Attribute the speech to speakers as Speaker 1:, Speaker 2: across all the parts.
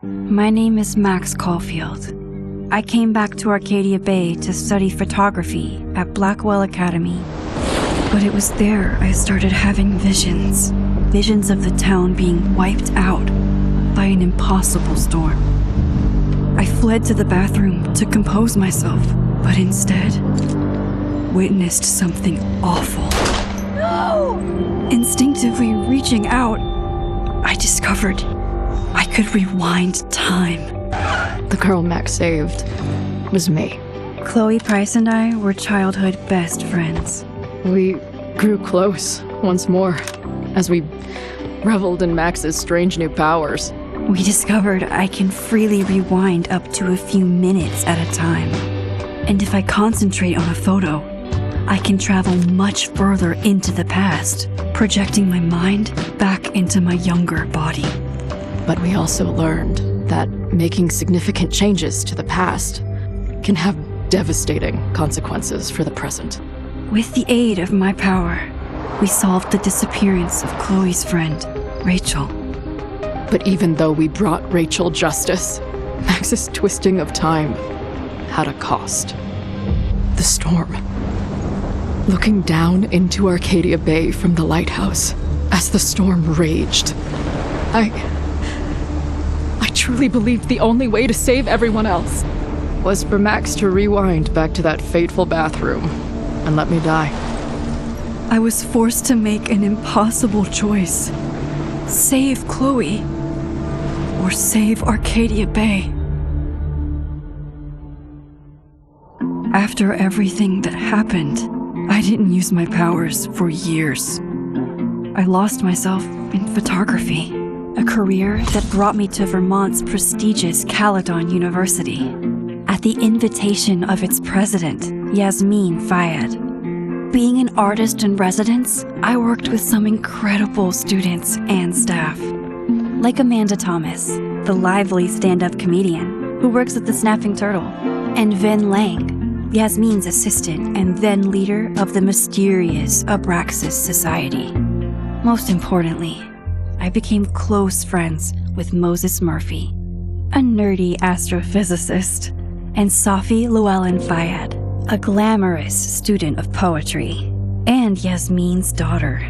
Speaker 1: My name is Max Caulfield. I came back to Arcadia Bay to study photography at Blackwell Academy. But it was there I started having visions. Visions of the town being wiped out by an impossible storm. I fled to the bathroom to compose myself, but instead witnessed something awful. No! Instinctively reaching out, I discovered I could rewind time.
Speaker 2: The girl Max saved was me.
Speaker 1: Chloe Price and I were childhood best friends.
Speaker 2: We grew close once more as we reveled in Max's strange new powers.
Speaker 1: We discovered I can freely rewind up to a few minutes at a time. And if I concentrate on a photo, I can travel much further into the past, projecting my mind back into my younger body.
Speaker 2: But we also learned that making significant changes to the past can have devastating consequences for the present.
Speaker 1: With the aid of my power, we solved the disappearance of Chloe's friend, Rachel.
Speaker 2: But even though we brought Rachel justice, Max's twisting of time had a cost. The storm. Looking down into Arcadia Bay from the lighthouse as the storm raged, I truly believed the only way to save everyone else was for Max to rewind back to that fateful bathroom and let me die.
Speaker 1: I was forced to make an impossible choice. Save Chloe, or save Arcadia Bay. After everything that happened, I didn't use my powers for years. I lost myself in photography, a career that brought me to Vermont's prestigious Caledon University, at the invitation of its president, Yasmin Fayed. Being an artist in residence, I worked with some incredible students and staff, like Amanda Thomas, the lively stand-up comedian who works at the Snapping Turtle, and Vin Lang, Yasmin's assistant and then leader of the mysterious Abraxas Society. Most importantly, I became close friends with Moses Murphy, a nerdy astrophysicist, and Safi Llewellyn Fayed, a glamorous student of poetry, and Yasmin's daughter.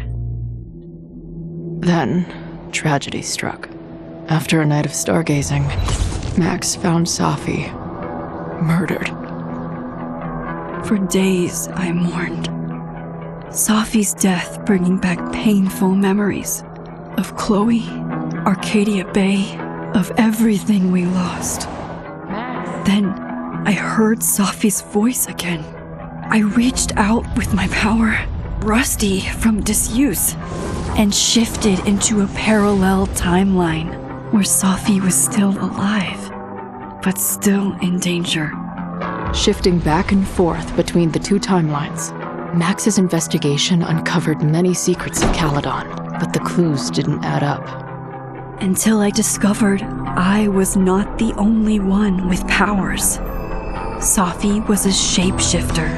Speaker 2: Then, tragedy struck. After a night of stargazing, Max found Safi murdered.
Speaker 1: For days, I mourned. Safi's death bringing back painful memories of Chloe, Arcadia Bay, of everything we lost. Then, I heard Safi's voice again. I reached out with my power, rusty from disuse, and shifted into a parallel timeline where Safi was still alive, but still in danger.
Speaker 2: Shifting back and forth between the two timelines, Max's investigation uncovered many secrets of Caledon, but the clues didn't add up.
Speaker 1: Until I discovered I was not the only one with powers. Safi was a shapeshifter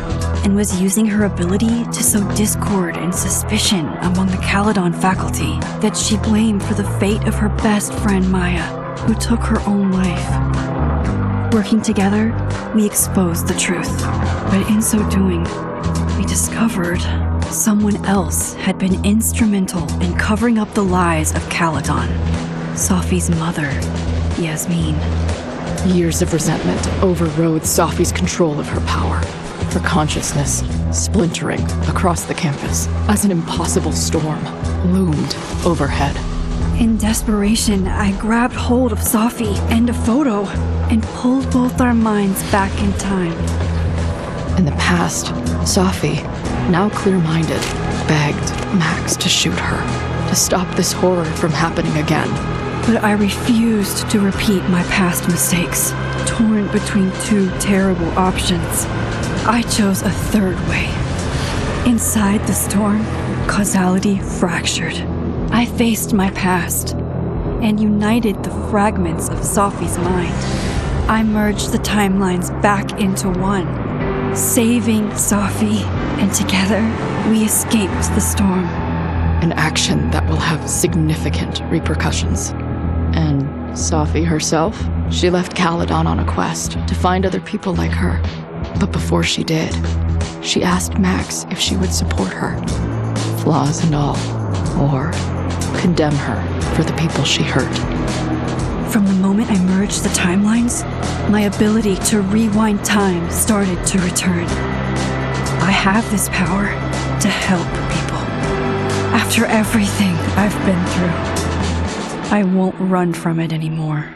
Speaker 1: and was using her ability to sow discord and suspicion among the Caledon faculty that she blamed for the fate of her best friend Maya, who took her own life. Working together, we exposed the truth, but in so doing, we discovered someone else had been instrumental in covering up the lies of Caledon. Safi's mother, Yasmin.
Speaker 2: Years of resentment overrode Safi's control of her power, her consciousness splintering across the campus as an impossible storm loomed overhead.
Speaker 1: In desperation, I grabbed hold of Safi and a photo and pulled both our minds back in time.
Speaker 2: In the past, Safi, now clear-minded, begged Max to shoot her, to stop this horror from happening again.
Speaker 1: But I refused to repeat my past mistakes, torn between two terrible options. I chose a third way. Inside the storm, causality fractured. I faced my past and united the fragments of Safi's mind. I merged the timelines back into one, saving Safi, and together we escaped the storm.
Speaker 2: An action that will have significant repercussions. And Safi herself, she left Caledon on a quest to find other people like her. But before she did, she asked Max if she would support her, flaws and all, or condemn her for the people she hurt.
Speaker 1: From the moment I merged the timelines, my ability to rewind time started to return. I have this power to help people. After everything I've been through, I won't run from it anymore.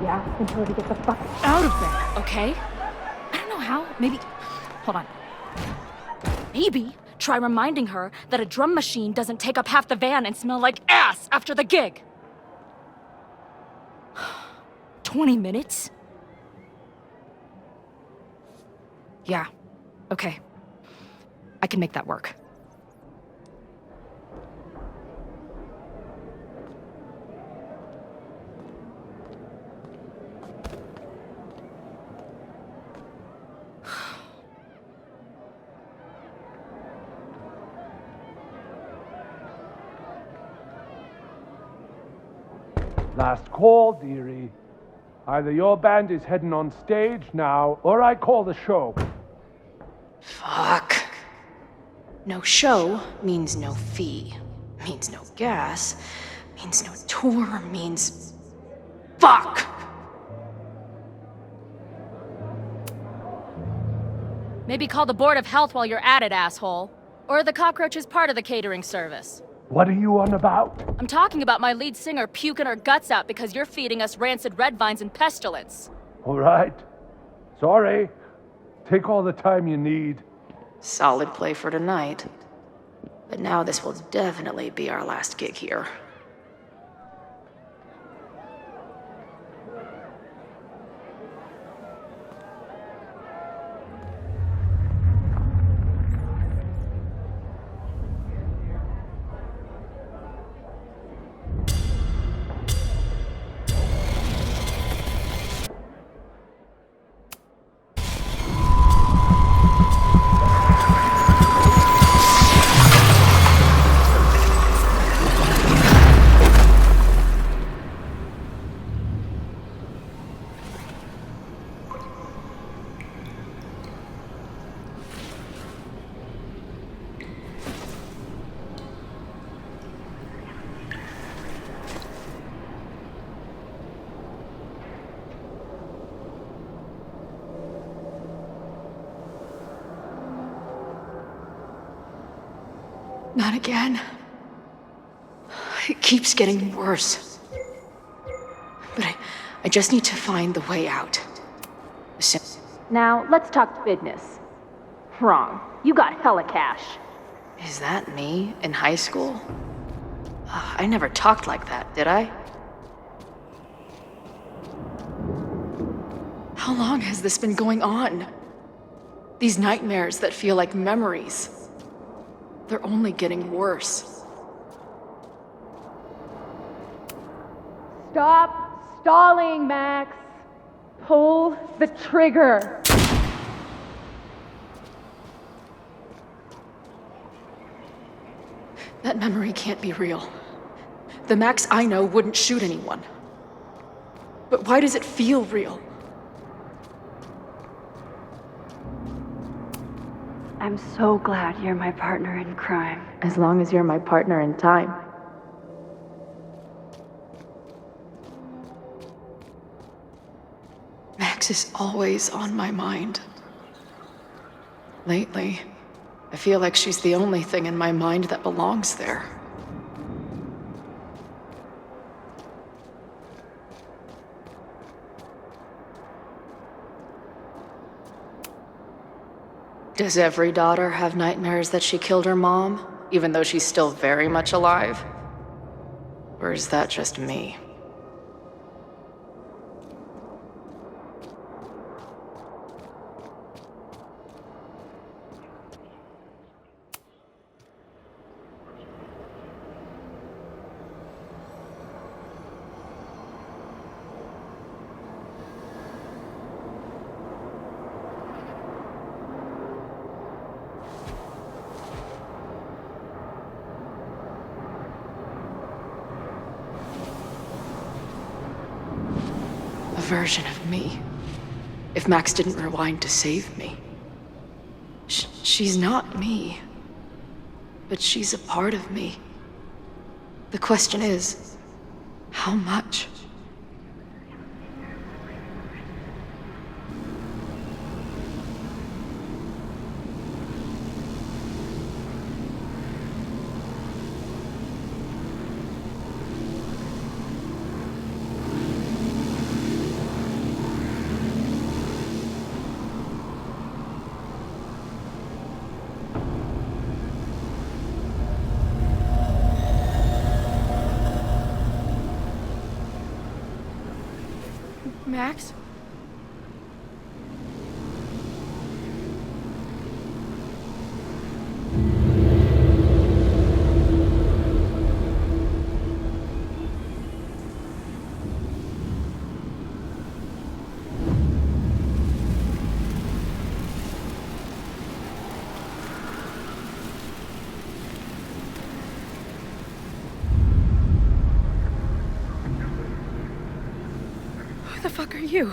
Speaker 3: Yeah, and tell her to get the fuck out of there, okay? I don't know how. Maybe. Hold on. Maybe try reminding her that a drum machine doesn't take up half the van and smell like ass after the gig. 20 minutes? Yeah. Okay. I can make that work.
Speaker 4: Last call, dearie. Either your band is heading on stage now, or I call the show.
Speaker 5: Fuck. No show means no fee. Means no gas. Means no tour. Means... Fuck!
Speaker 3: Maybe call the Board of Health while you're at it, asshole. Or are the cockroaches part of the catering service?
Speaker 4: What are you on about?
Speaker 3: I'm talking about my lead singer puking her guts out because you're feeding us rancid red vines and pestilence.
Speaker 4: All right. Sorry. Take all the time you need.
Speaker 5: Solid play for tonight. But now this will definitely be our last gig here. Not again. It keeps getting worse. But I just need to find the way out.
Speaker 3: Now, let's talk business. Wrong. You got hella cash.
Speaker 5: Is that me in high school? I never talked like that, did I? How long has this been going on? These nightmares that feel like memories. They're only getting worse.
Speaker 3: Stop stalling, Max. Pull the trigger.
Speaker 5: That memory can't be real. The Max I know wouldn't shoot anyone. But why does it feel real?
Speaker 1: I'm so glad you're my partner in crime.
Speaker 5: As long as you're my partner in time. Max is always on my mind. Lately, I feel like she's the only thing in my mind that belongs there. Does every daughter have nightmares that she killed her mom, even though she's still very much alive? Or is that just me? A version of me. If Max didn't rewind to save me. She's not me. But she's a part of me. The question is, how much?
Speaker 3: Max? Who the fuck are you?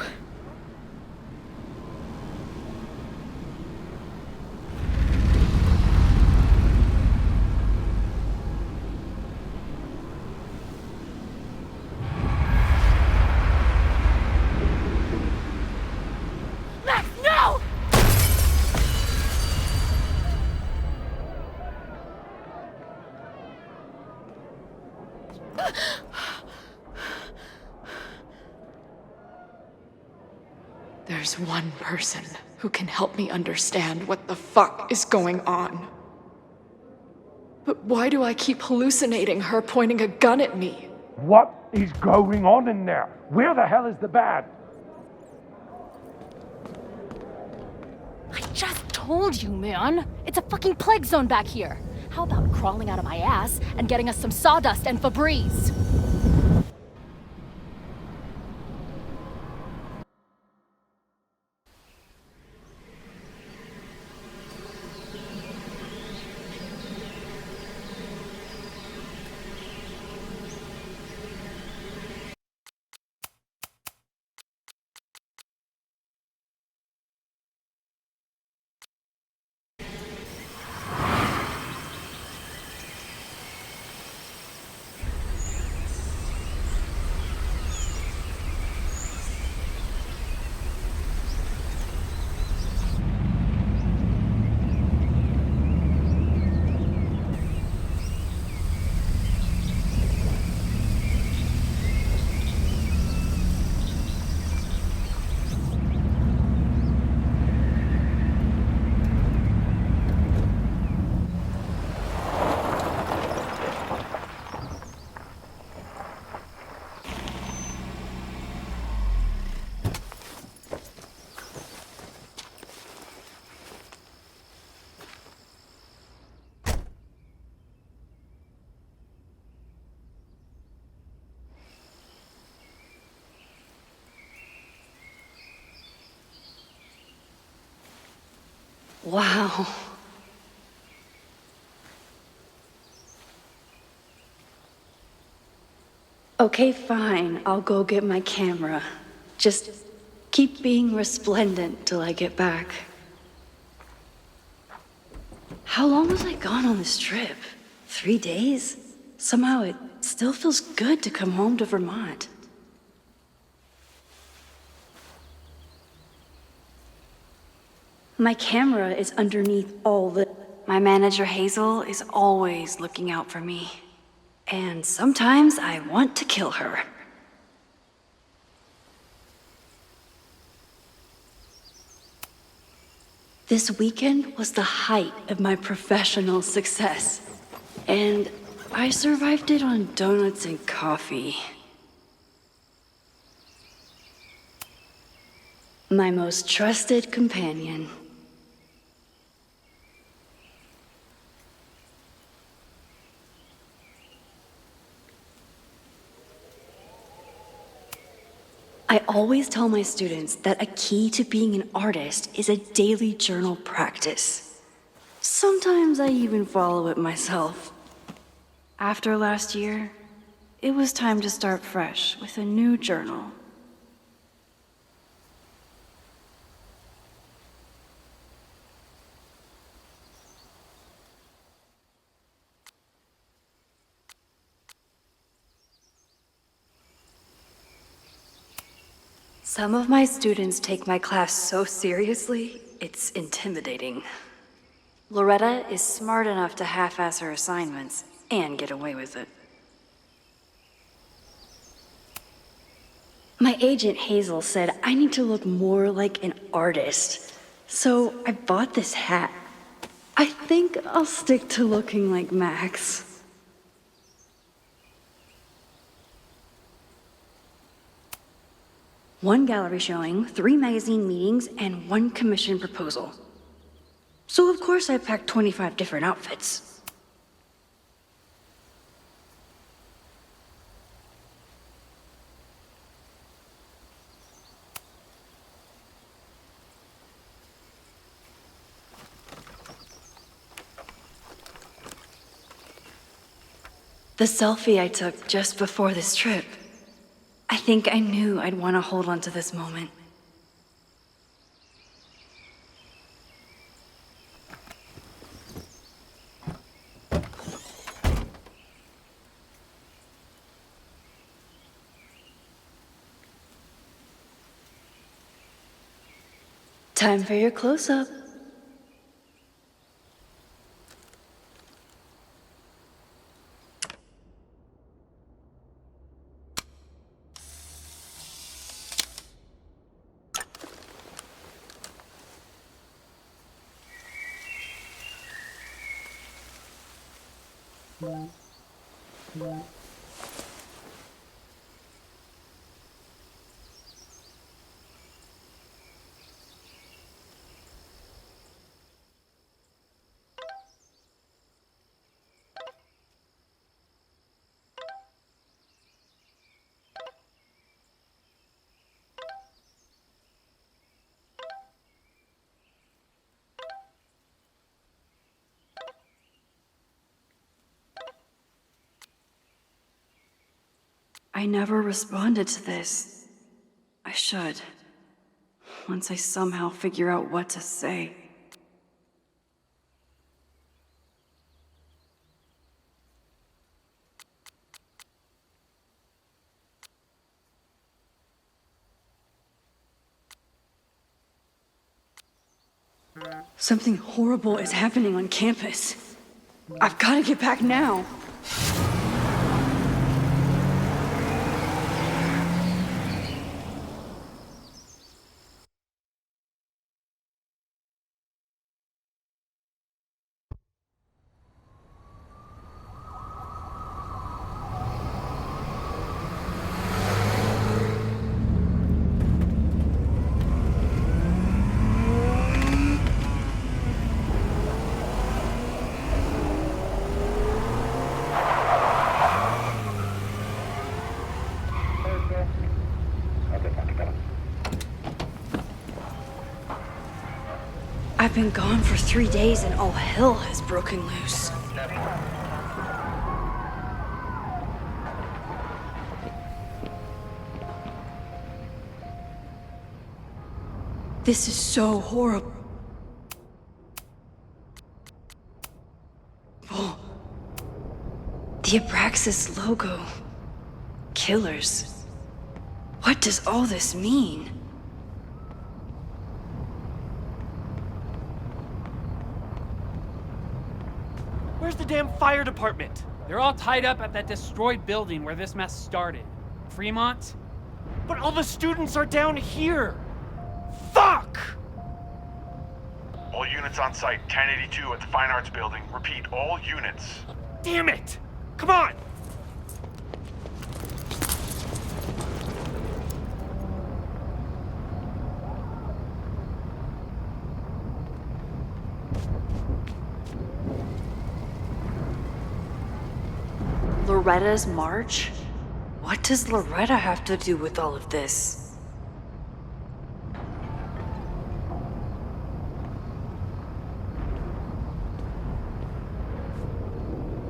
Speaker 3: Max, no!
Speaker 5: There's one person who can help me understand what the fuck is going on. But why do I keep hallucinating her pointing a gun at me?
Speaker 4: What is going on in there? Where the hell is the bad?
Speaker 3: I just told you, man. It's a fucking plague zone back here. How about crawling out of my ass and getting us some sawdust and Febreze?
Speaker 1: Wow. Okay, fine. I'll go get my camera. Just keep being resplendent till I get back. How long was I gone on this trip? 3 days? Somehow it still feels good to come home to Vermont. My camera is underneath all the... My manager Hazel is always looking out for me. And sometimes I want to kill her. This weekend was the height of my professional success, and I survived it on donuts and coffee. My most trusted companion. I always tell my students that a key to being an artist is a daily journal practice. Sometimes I even follow it myself. After last year, it was time to start fresh with a new journal. Some of my students take my class so seriously, it's intimidating. Loretta is smart enough to half-ass her assignments and get away with it. My agent Hazel said I need to look more like an artist, so I bought this hat. I think I'll stick to looking like Max. One gallery showing, 3 magazine meetings, and 1 commission proposal. So of course I packed 25 different outfits. The selfie I took just before this trip. I think I knew I'd want to hold on to this moment. Time for your close-up. I never responded to this. I should. Once I somehow figure out what to say. Something horrible is happening on campus. I've got to get back now. I've been gone for 3 days and all hell has broken loose. This is so horrible. The Abraxas logo. Killers. What does all this mean?
Speaker 6: Where's the damn fire department?
Speaker 7: They're all tied up at that destroyed building where this mess started. Fremont?
Speaker 6: But all the students are down here! Fuck!
Speaker 8: All units on site, 1082 at the Fine Arts Building. Repeat, all units.
Speaker 6: Damn it! Come on!
Speaker 1: Loretta's march? What does Loretta have to do with all of this?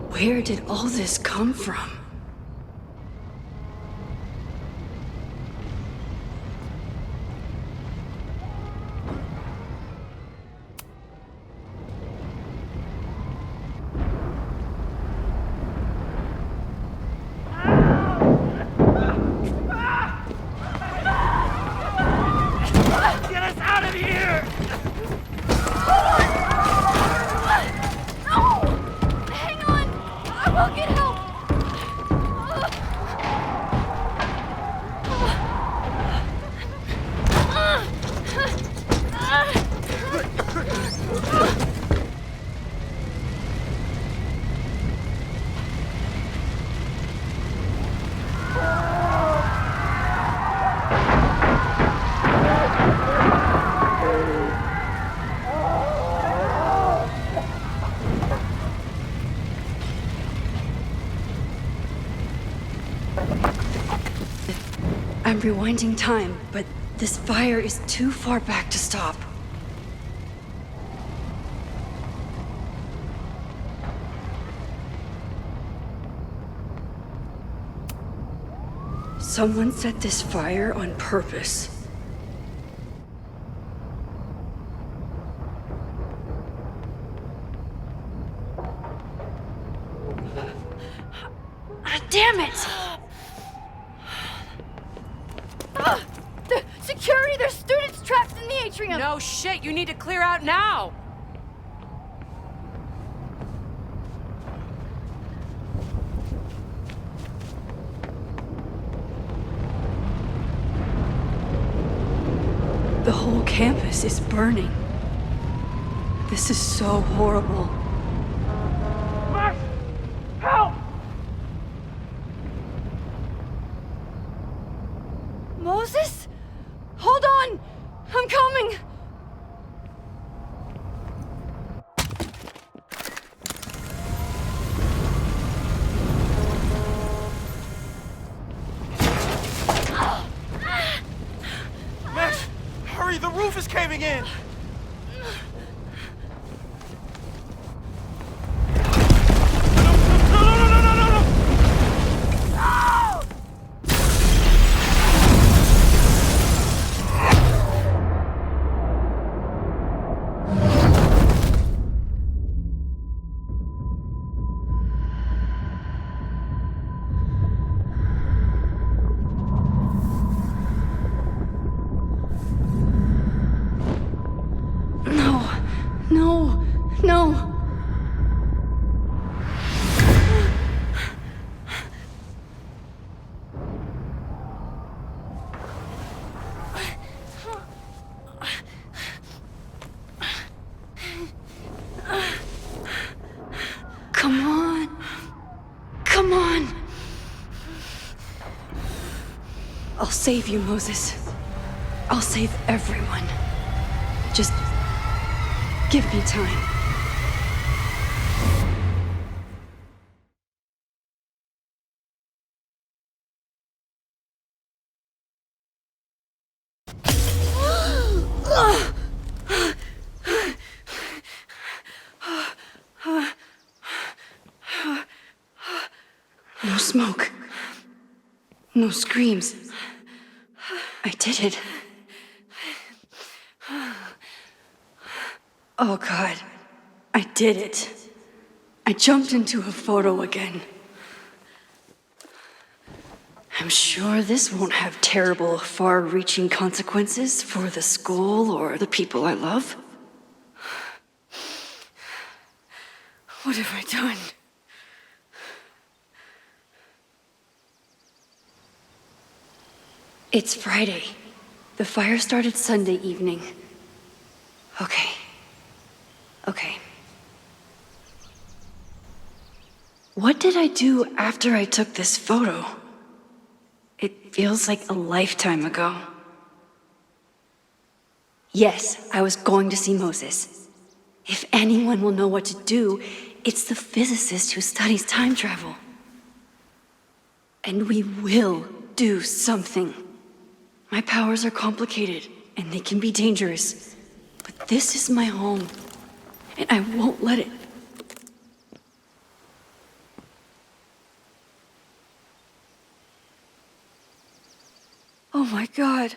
Speaker 1: Where did all this come from?
Speaker 6: Get us out of here!
Speaker 3: Hang on! I will get help!
Speaker 1: I'm rewinding time, but this fire is too far back to stop. Someone set this fire on purpose. Damn it!
Speaker 3: The security! There's students trapped in the atrium!
Speaker 2: No shit, you need to clear out now!
Speaker 1: The whole campus is burning. This is so horrible.
Speaker 4: Max! Help!
Speaker 3: Moses? Hold on! I'm coming!
Speaker 6: Max, hurry! The roof is caving in! No!
Speaker 1: No! Come on! Come on! I'll save you, Moses. I'll save everyone. Just give me time. No smoke. No screams. I did it. Oh God, I did it. I jumped into a photo again. I'm sure this won't have terrible, far-reaching consequences for the school or the people I love. What have I done? It's Friday. The fire started Sunday evening. Okay, Okay. What did I do after I took this photo? It feels like a lifetime ago. Yes, I was going to see Moses. If anyone will know what to do, it's the physicist who studies time travel. And we will do something. My powers are complicated, and they can be dangerous. But this is my home, and I won't let it. Oh my God.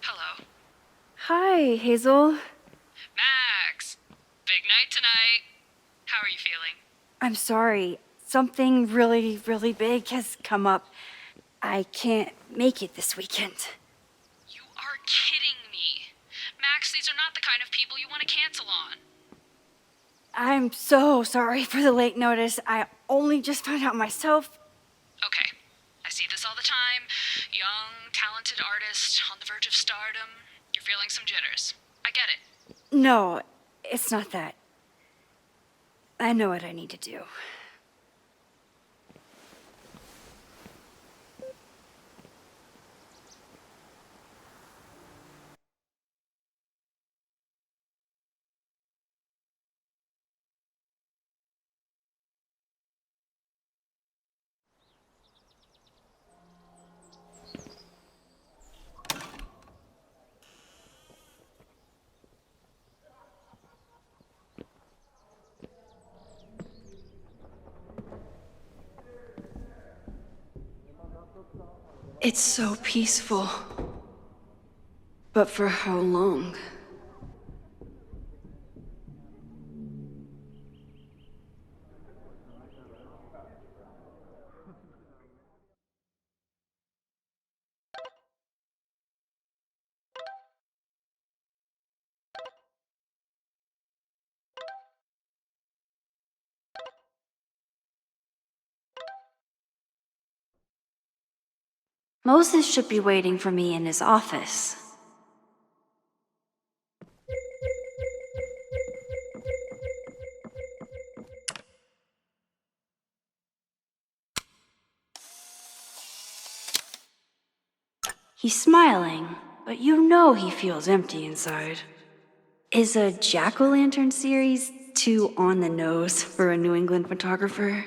Speaker 5: Hello.
Speaker 1: Hi, Hazel.
Speaker 5: Max! Big night tonight. How are you feeling?
Speaker 1: I'm sorry. Something really, really big has come up. I can't make it this weekend.
Speaker 5: You are kidding me. Max, these are not the kind of people you want to cancel on.
Speaker 1: I'm so sorry for the late notice. I only just found out myself.
Speaker 5: Okay. I see this all the time. Young, talented artist on the verge of stardom. You're feeling some jitters. I get it.
Speaker 1: No, it's not that. I know what I need to do. It's so peaceful. But for how long? Moses should be waiting for me in his office. He's smiling, but you know he feels empty inside. Is a jack-o'-lantern series too on the nose for a New England photographer?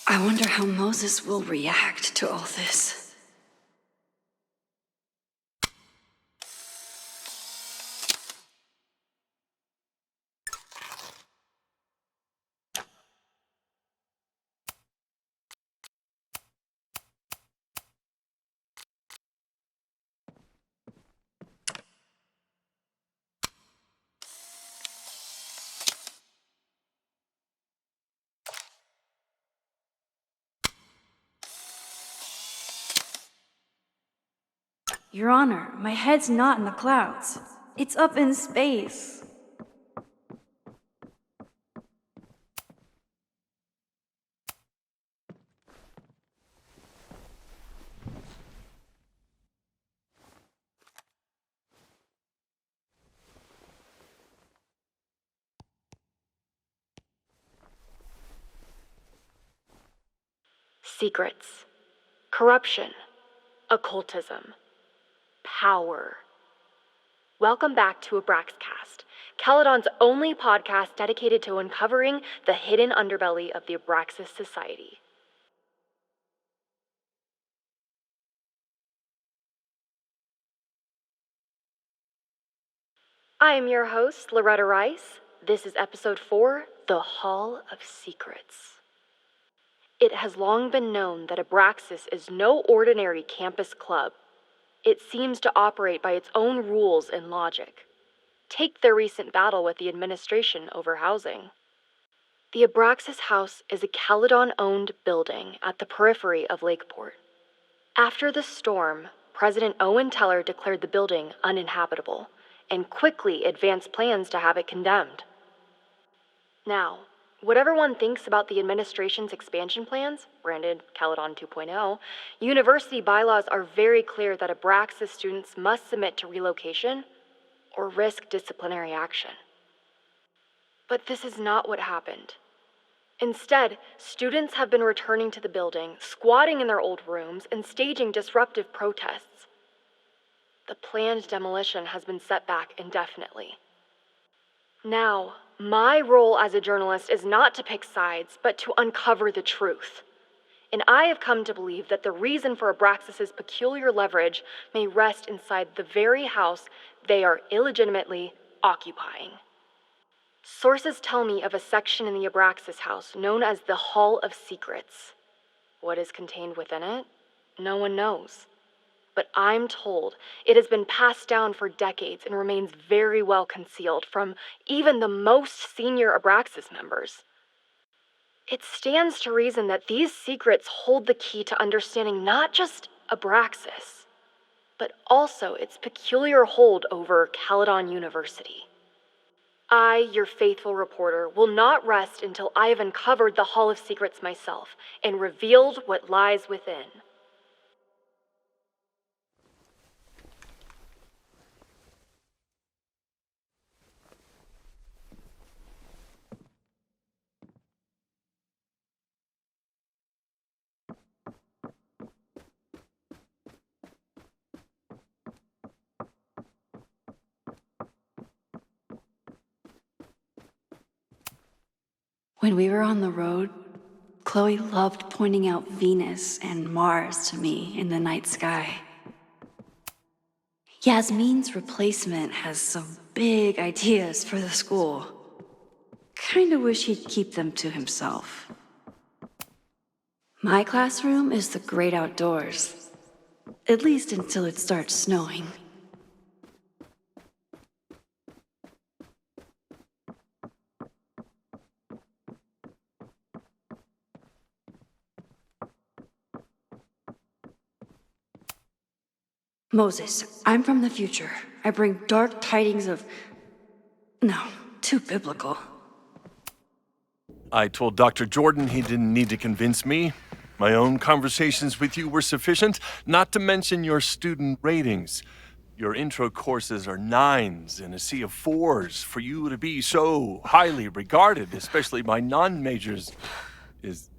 Speaker 1: I wonder how Moses will react to all this. Your Honor, my head's not in the clouds. It's up in space.
Speaker 3: Secrets, corruption, occultism, power. Welcome back to Abraxcast, Caledon's only podcast dedicated to uncovering the hidden underbelly of the Abraxas Society. I am your host, Loretta Rice. This is episode 4, The Hall of Secrets.
Speaker 9: It has long been known that Abraxas is no ordinary campus club. It seems to operate by its own rules and logic. Take their recent battle with the administration over housing. The Abraxas House is a Caledon-owned building at the periphery of Lakeport. After the storm, President Owen Teller declared the building uninhabitable and quickly advanced plans to have it condemned. Now, whatever one thinks about the administration's expansion plans, branded Caledon 2.0, university bylaws are very clear that Abraxas students must submit to relocation or risk disciplinary action. But this is not what happened. Instead, students have been returning to the building, squatting in their old rooms, and staging disruptive protests. The planned demolition has been set back indefinitely. Now, my role as a journalist is not to pick sides, but to uncover the truth. And I have come to believe that the reason for Abraxas's peculiar leverage may rest inside the very house they are illegitimately occupying. Sources tell me of a section in the Abraxas house known as the Hall of Secrets. What is contained within it? No one knows. But I'm told it has been passed down for decades and remains very well concealed from even the most senior Abraxas members. It stands to reason that these secrets hold the key to understanding not just Abraxas, but also its peculiar hold over Caledon University. I, your faithful reporter, will not rest until I have uncovered the Hall of Secrets myself and revealed what lies within.
Speaker 1: When we were on the road, Chloe loved pointing out Venus and Mars to me in the night sky. Yasmin's replacement has some big ideas for the school. Kinda wish he'd keep them to himself. My classroom is the great outdoors, at least until it starts snowing. Moses, I'm from the future. I bring dark tidings of... No, too biblical.
Speaker 10: I told Dr. Jordan he didn't need to convince me. My own conversations with you were sufficient, not to mention your student ratings. Your intro courses are 9s in a sea of 4s. For you to be so highly regarded, especially by non-majors, is...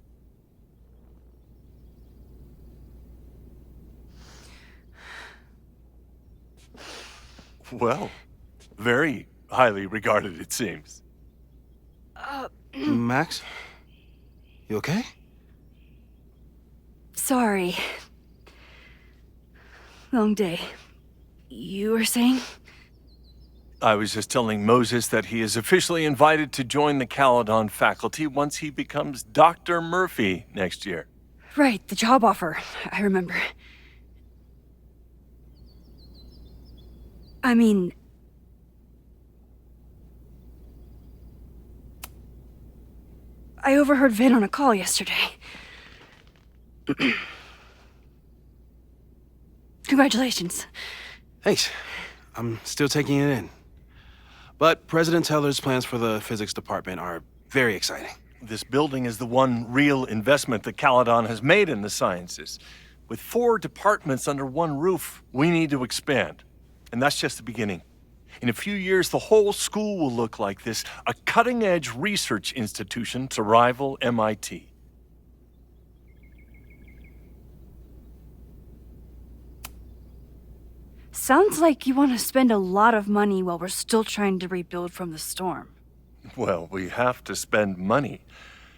Speaker 10: Well, very highly regarded, it seems.
Speaker 6: Max? You okay?
Speaker 1: Sorry. Long day. You were saying?
Speaker 10: I was just telling Moses that he is officially invited to join the Caledon faculty once he becomes Dr. Murphy next year.
Speaker 1: Right, the job offer. I remember. I mean... I overheard Vin on a call yesterday. Congratulations.
Speaker 6: Thanks. I'm still taking it in. But President Teller's plans for the physics department are very exciting.
Speaker 10: This building is the one real investment that Caledon has made in the sciences. With 4 departments under one roof, we need to expand. And that's just the beginning. In a few years, the whole school will look like this, a cutting-edge research institution to rival MIT.
Speaker 1: Sounds like you want to spend a lot of money while we're still trying to rebuild from the storm.
Speaker 10: Well, we have to spend money.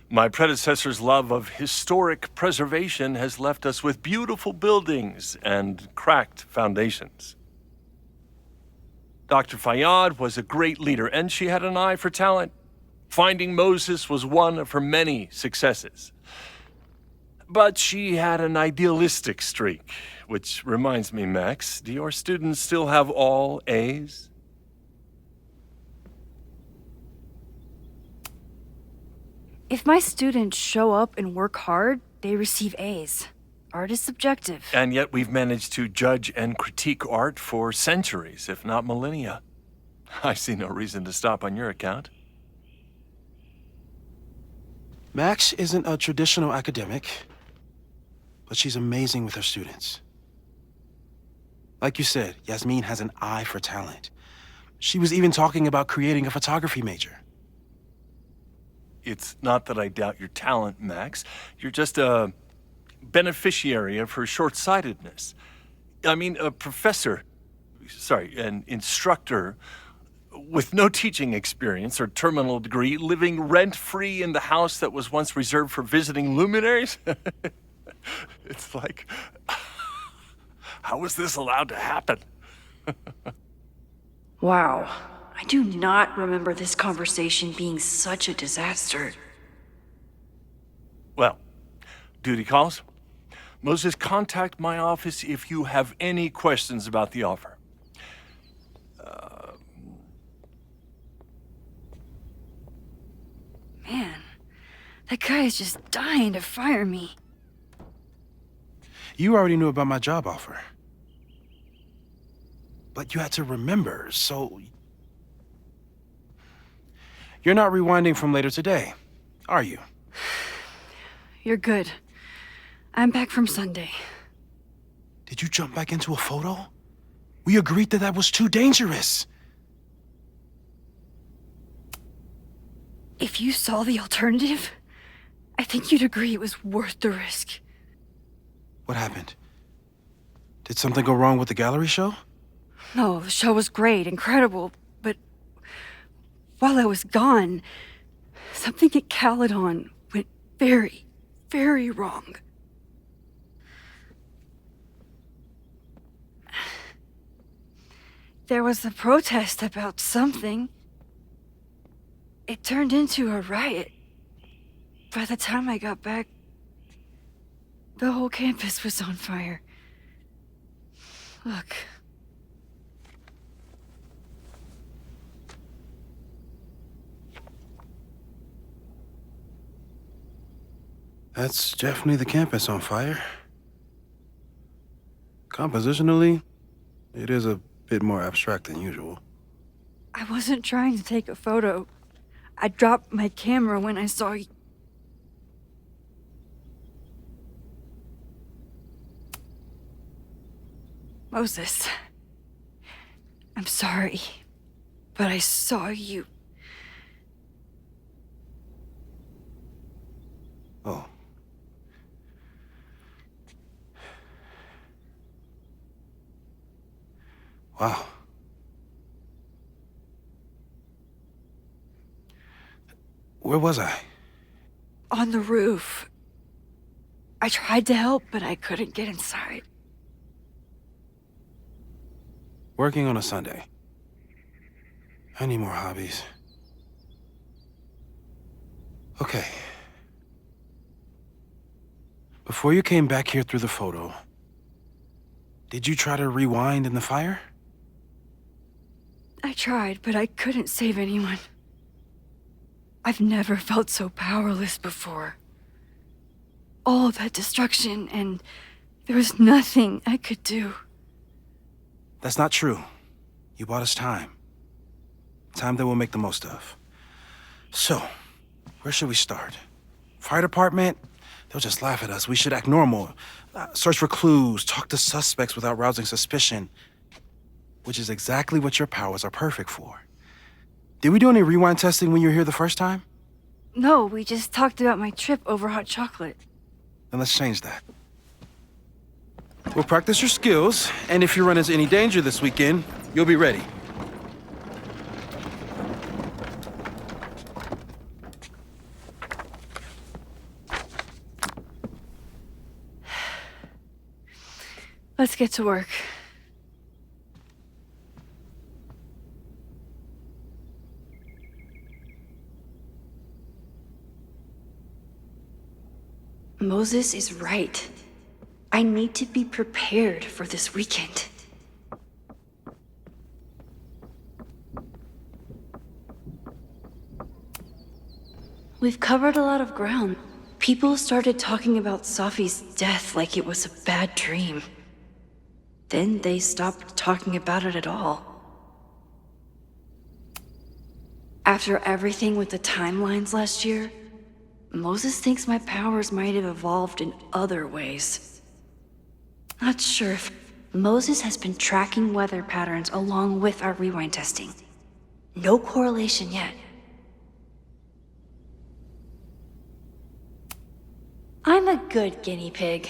Speaker 10: My predecessor's love of historic preservation has left us with beautiful buildings and cracked foundations. Dr. Fayyad was a great leader, and she had an eye for talent. Finding Moses was one of her many successes. But she had an idealistic streak, which reminds me, Max, do your students still have all A's?
Speaker 3: If my students show up and work hard, they receive A's. Art is subjective.
Speaker 10: And yet we've managed to judge and critique art for centuries, if not millennia. I see no reason to stop on your account.
Speaker 6: Max isn't a traditional academic, but she's amazing with her students. Like you said, Yasmin has an eye for talent. She was even talking about creating a photography major.
Speaker 10: It's not that I doubt your talent, Max. You're just a beneficiary of her short-sightedness. I mean, an instructor with no teaching experience or terminal degree, living rent-free in the house that was once reserved for visiting luminaries? It's like, how was this allowed to happen?
Speaker 1: Wow. I do not remember this conversation being such a disaster.
Speaker 10: Well, duty calls. Moses, contact my office if you have any questions about the offer.
Speaker 1: Man, that guy is just dying to fire me.
Speaker 6: You already knew about my job offer. But you had to remember, so... You're not rewinding from later today, are you?
Speaker 1: You're good. I'm back from Sunday.
Speaker 6: Did you jump back into a photo? We agreed that that was too dangerous.
Speaker 1: If you saw the alternative, I think you'd agree it was worth the risk.
Speaker 6: What happened? Did something go wrong with the gallery show?
Speaker 1: No, the show was great, incredible, but while I was gone, something at Caledon went very, very wrong. There was a protest about something. It turned into a riot. By the time I got back, the whole campus was on fire. Look.
Speaker 6: That's definitely the campus on fire. Compositionally, it is a bit more abstract than usual.
Speaker 1: I wasn't trying to take a photo. I dropped my camera when I saw you. Moses, I'm sorry, but I saw you.
Speaker 6: Oh. Wow. Where was I?
Speaker 1: On the roof. I tried to help, but I couldn't get inside.
Speaker 6: Working on a Sunday. I need more hobbies. Okay. Before you came back here through the photo, did you try to rewind in the fire?
Speaker 1: I tried, but I couldn't save anyone. I've never felt so powerless before. All that destruction, and there was nothing I could do.
Speaker 6: That's not true. You bought us time. Time that we'll make the most of. So, where should we start? Fire department? They'll just laugh at us. We should act normal. Search for clues, talk to suspects without rousing suspicion. Which is exactly what your powers are perfect for. Did we do any rewind testing when you were here the first time?
Speaker 1: No, we just talked about my trip over hot chocolate.
Speaker 6: Then let's change that. We'll practice your skills, and if you run into any danger this weekend, you'll be ready.
Speaker 1: Let's get to work. Moses is right. I need to be prepared for this weekend. We've covered a lot of ground. People started talking about Safi's death like it was a bad dream. Then they stopped talking about it at all. After everything with the timelines last year, Moses thinks my powers might have evolved in other ways. Not sure if Moses has been tracking weather patterns along with our rewind testing. No correlation yet. I'm a good guinea pig.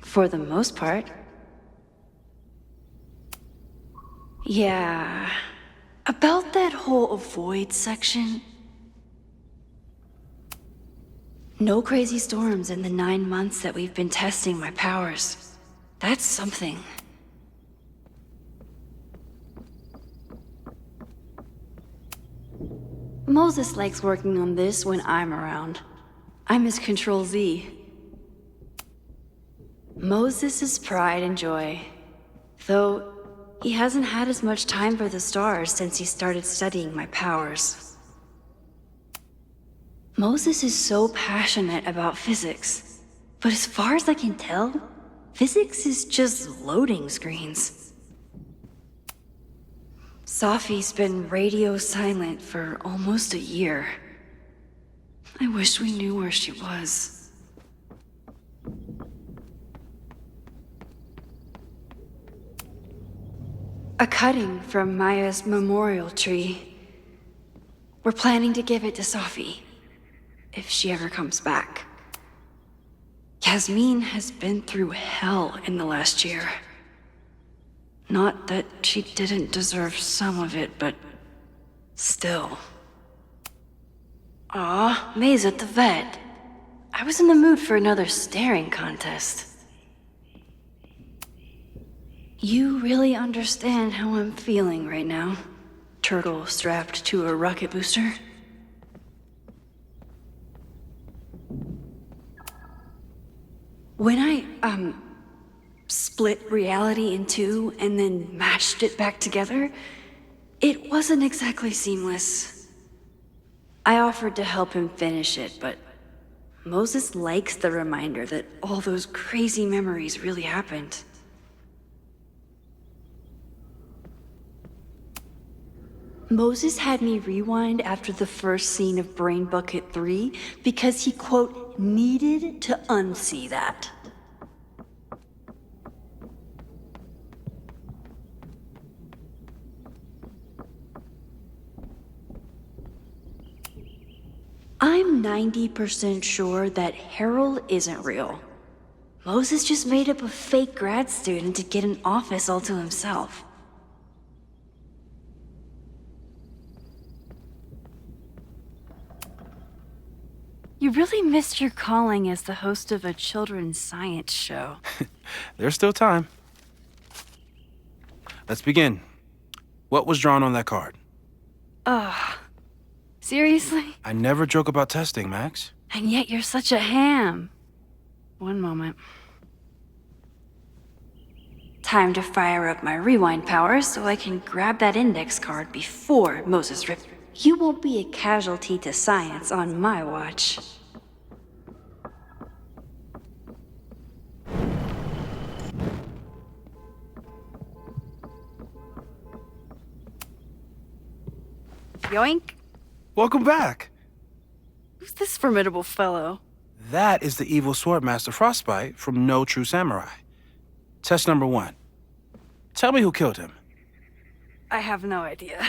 Speaker 1: For the most part. Yeah. About that whole avoid section. No crazy storms in the 9 months that we've been testing my powers. That's something. Moses likes working on this when I'm around. I'm his Control-Z. Moses' pride and joy. Though, he hasn't had as much time for the stars since he started studying my powers. Moses is so passionate about physics, but as far as I can tell, physics is just loading screens. Safi's been radio silent for almost a year. I wish we knew where she was. A cutting from Maya's memorial tree. We're planning to give it to Safi, if she ever comes back. Yasmin has been through hell in the last year. Not that she didn't deserve some of it, but still. Aw, May's at the vet. I was in the mood for another staring contest. You really understand how I'm feeling right now, turtle strapped to a rocket booster? When I, split reality in two and then mashed it back together, it wasn't exactly seamless. I offered to help him finish it, but Moses likes the reminder that all those crazy memories really happened. Moses had me rewind after the first scene of Brain Bucket 3 because he, quote, needed to unsee that. I'm 90% sure that Harold isn't real. Moses just made up a fake grad student to get an office all to himself. You really missed your calling as the host of a children's science show.
Speaker 6: There's still time. Let's begin. What was drawn on that card?
Speaker 1: Ugh. Seriously?
Speaker 6: I never joke about testing, Max.
Speaker 1: And yet you're such a ham. One moment. Time to fire up my rewind powers so I can grab that index card before Moses rips. You won't be a casualty to science on my watch. Yoink.
Speaker 6: Welcome back.
Speaker 1: Who's this formidable fellow?
Speaker 6: That is the evil Swordmaster Frostbite from No True Samurai. Test number 1. Tell me who killed him.
Speaker 1: I have no idea.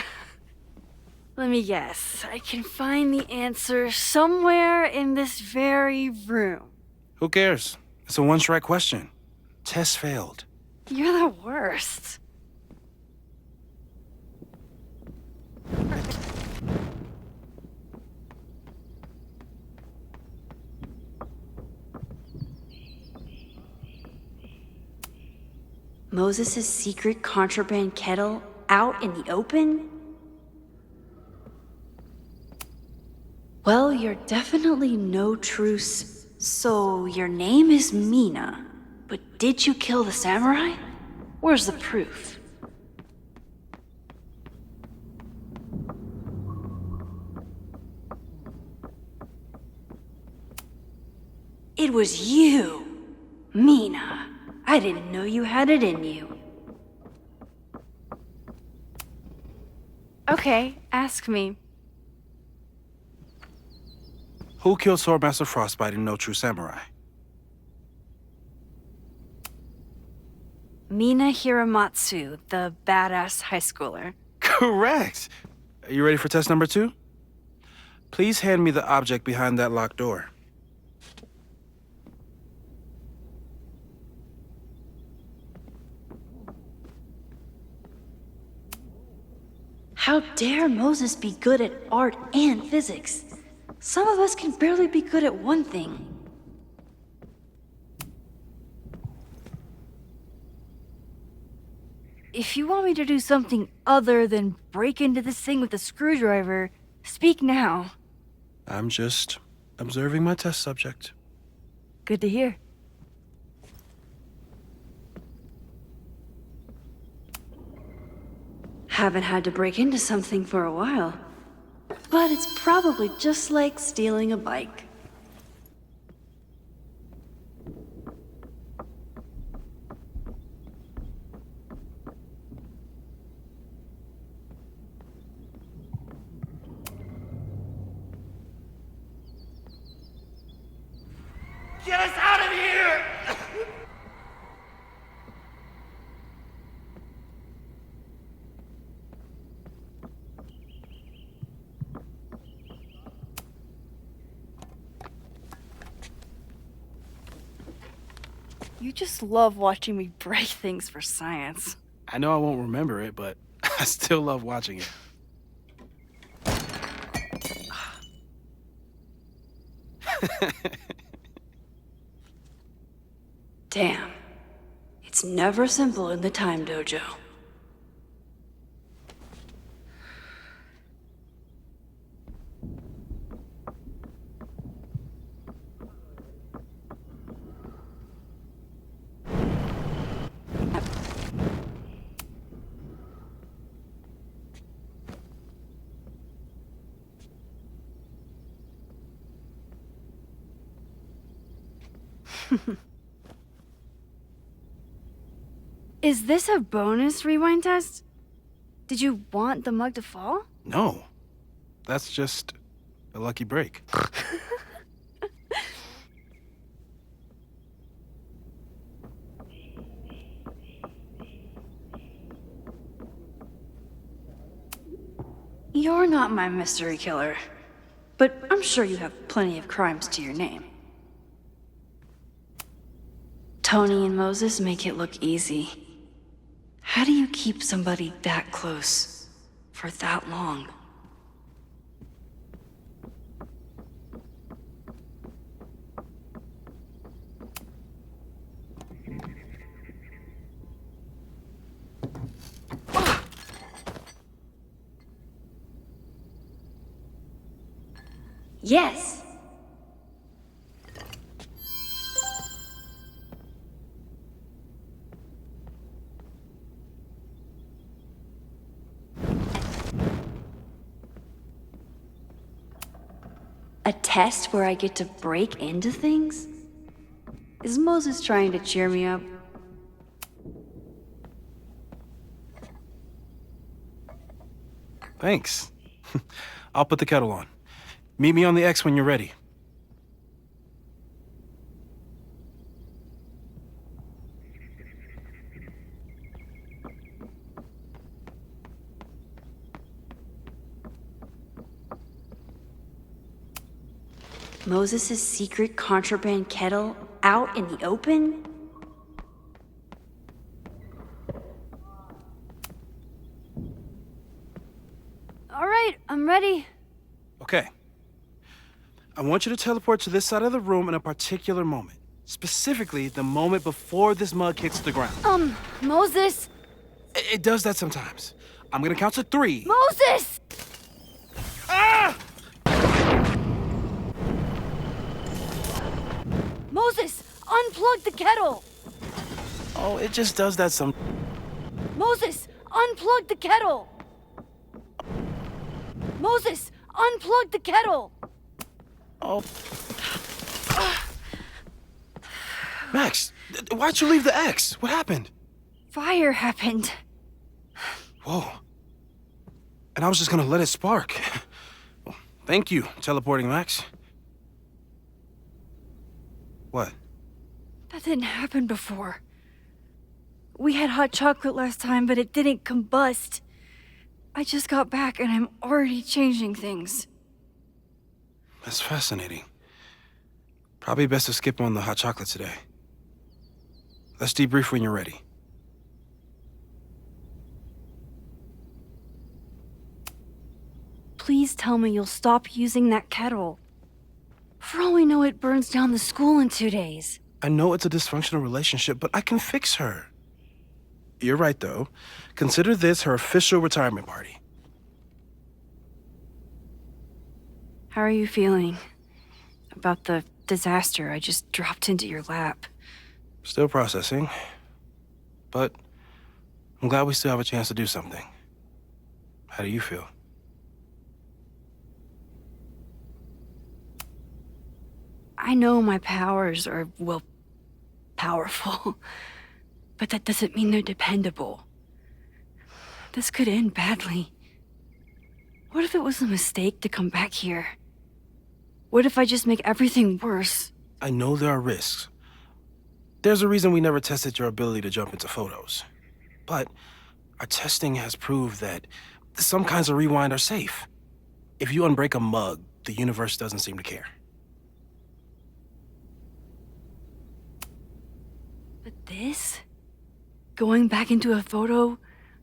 Speaker 1: Let me guess. I can find the answer somewhere in this very room.
Speaker 6: Who cares? It's a one-strike question. Test failed.
Speaker 1: You're the worst. Moses' secret contraband kettle out in the open? Well, you're definitely no truce. So, your name is Mina, but did you kill the samurai? Where's the proof? It was you, Mina. I didn't know you had it in you. Okay, ask me.
Speaker 6: Who killed Swordmaster Frostbite in No True Samurai?
Speaker 1: Mina Hiramatsu, the badass high schooler.
Speaker 6: Correct! Are you ready for test number 2? Please hand me the object behind that locked door.
Speaker 1: How dare Moses be good at art and physics? Some of us can barely be good at one thing. If you want me to do something other than break into this thing with a screwdriver, speak now.
Speaker 6: I'm just observing my test subject.
Speaker 1: Good to hear. Haven't had to break into something for a while. But it's probably just like stealing a bike.
Speaker 8: Get us out of here!
Speaker 1: You just love watching me break things for science.
Speaker 6: I know I won't remember it, but I still love watching it.
Speaker 1: Damn. It's never simple in the Time Dojo. Is this a bonus rewind test? Did you want the mug to fall?
Speaker 6: No. That's just a lucky break.
Speaker 1: You're not my mystery killer, but I'm sure you have plenty of crimes to your name. Tony and Moses make it look easy. How do you keep somebody that close for that long? Yes! A test where I get to break into things? Is Moses trying to cheer me up?
Speaker 6: Thanks. I'll put the kettle on. Meet me on the X when you're ready.
Speaker 1: Moses' secret contraband kettle out in the open? All right, I'm ready.
Speaker 6: Okay. I want you to teleport to this side of the room in a particular moment. Specifically, the moment before this mug hits the ground.
Speaker 1: Moses!
Speaker 6: It does that sometimes. I'm gonna count to 3.
Speaker 1: Moses!
Speaker 6: Ah!
Speaker 3: unplug the kettle!
Speaker 6: Oh, it just does that some...
Speaker 3: Moses, unplug the kettle! Moses, unplug the kettle!
Speaker 6: Oh. Max, why'd you leave the X? What happened?
Speaker 1: Fire happened.
Speaker 6: Whoa. And I was just gonna let it spark. Well, thank you, teleporting Max. What?
Speaker 1: That didn't happen before. We had hot chocolate last time, but it didn't combust. I just got back and I'm already changing things.
Speaker 6: That's fascinating. Probably best to skip on the hot chocolate today. Let's debrief when you're ready.
Speaker 1: Please tell me you'll stop using that kettle. For all we know, it burns down the school in 2 days.
Speaker 6: I know it's a dysfunctional relationship, but I can fix her. You're right, though. Consider this her official retirement party.
Speaker 1: How are you feeling about the disaster I just dropped into your lap?
Speaker 6: Still processing. But I'm glad we still have a chance to do something. How do you feel?
Speaker 1: I know my powers are, well, powerful. But that doesn't mean they're dependable. This could end badly. What if it was a mistake to come back here? What if I just make everything worse?
Speaker 6: I know there are risks. There's a reason we never tested your ability to jump into photos. But our testing has proved that some kinds of rewind are safe. If you unbreak a mug, the universe doesn't seem to care.
Speaker 1: But this? Going back into a photo?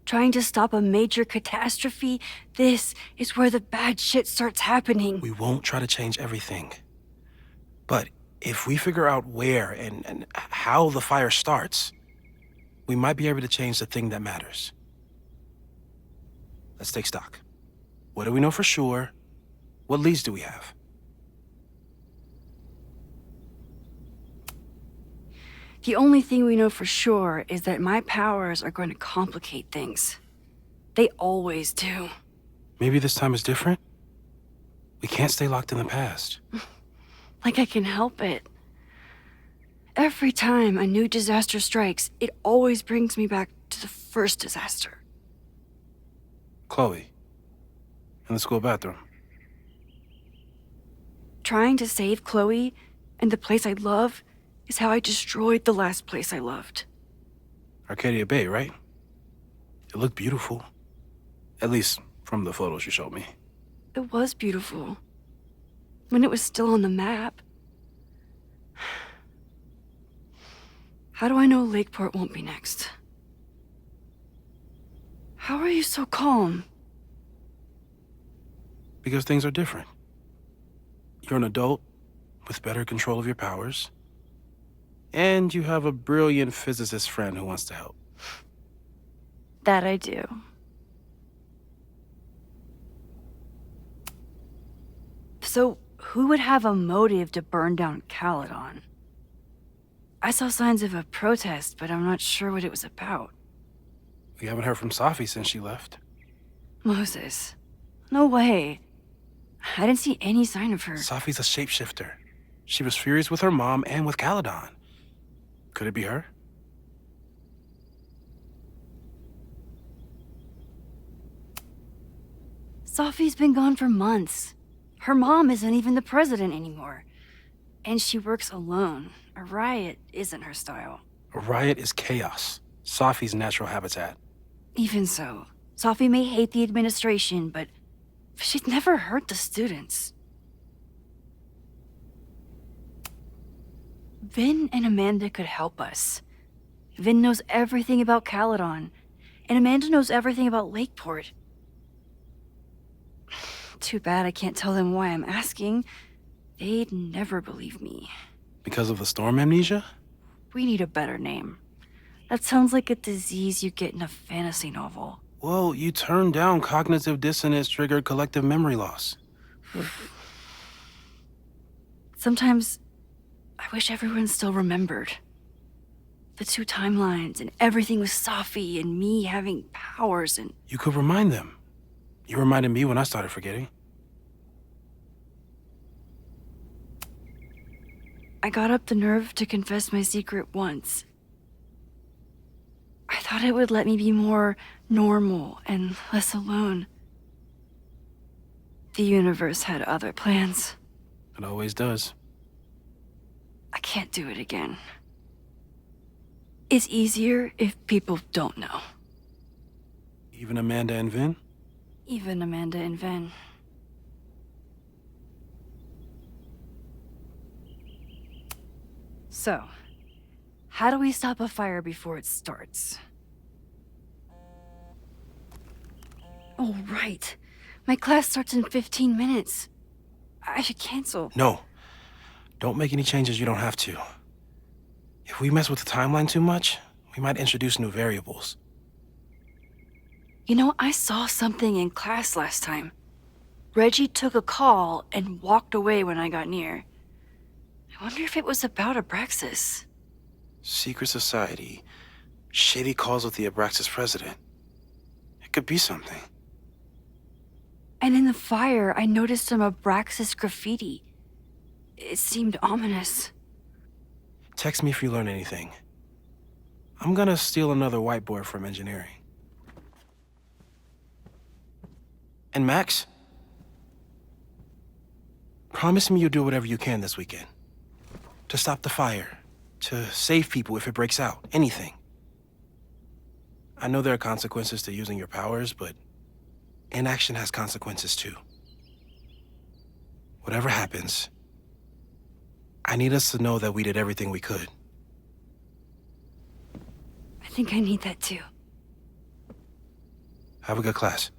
Speaker 1: Trying to stop a major catastrophe? This is where the bad shit starts happening.
Speaker 6: We won't try to change everything. But if we figure out where and how the fire starts, we might be able to change the thing that matters. Let's take stock. What do we know for sure? What leads do we have?
Speaker 1: The only thing we know for sure is that my powers are going to complicate things. They always do.
Speaker 6: Maybe this time is different? We can't stay locked in the past.
Speaker 1: Like I can help it. Every time a new disaster strikes, it always brings me back to the first disaster.
Speaker 6: Chloe, in the school bathroom.
Speaker 1: Trying to save Chloe and the place I love is how I destroyed the last place I loved.
Speaker 6: Arcadia Bay, right? It looked beautiful. At least from the photos you showed me.
Speaker 1: It was beautiful. When it was still on the map. How do I know Lakeport won't be next? How are you so calm?
Speaker 6: Because things are different. You're an adult with better control of your powers. And you have a brilliant physicist friend who wants to help.
Speaker 1: That I do. So, who would have a motive to burn down Caledon? I saw signs of a protest, but I'm not sure what it was about.
Speaker 6: We haven't heard from Safi since she left.
Speaker 1: Moses. No way. I didn't see any sign of her.
Speaker 6: Safi's a shapeshifter. She was furious with her mom and with Caledon. Could it be her?
Speaker 1: Safi's been gone for months. Her mom isn't even the president anymore. And she works alone. A riot isn't her style.
Speaker 6: A riot is chaos. Safi's natural habitat.
Speaker 1: Even so, Safi may hate the administration, but she'd never hurt the students. Vin and Amanda could help us. Vin knows everything about Caledon, and Amanda knows everything about Lakeport. Too bad I can't tell them why I'm asking. They'd never believe me.
Speaker 6: Because of the storm amnesia?
Speaker 1: We need a better name. That sounds like a disease you get in a fantasy novel.
Speaker 6: Well, you turned down cognitive dissonance triggered collective memory loss.
Speaker 1: Sometimes I wish everyone still remembered. The two timelines and everything with Safi and me having powers and...
Speaker 6: You could remind them. You reminded me when I started forgetting.
Speaker 1: I got up the nerve to confess my secret once. I thought it would let me be more normal and less alone. The universe had other plans.
Speaker 6: It always does.
Speaker 1: I can't do it again. It's easier if people don't know.
Speaker 6: Even Amanda and Vin?
Speaker 1: Even Amanda and Vin. So, how do we stop a fire before it starts? Oh, right. My class starts in 15 minutes. I should cancel.
Speaker 6: No. Don't make any changes you don't have to. If we mess with the timeline too much, we might introduce new variables.
Speaker 1: You know, I saw something in class last time. Reggie took a call and walked away when I got near. I wonder if it was about Abraxas.
Speaker 6: Secret society. Shady calls with the Abraxas president. It could be something.
Speaker 1: And in the fire, I noticed some Abraxas graffiti. It seemed ominous.
Speaker 6: Text me if you learn anything. I'm gonna steal another whiteboard from engineering. And Max? Promise me you'll do whatever you can this weekend. To stop the fire. To save people if it breaks out. Anything. I know there are consequences to using your powers, but inaction has consequences too. Whatever happens, I need us to know that we did everything we could.
Speaker 1: I think I need that too.
Speaker 6: Have a good class.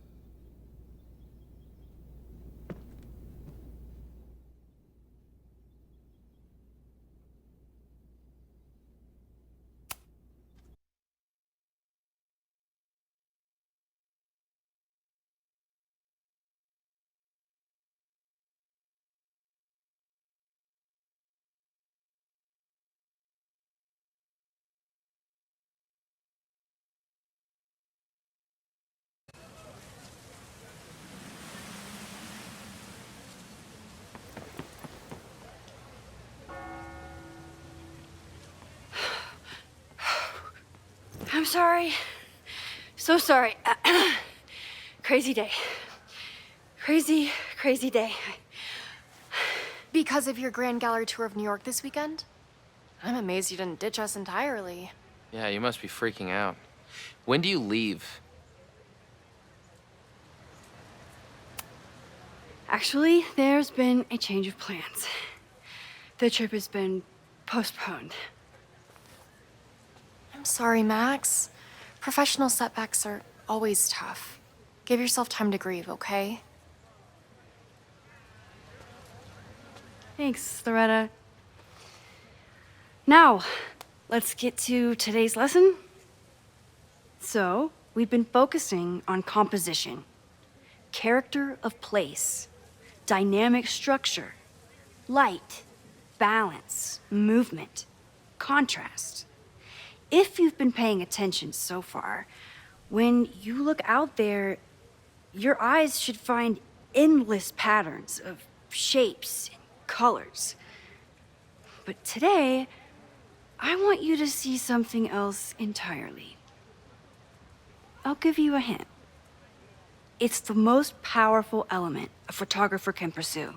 Speaker 1: I'm sorry. So sorry. Crazy day. Crazy, crazy day.
Speaker 11: Because of your Grand Gallery tour of New York this weekend? I'm amazed you didn't ditch us entirely.
Speaker 12: Yeah, you must be freaking out. When do you leave?
Speaker 1: Actually, there's been a change of plans. The trip has been postponed.
Speaker 11: I'm sorry, Max. Professional setbacks are always tough. Give yourself time to grieve, okay?
Speaker 1: Thanks, Loretta. Now, let's get to today's lesson. So, we've been focusing on composition, character of place, dynamic structure, light, balance, movement, contrast. If you've been paying attention so far, when you look out there, your eyes should find endless patterns of shapes and colors. But today, I want you to see something else entirely. I'll give you a hint. It's the most powerful element a photographer can pursue.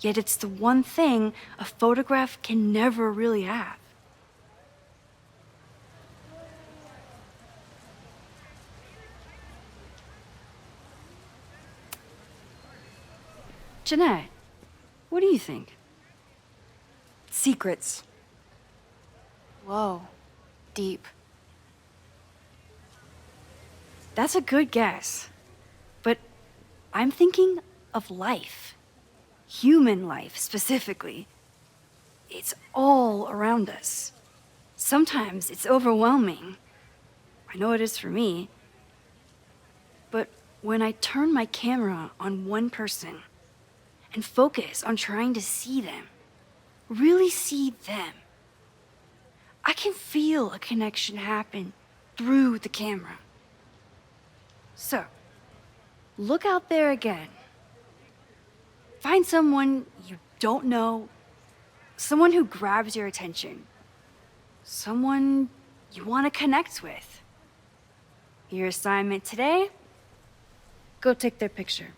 Speaker 1: Yet it's the one thing a photograph can never really have. Jeanette, what do you think?
Speaker 11: Secrets. Whoa. Deep.
Speaker 1: That's a good guess. But I'm thinking of life. Human life, specifically. It's all around us. Sometimes it's overwhelming. I know it is for me. But when I turn my camera on one person and focus on trying to see them,
Speaker 13: really see them. I can feel a connection happen through the camera. So, look out there again. Find someone you don't know, someone who grabs your attention, someone you want to connect with. Your assignment today? Go take their picture.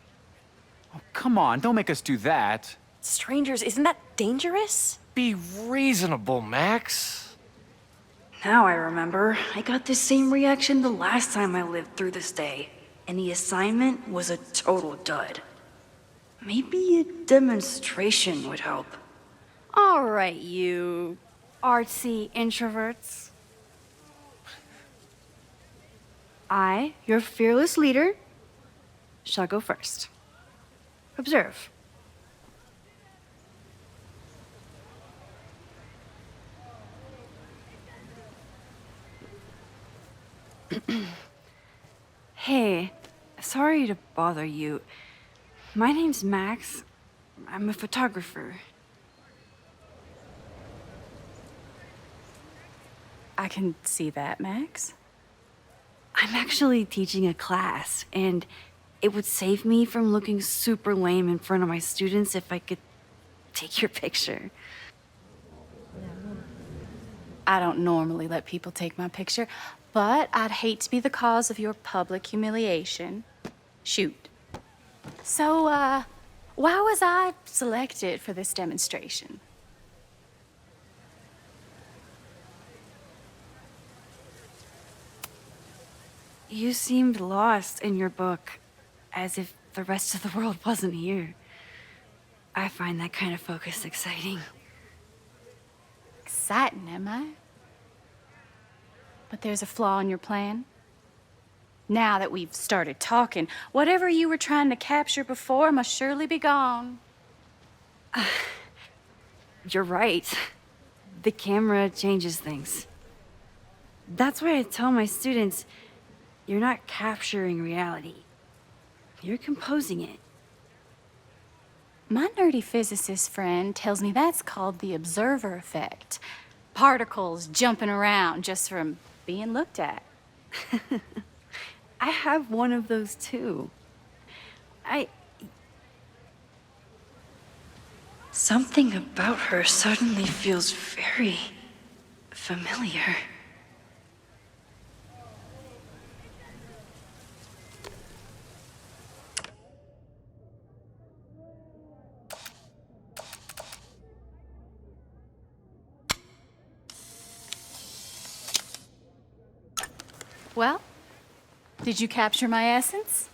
Speaker 14: Oh, come on, don't make us do that.
Speaker 15: Strangers, isn't that dangerous?
Speaker 12: Be reasonable, Max.
Speaker 13: Now I remember, I got the same reaction the last time I lived through this day, and the assignment was a total dud. Maybe a demonstration would help. All right, you artsy introverts. I, your fearless leader, shall go first. Observe. Hey, sorry to bother you. My name's Max. I'm a photographer.
Speaker 3: I can see that, Max.
Speaker 13: I'm actually teaching a class, and it would save me from looking super lame in front of my students if I could take your picture.
Speaker 3: I don't normally let people take my picture, but I'd hate to be the cause of your public humiliation. Shoot. So, why was I selected for this demonstration?
Speaker 13: You seemed lost in your book, as if the rest of the world wasn't here. I find that kind of focus exciting.
Speaker 3: Exciting, am I? But there's a flaw in your plan. Now that we've started talking, whatever you were trying to capture before must surely be gone.
Speaker 13: You're right. The camera changes things. That's why I tell my students, you're not capturing reality. You're composing it.
Speaker 3: My nerdy physicist friend tells me that's called the observer effect. Particles jumping around just from being looked at.
Speaker 13: I have one of those too. Something about her suddenly feels very familiar.
Speaker 3: Well, did you capture my essence?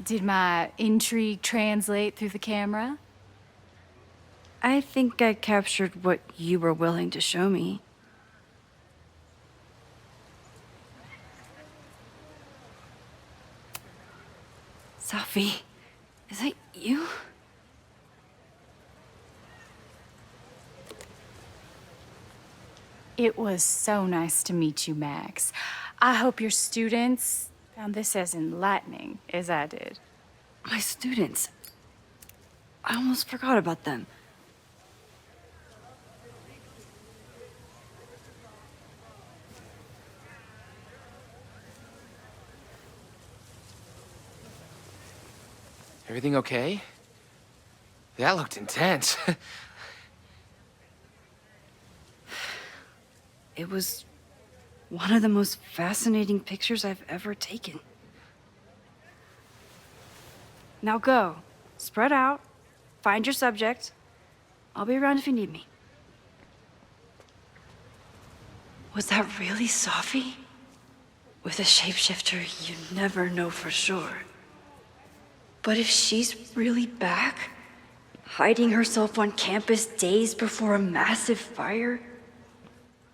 Speaker 3: Did my intrigue translate through the camera?
Speaker 13: I think I captured what you were willing to show me. Sophie, is that you?
Speaker 3: It was so nice to meet you, Max. I hope your students found this as enlightening as I did.
Speaker 13: My students? I almost forgot about them.
Speaker 12: Everything okay? That looked intense.
Speaker 13: It was one of the most fascinating pictures I've ever taken. Now go. Spread out. Find your subject. I'll be around if you need me. Was that really Sophie? With a shapeshifter, you never know for sure. But if she's really back, hiding herself on campus days before a massive fire,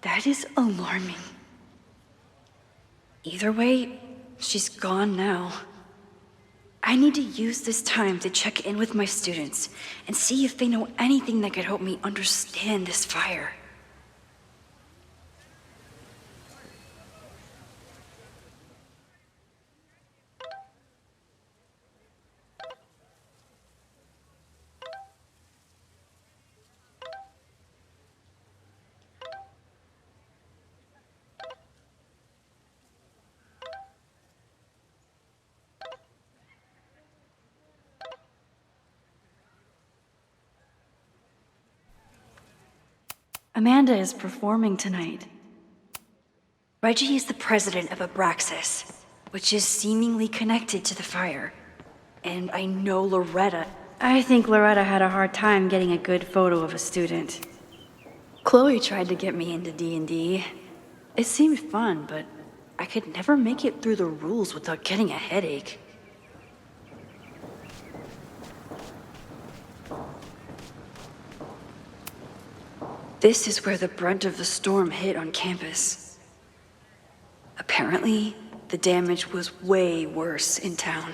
Speaker 13: that is alarming. Either way, she's gone now. I need to use this time to check in with my students and see if they know anything that could help me understand this fire. Amanda is performing tonight.
Speaker 15: Reggie is the president of Abraxas, which is seemingly connected to the fire. And I know Loretta.
Speaker 13: I think Loretta had a hard time getting a good photo of a student. Chloe tried to get me into D&D. It seemed fun, but I could never make it through the rules without getting a headache. This is where the brunt of the storm hit on campus. Apparently, the damage was way worse in town.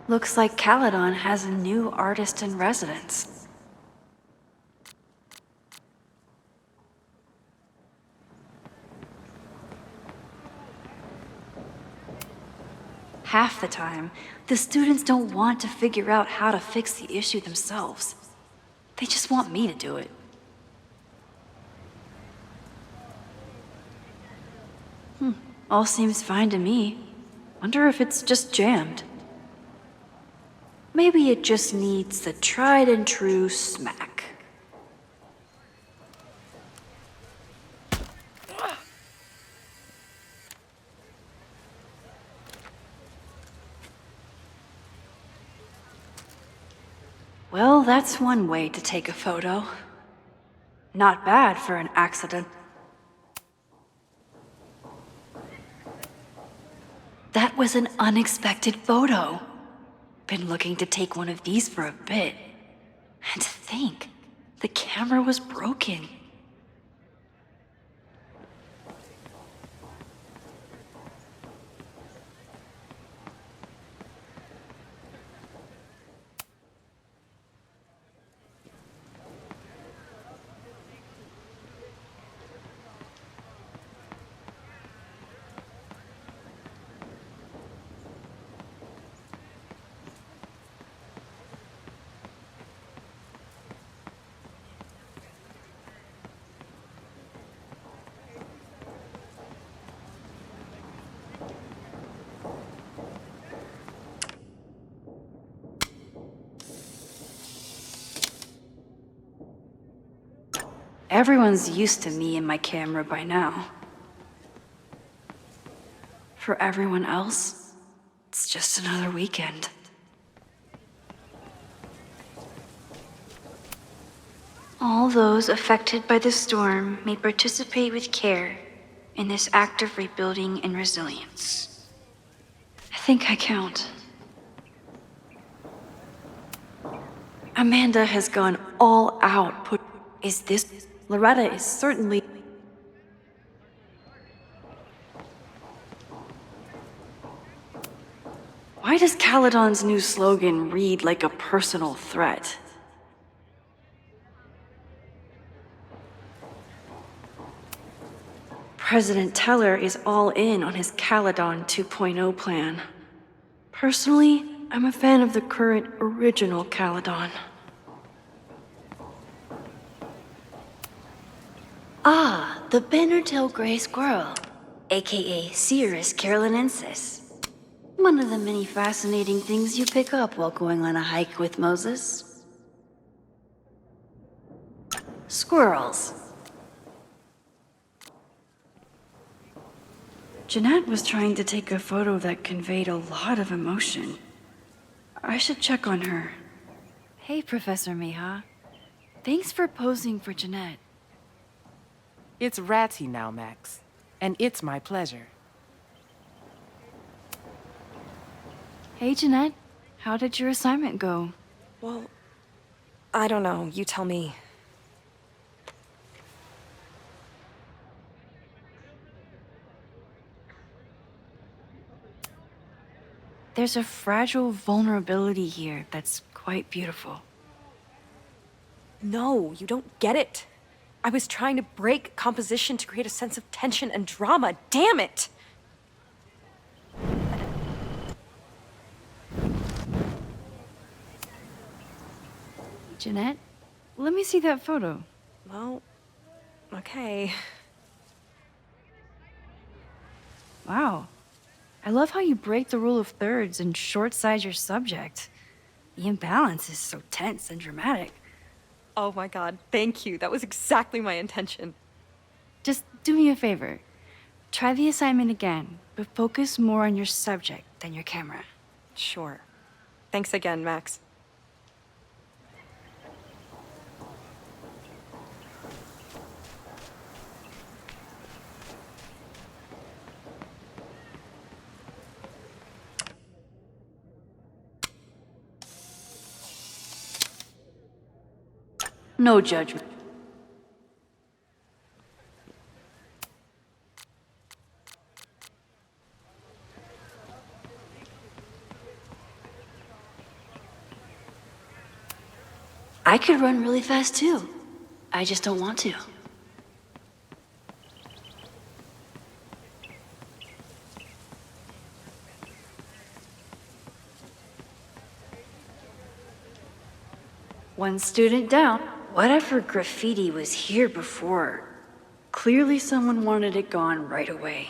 Speaker 13: Looks like Caledon has a new artist in residence. Half the time, the students don't want to figure out how to fix the issue themselves. They just want me to do it. All seems fine to me. Wonder if it's just jammed. Maybe it just needs the tried and true smack. Well, that's one way to take a photo. Not bad for an accident. That was an unexpected photo. Been looking to take one of these for a bit. And to think, the camera was broken. Everyone's used to me and my camera by now. For everyone else, it's just another weekend. All those affected by the storm may participate with care in this act of rebuilding and resilience. I think I count. Amanda has gone all out. Is this... Loretta is certainly... Why does Caledon's new slogan read like a personal threat? President Teller is all in on his Caledon 2.0 plan. Personally, I'm a fan of the current original Caledon.
Speaker 15: Ah, the Bannertail Gray Squirrel, aka Cirrus carolinensis. One of the many fascinating things you pick up while going on a hike with Moses. Squirrels.
Speaker 13: Jeanette was trying to take a photo that conveyed a lot of emotion. I should check on her. Hey, Professor Miha. Thanks for posing for Jeanette.
Speaker 16: It's Ratty now, Max. And it's my pleasure.
Speaker 13: Hey, Jeanette. How did your assignment go?
Speaker 15: Well, I don't know. You tell me.
Speaker 13: There's a fragile vulnerability here that's quite beautiful.
Speaker 15: No, you don't get it. I was trying to break composition to create a sense of tension and drama. Damn it!
Speaker 13: Jeanette, let me see that photo.
Speaker 15: Well, okay.
Speaker 13: Wow. I love how you break the rule of thirds and short-size your subject. The imbalance is so tense and dramatic.
Speaker 3: Oh my god, thank you. That was exactly my intention.
Speaker 13: Just do me a favor. Try the assignment again, but focus more on your subject than your camera.
Speaker 3: Sure. Thanks again, Max.
Speaker 15: No judgment. I could run really fast too. I just don't want to. One student down. Whatever graffiti was here before. Clearly someone wanted it gone right away.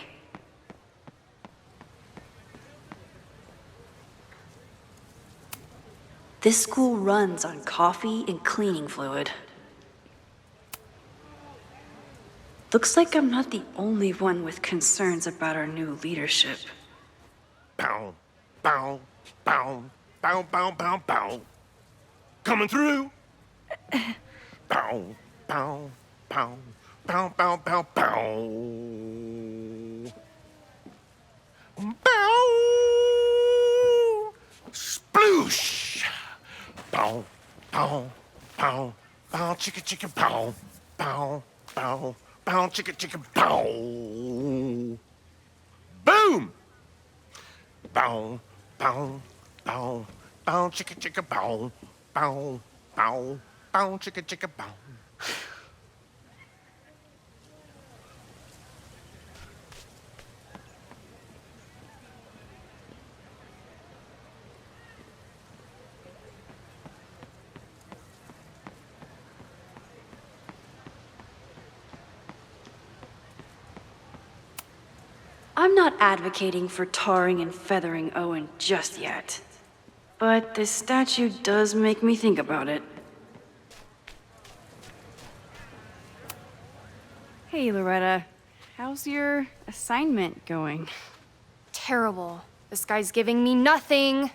Speaker 15: This school runs on coffee and cleaning fluid. Looks like I'm not the only one with concerns about our new leadership.
Speaker 10: Bow, bow, bow, bow, bow, bow, bow. Coming through. Bow, bow, bow, bow, bow, bow, bow. Bow. Sploosh. Bow, bow, bow, bow, chicka, chicka, bow, bow, bow, bow, chicka, chicka, bow. Boom. Bow, bow, bow, bow, chicka, chicka, bow, bow, bow, bow, chicka, chicka, bow.
Speaker 15: I'm not advocating for tarring and feathering Owen just yet. But this statue does make me think about it.
Speaker 13: Hey, Loretta. How's your assignment going?
Speaker 3: Terrible. This guy's giving me nothing.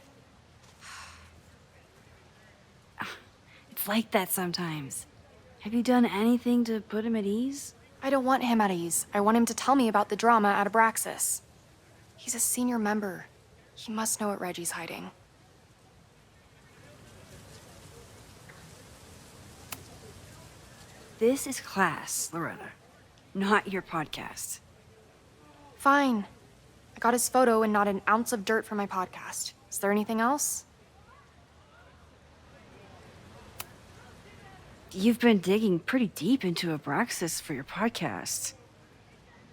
Speaker 13: It's like that sometimes. Have you done anything to put him at ease?
Speaker 3: I don't want him at ease. I want him to tell me about the drama at Abraxas. He's a senior member. He must know what Reggie's hiding.
Speaker 13: This is class, Loretta, not your podcast.
Speaker 3: Fine. I got his photo and not an ounce of dirt for my podcast. Is there anything else?
Speaker 13: You've been digging pretty deep into Abraxas for your podcast.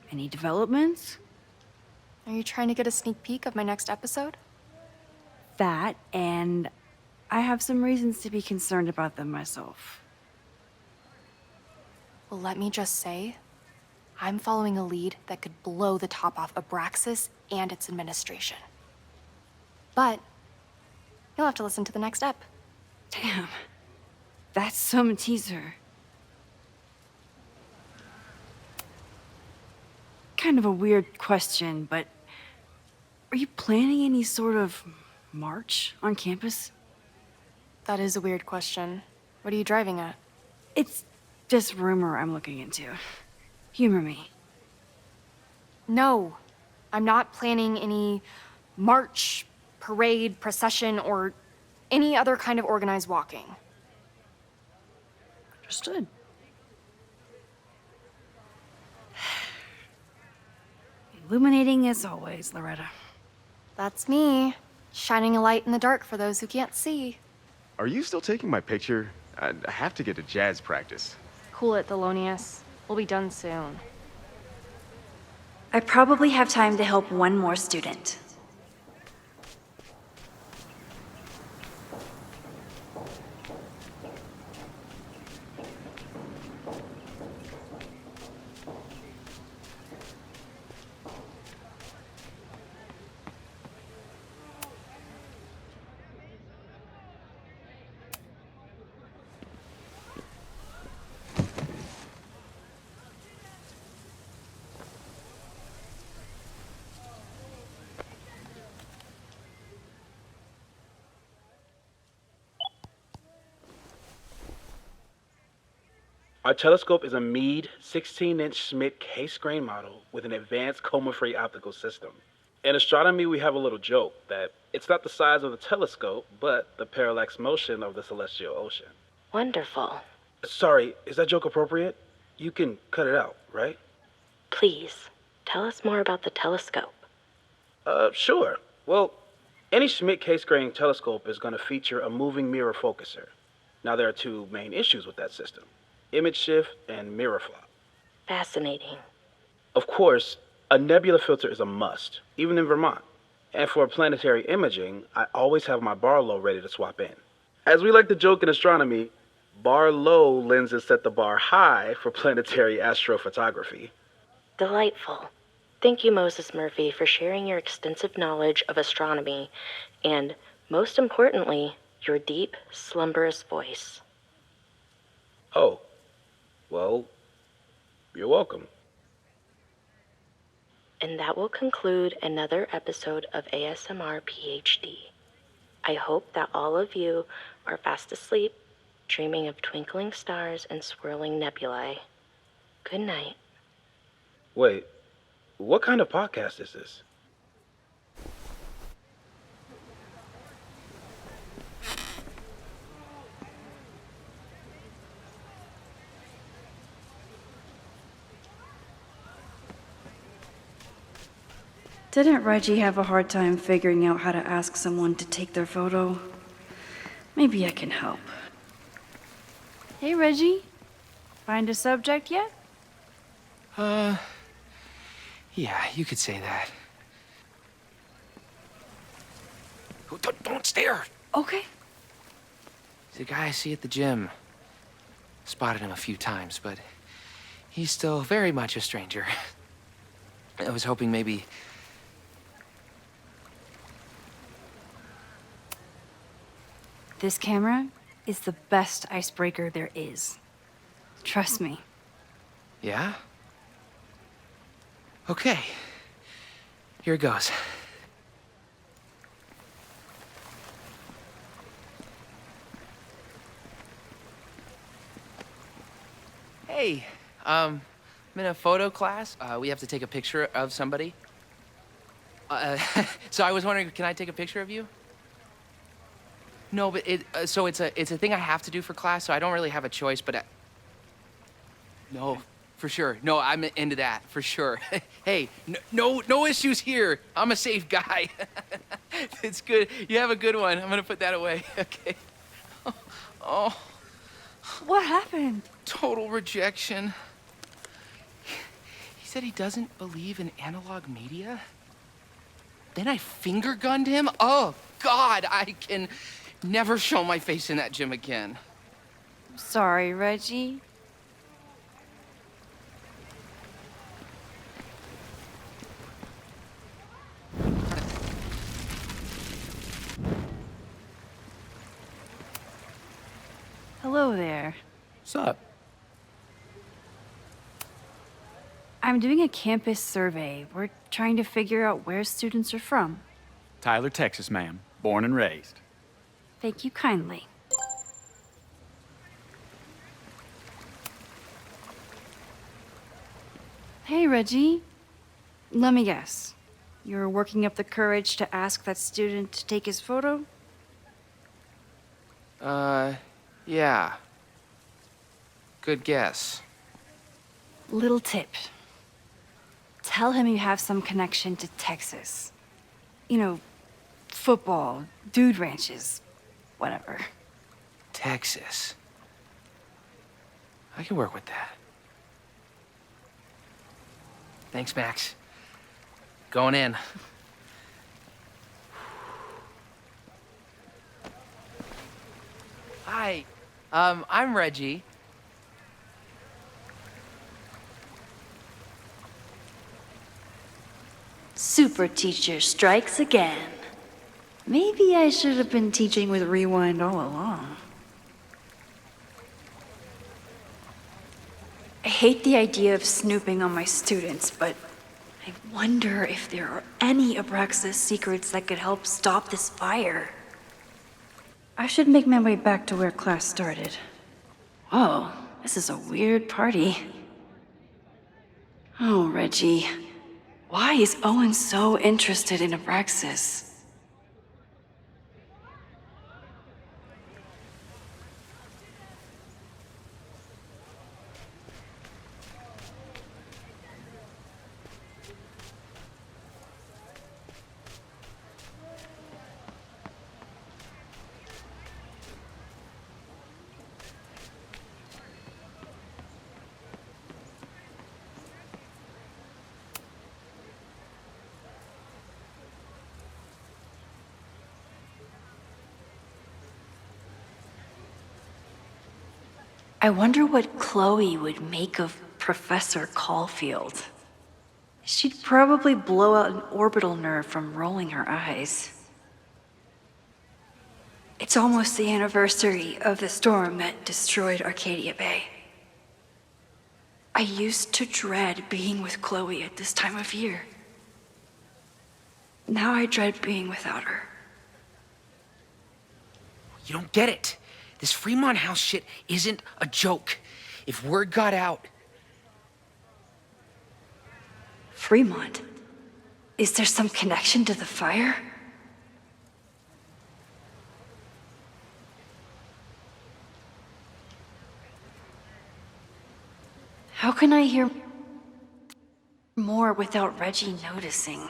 Speaker 13: Any developments?
Speaker 3: Are you trying to get a sneak peek of my next episode?
Speaker 13: That, and I have some reasons to be concerned about them myself.
Speaker 3: Well, let me just say, I'm following a lead that could blow the top off Abraxas and its administration. But you'll have to listen to the next ep.
Speaker 13: Damn. That's some teaser. Kind of a weird question, but are you planning any sort of march on campus?
Speaker 3: That is a weird question. What are you driving at?
Speaker 13: It's just rumor I'm looking into. Humor me.
Speaker 3: No, I'm not planning any march, parade, procession, or any other kind of organized walking.
Speaker 13: Understood. Illuminating as always, Loretta.
Speaker 3: That's me, shining a light in the dark for those who can't see.
Speaker 17: Are you still taking my picture? I have to get to jazz practice.
Speaker 3: Cool it, Thelonious. We'll be done soon.
Speaker 15: I probably have time to help one more student.
Speaker 18: Our telescope is a Meade 16-inch Schmidt case-grain model with an advanced coma-free optical system. In astronomy, we have a little joke that it's not the size of the telescope, but the parallax motion of the celestial ocean.
Speaker 9: Wonderful.
Speaker 18: Sorry, is that joke appropriate? You can cut it out, right?
Speaker 9: Please, tell us more about the telescope.
Speaker 18: Sure. Well, any Schmidt case-grain telescope is going to feature a moving mirror focuser. Now, there are two main issues with that system: image shift and mirror flop.
Speaker 9: Fascinating.
Speaker 18: Of course, a nebula filter is a must, even in Vermont. And for planetary imaging, I always have my Barlow ready to swap in. As we like to joke in astronomy, Barlow lenses set the bar high for planetary astrophotography.
Speaker 9: Delightful. Thank you, Moses Murphy, for sharing your extensive knowledge of astronomy and, most importantly, your deep, slumberous voice.
Speaker 18: Oh, well, you're welcome.
Speaker 9: And that will conclude another episode of ASMR PhD. I hope that all of you are fast asleep, dreaming of twinkling stars and swirling nebulae. Good night.
Speaker 18: Wait, what kind of podcast is this?
Speaker 13: Didn't Reggie have a hard time figuring out how to ask someone to take their photo? Maybe I can help. Hey, Reggie. Find a subject yet?
Speaker 12: Yeah, you could say that. Oh, don't stare!
Speaker 13: Okay.
Speaker 12: He's a guy I see at the gym. Spotted him a few times, but he's still very much a stranger. I was hoping maybe...
Speaker 13: This camera is the best icebreaker there is. Trust me.
Speaker 12: Yeah? Okay. Here it goes. Hey, I'm in a photo class. We have to take a picture of somebody. So I was wondering, can I take a picture of you? No, but it's a thing I have to do for class, so I don't really have a choice, but no, for sure. No, I'm into that, for sure. Hey, no issues here. I'm a safe guy. It's good. You have a good one. I'm gonna put that away. Okay. Oh.
Speaker 13: What happened?
Speaker 12: Total rejection. He said he doesn't believe in analog media. Then I finger gunned him? Oh, God, I can never show my face in that gym again.
Speaker 13: Sorry, Reggie. Hello there.
Speaker 14: What's up?
Speaker 13: I'm doing a campus survey. We're trying to figure out where students are from.
Speaker 14: Tyler, Texas, ma'am. Born and raised.
Speaker 13: Thank you kindly. Hey, Reggie. Let me guess. You're working up the courage to ask that student to take his photo?
Speaker 12: Yeah. Good guess.
Speaker 13: Little tip. Tell him you have some connection to Texas. You know, football, dude ranches, whatever.
Speaker 12: Texas. I can work with that. Thanks, Max. Going in. Hi. I'm Reggie.
Speaker 15: Super teacher strikes again. Maybe I should have been teaching with Rewind all along. I hate the idea of snooping on my students, but I wonder if there are any Abraxas secrets that could help stop this fire.
Speaker 13: I should make my way back to where class started.
Speaker 15: Oh, This is a weird party. Oh, Reggie. Why is Owen so interested in Abraxas? I wonder what Chloe would make of Professor Caulfield. She'd probably blow out an orbital nerve from rolling her eyes. It's almost the anniversary of the storm that destroyed Arcadia Bay. I used to dread being with Chloe at this time of year. Now I dread being without her.
Speaker 12: You don't get it. This Fremont House shit isn't a joke. If word got out...
Speaker 15: Fremont? Is there some connection to the fire? How can I hear more without Reggie noticing?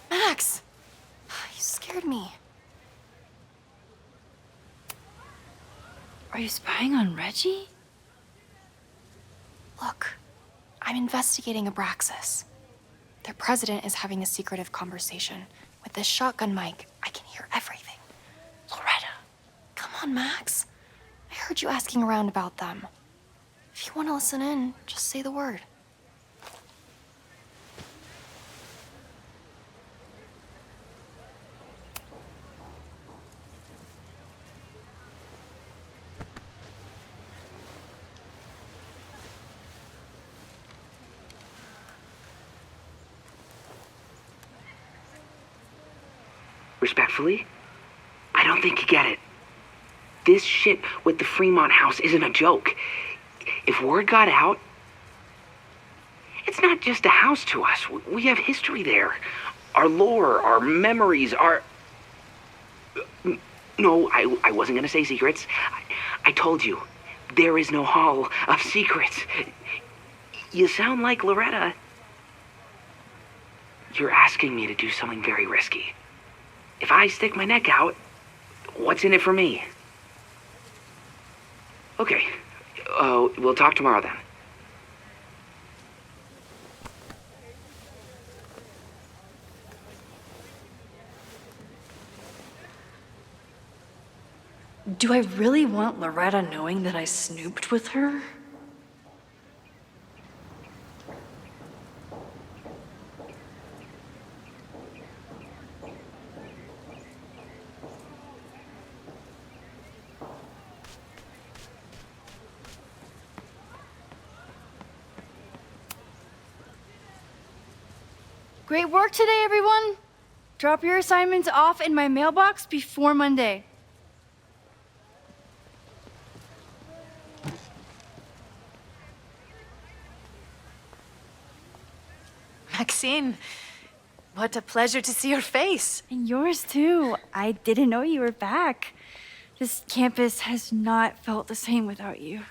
Speaker 11: Max! You scared me.
Speaker 15: Are you spying on Reggie?
Speaker 11: Look, I'm investigating Abraxas. Their president is having a secretive conversation. With this shotgun mic, I can hear everything. Loretta, come on, Max. I heard you asking around about them. If you want to listen in, just say the word.
Speaker 19: Respectfully, I don't think you get it. This shit with the Fremont House isn't a joke. If word got out, it's not just a house to us. We have history there. Our lore, our memories, our... No, I wasn't gonna say secrets. I told you, there is no hall of secrets. You sound like Loretta. You're asking me to do something very risky. If I stick my neck out, what's in it for me? Okay, we'll talk tomorrow then.
Speaker 15: Do I really want Loretta knowing that I snooped with her?
Speaker 13: Great work today, everyone. Drop your assignments off in my mailbox before Monday.
Speaker 20: Maxine, what a pleasure to see your face.
Speaker 13: And yours too. I didn't know you were back. This campus has not felt the same without you.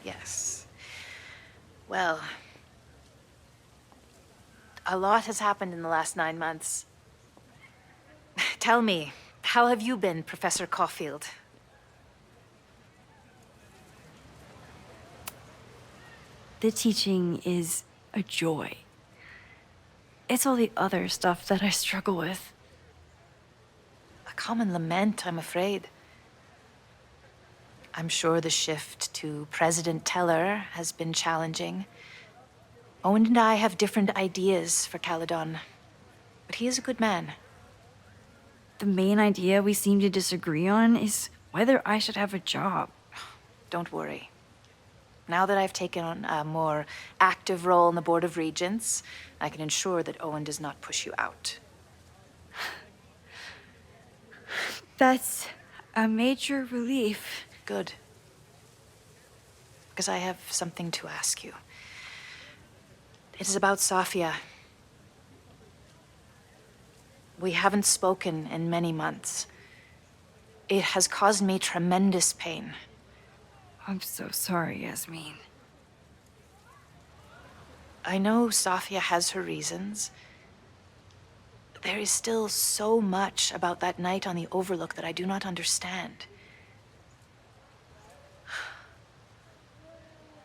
Speaker 20: Yes. Well, a lot has happened in the last 9 months. Tell me, how have you been, Professor Caulfield?
Speaker 13: The teaching is a joy. It's all the other stuff that I struggle with.
Speaker 20: A common lament, I'm afraid. I'm sure the shift to President Teller has been challenging. Owen and I have different ideas for Caledon, but he is a good man.
Speaker 13: the main idea we seem to disagree on is whether I should have a job.
Speaker 20: Don't worry. Now that I've taken on a more active role in the Board of Regents, I can ensure that Owen does not push you out.
Speaker 13: That's a major relief.
Speaker 20: Good. Because I have something to ask you. It is about Safia. We haven't spoken in many months. It has caused me tremendous pain.
Speaker 13: I'm so sorry, Yasmin.
Speaker 20: I know Safia has her reasons. There is still so much about that night on the Overlook that I do not understand.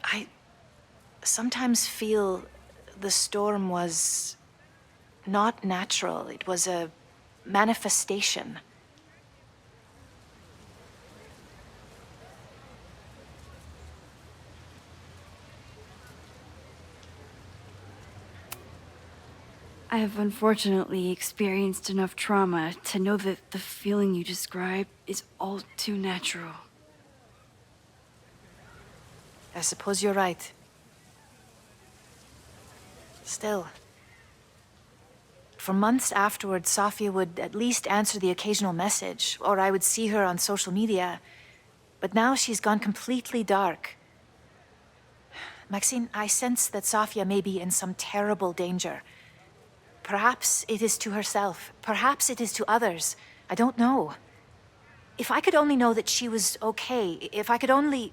Speaker 20: I sometimes feel the storm was not natural. It was a manifestation.
Speaker 13: I have unfortunately experienced enough trauma to know that the feeling you describe is all too natural.
Speaker 20: I suppose you're right. Still, for months afterwards, Safia would at least answer the occasional message, or I would see her on social media. But now she's gone completely dark. Maxine, I sense that Safia may be in some terrible danger. Perhaps it is to herself. Perhaps it is to others. I don't know. If I could only know that she was okay, if I could only...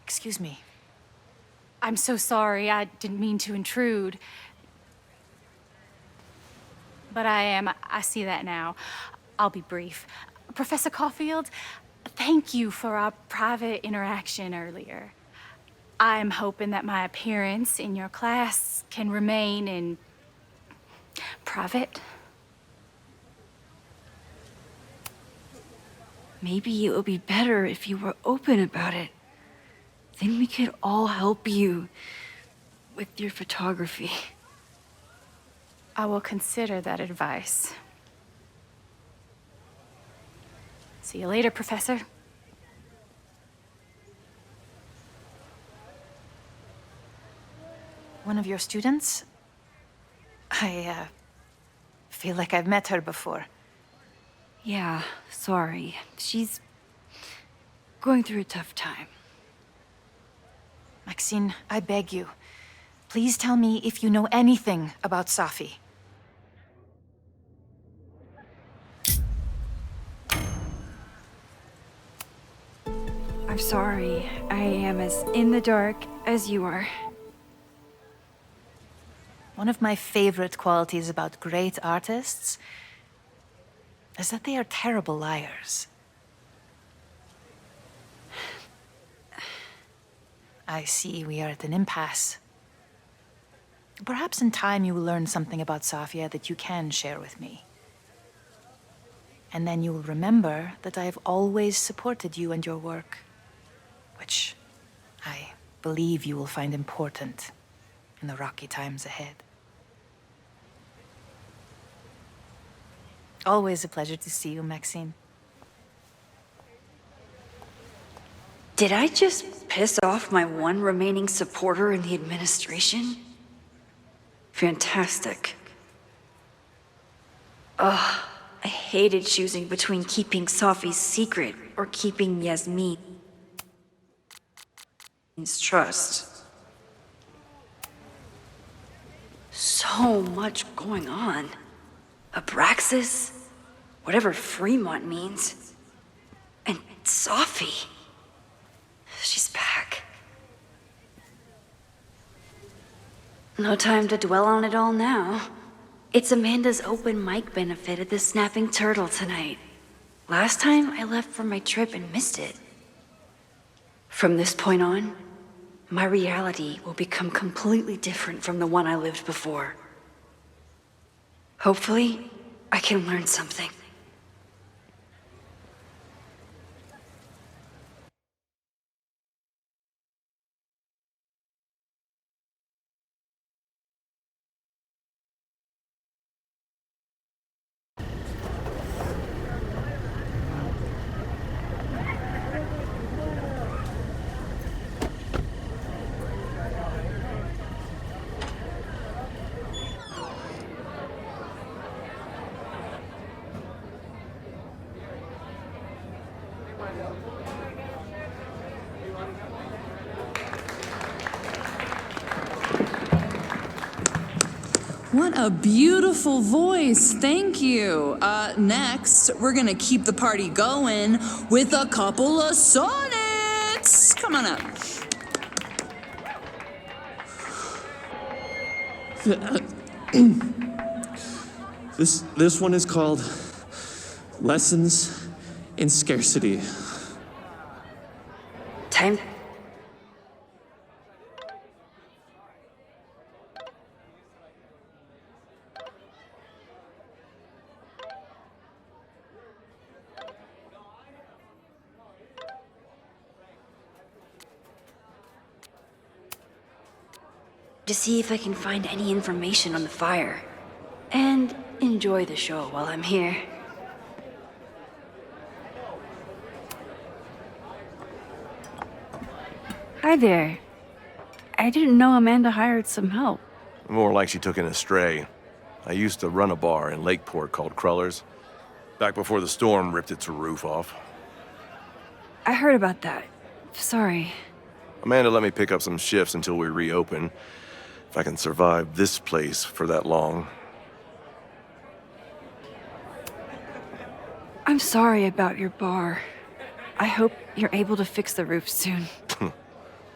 Speaker 20: Excuse me.
Speaker 3: I'm so sorry. I didn't mean to intrude. But I see that now. I'll be brief. Professor Caulfield, thank you for our private interaction earlier. I'm hoping that my appearance in your class can remain in private.
Speaker 13: Maybe it would be better if you were open about it. Then we could all help you with your photography.
Speaker 3: I will consider that advice. See you later, Professor.
Speaker 20: One of your students? I feel like I've met her before.
Speaker 13: Yeah, sorry. She's going through a tough time.
Speaker 20: Maxine, I beg you. Please tell me if you know anything about Safi.
Speaker 13: I'm sorry. I am as in the dark as you are.
Speaker 20: One of my favorite qualities about great artists is that they are terrible liars. I see we are at an impasse. Perhaps in time you will learn something about Safia that you can share with me. And then you will remember that I have always supported you and your work, which I believe you will find important in the rocky times ahead. Always a pleasure to see you, Maxine.
Speaker 13: Did I just piss off my one remaining supporter in the administration? Fantastic. Ugh, I hated choosing between keeping Safi's secret or keeping Yasmin's trust. So much going on. Abraxas, whatever Fremont means, and Safi. She's back. No time to dwell on it all now. It's Amanda's open mic benefit at the Snapping Turtle tonight. Last time I left for my trip and missed it. From this point on, my reality will become completely different from the one I lived before. Hopefully, I can learn something.
Speaker 21: What a beautiful voice. Thank you. Next, we're gonna keep the party going with a couple of sonnets. Come on up.
Speaker 22: This one is called Lessons in Scarcity.
Speaker 15: Time. To see if I can find any information on the fire. And enjoy the show while I'm here.
Speaker 13: Hi there. I didn't know Amanda hired some help.
Speaker 10: More like she took in a stray. I used to run a bar in Lakeport called Crullers, back before the storm ripped its roof off.
Speaker 13: I heard about that. Sorry.
Speaker 10: Amanda let me pick up some shifts until we reopen. If I can survive this place for that long.
Speaker 13: I'm sorry about your bar. I hope you're able to fix the roof soon.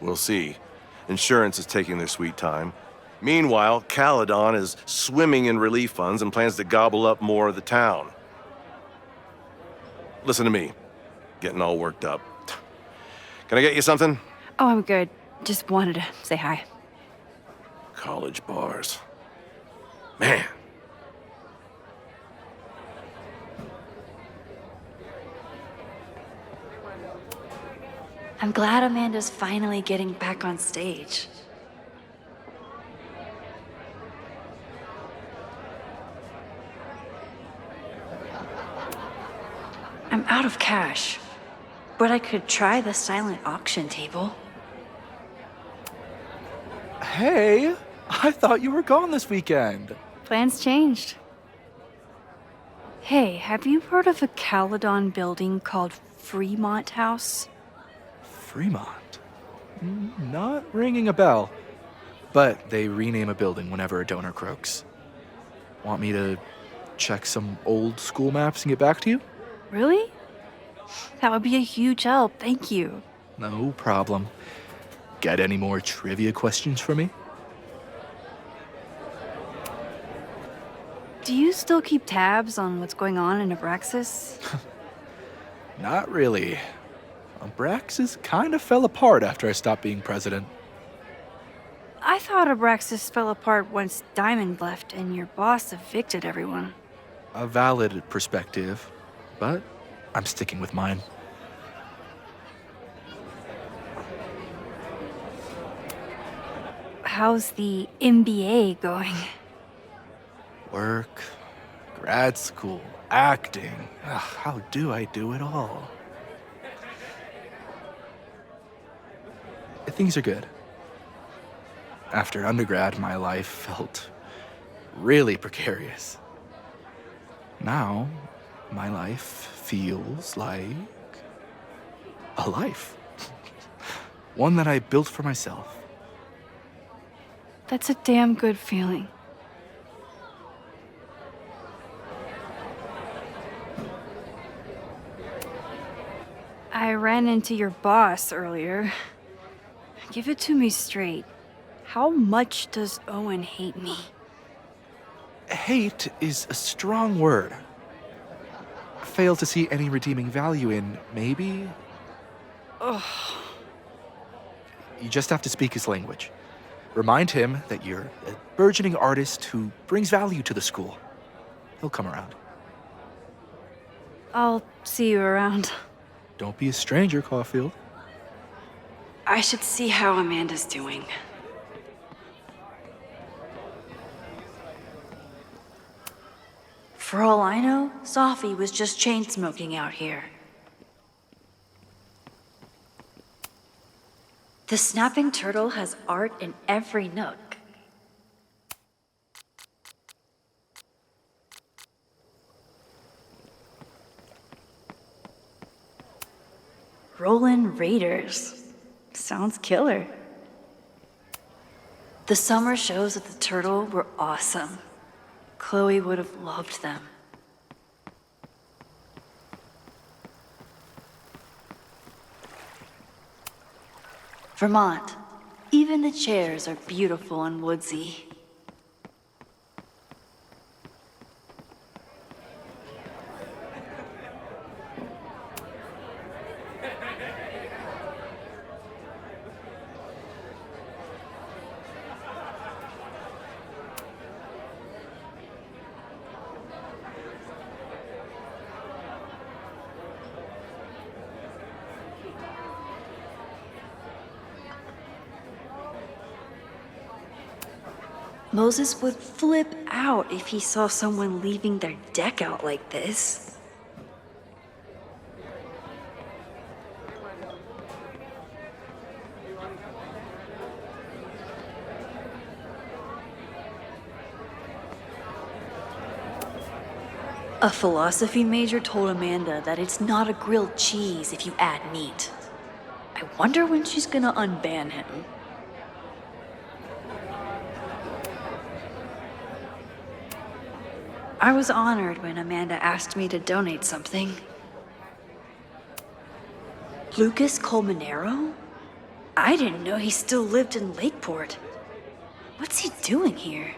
Speaker 10: We'll see. Insurance is taking their sweet time. Meanwhile, Caledon is swimming in relief funds and plans to gobble up more of the town. Listen to me. Getting all worked up. Can I get you something?
Speaker 13: Oh, I'm good. Just wanted to say hi.
Speaker 10: College bars. Man.
Speaker 15: I'm glad Amanda's finally getting back on stage. I'm out of cash, but I could try the silent auction table.
Speaker 23: Hey, I thought you were gone this weekend.
Speaker 13: Plans changed. Hey, have you heard of a Caledon building called Fremont House?
Speaker 23: Fremont? Not ringing a bell. But they rename a building whenever a donor croaks. Want me to check some old school maps and get back to you?
Speaker 13: Really? That would be a huge help, thank you.
Speaker 23: No problem. Got any more trivia questions for me?
Speaker 13: Do you still keep tabs on what's going on in Abraxas?
Speaker 23: Not really. Abraxas kind of fell apart after I stopped being president.
Speaker 13: I thought Abraxas fell apart once Diamond left and your boss evicted everyone.
Speaker 23: A valid perspective, but I'm sticking with mine.
Speaker 13: How's the MBA going?
Speaker 23: Work, grad school, acting. Ugh, how do I do it all? Things are good. After undergrad, my life felt really precarious. Now, my life feels like a life. One that I built for myself.
Speaker 13: That's a damn good feeling. I ran into your boss earlier. Give it to me straight. How much does Owen hate me?
Speaker 23: Hate is a strong word. Fail to see any redeeming value in, maybe?
Speaker 13: Ugh.
Speaker 23: You just have to speak his language. Remind him that you're a burgeoning artist who brings value to the school. He'll come around.
Speaker 13: I'll see you around.
Speaker 23: Don't be a stranger, Caulfield.
Speaker 15: I should see how Amanda's doing. For all I know, Sophie was just chain smoking out here. The Snapping Turtle has art in every nook. Rollin' Raiders.
Speaker 1: Sounds killer.
Speaker 15: The summer shows at the Turtle were awesome. Chloe would have loved them. Vermont. Even the chairs are beautiful and woodsy. Moses would flip out if he saw someone leaving their deck out like this. A philosophy major told Amanda that it's not a grilled cheese if you add meat. I wonder when she's gonna unban him. I was honored when Amanda asked me to donate something. Lucas Colmenero? I didn't know he still lived in Lakeport. What's he doing here?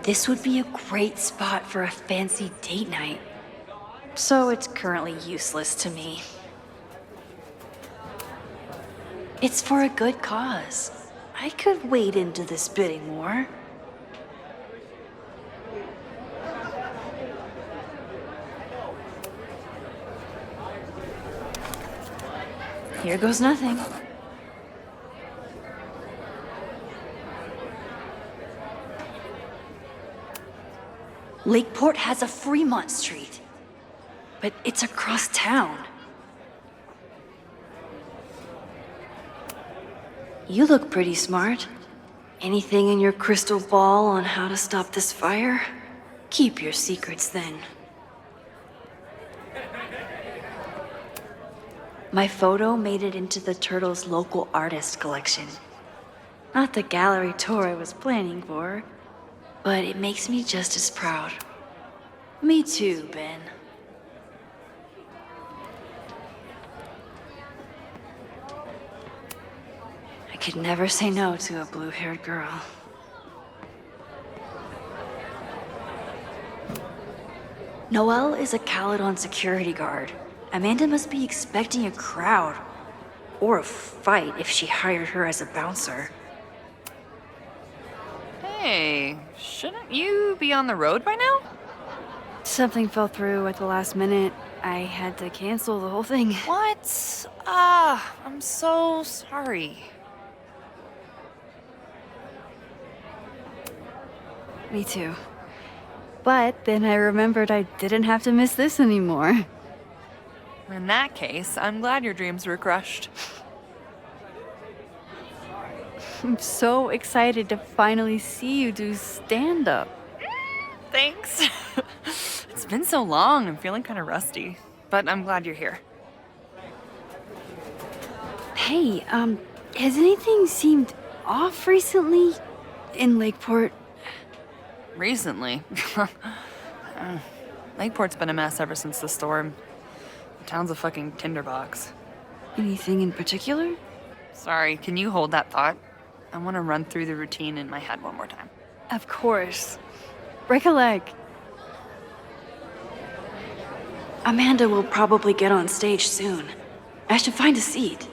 Speaker 15: This would be a great spot for a fancy date night. So it's currently useless to me. It's for a good cause. I could wade into this bidding war. Here goes nothing. Lakeport has a Fremont Street, but it's across town. You look pretty smart. Anything in your crystal ball on how to stop this fire? Keep your secrets then. My photo made it into the Turtle's local artist collection. Not the gallery tour I was planning for, but it makes me just as proud. Me too, Ben. I could never say no to a blue-haired girl. Noelle is a Caledon security guard. Amanda must be expecting a crowd. Or a fight if she hired her as a bouncer.
Speaker 2: Hey, shouldn't you be on the road by now?
Speaker 1: Something fell through at the last minute. I had to cancel the whole thing.
Speaker 2: What? I'm so sorry.
Speaker 1: Me too. But then I remembered I didn't have to miss this anymore.
Speaker 2: In that case, I'm glad your dreams were crushed.
Speaker 1: I'm so excited to finally see you do stand-up.
Speaker 2: Thanks. It's been so long, I'm feeling kind of rusty. But I'm glad you're here.
Speaker 1: Hey, has anything seemed off recently in Lakeport?
Speaker 2: Recently? Lakeport's been a mess ever since the storm. The town's a fucking tinderbox.
Speaker 1: Anything in particular?
Speaker 2: Sorry, can you hold that thought? I want to run through the routine in my head one more time.
Speaker 1: Of course. Break a leg. Amanda will probably get on stage soon. I should find a seat.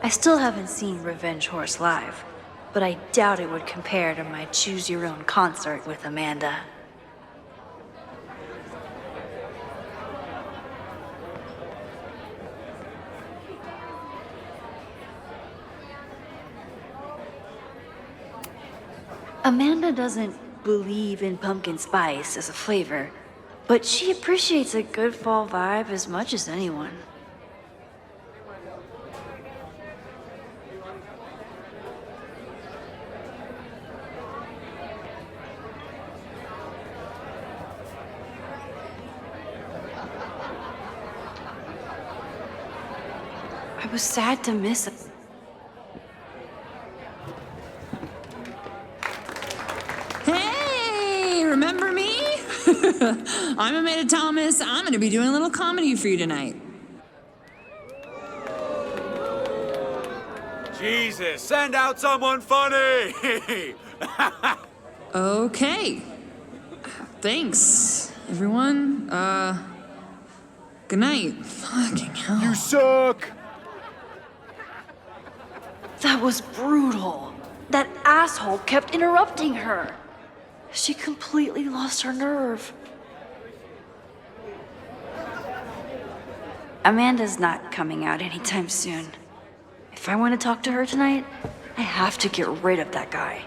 Speaker 1: I still haven't seen Revenge Horse live, but I doubt it would compare to my Choose Your Own concert with Amanda. Amanda doesn't believe in pumpkin spice as a flavor, but she appreciates a good fall vibe as much as anyone.
Speaker 15: I was sad to miss it.
Speaker 21: Hey, remember me? I'm Amanda Thomas. I'm gonna be doing a little comedy for you tonight.
Speaker 4: Jesus, send out someone funny!
Speaker 21: Okay. Thanks, everyone. Good night. Fucking hell.
Speaker 4: You suck!
Speaker 15: That was brutal. That asshole kept interrupting her. She completely lost her nerve. Amanda's not coming out anytime soon. If I want to talk to her tonight, I have to get rid of that guy.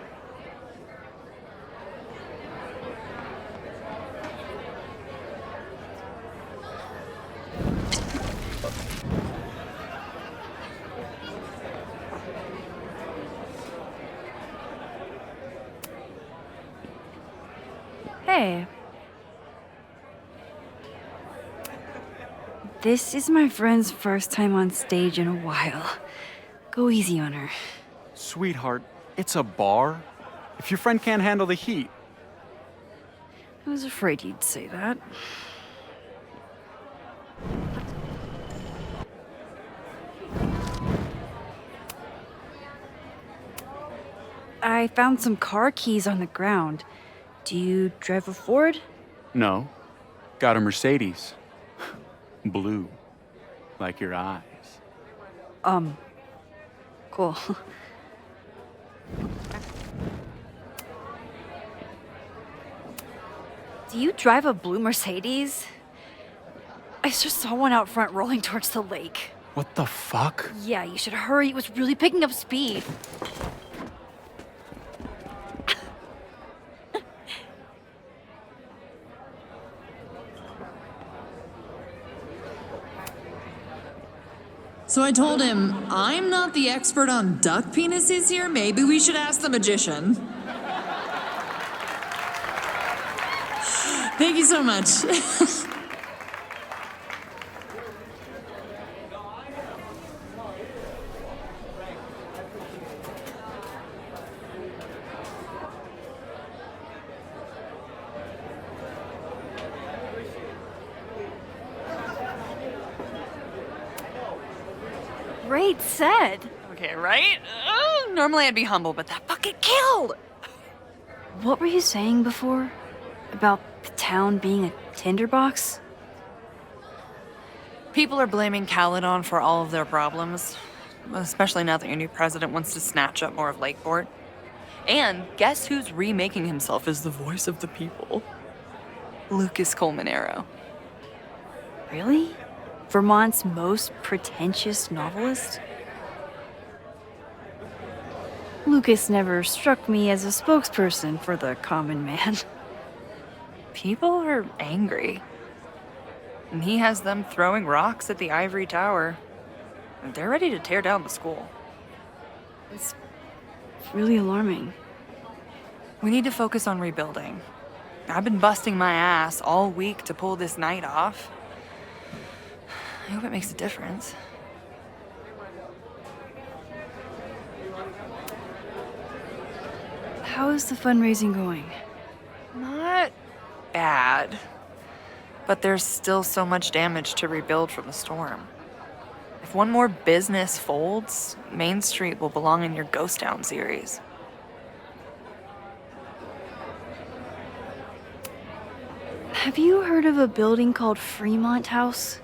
Speaker 1: Hey. This is my friend's first time on stage in a while. Go easy on her.
Speaker 14: Sweetheart, it's a bar. If your friend can't handle the heat.
Speaker 1: I was afraid you'd say that. I found some car keys on the ground. Do you drive a Ford?
Speaker 14: No. Got a Mercedes. Blue. Like your eyes.
Speaker 1: Cool. Do you drive a blue Mercedes? I just saw one out front rolling towards the lake.
Speaker 14: What the fuck?
Speaker 1: Yeah, you should hurry. It was really picking up speed.
Speaker 21: So I told him, I'm not the expert on duck penises here. Maybe we should ask the magician. Thank you so much.
Speaker 1: Great set.
Speaker 2: Okay, right? Normally I'd be humble, but that fucking killed!
Speaker 1: What were you saying before? About the town being a tinderbox?
Speaker 2: People are blaming Caledon for all of their problems, especially now that your new president wants to snatch up more of Lakeport. And guess who's remaking himself as the voice of the people? Lucas Colmenero.
Speaker 1: Really? Vermont's most pretentious novelist? Lucas never struck me as a spokesperson for the common man.
Speaker 2: People are angry. And he has them throwing rocks at the Ivory Tower. And they're ready to tear down the school.
Speaker 1: It's really alarming.
Speaker 2: We need to focus on rebuilding. I've been busting my ass all week to pull this night off. I hope it makes a difference.
Speaker 1: How is the fundraising going?
Speaker 2: Not bad. But there's still so much damage to rebuild from the storm. If one more business folds, Main Street will belong in your Ghost Town series.
Speaker 1: Have you heard of a building called Fremont House?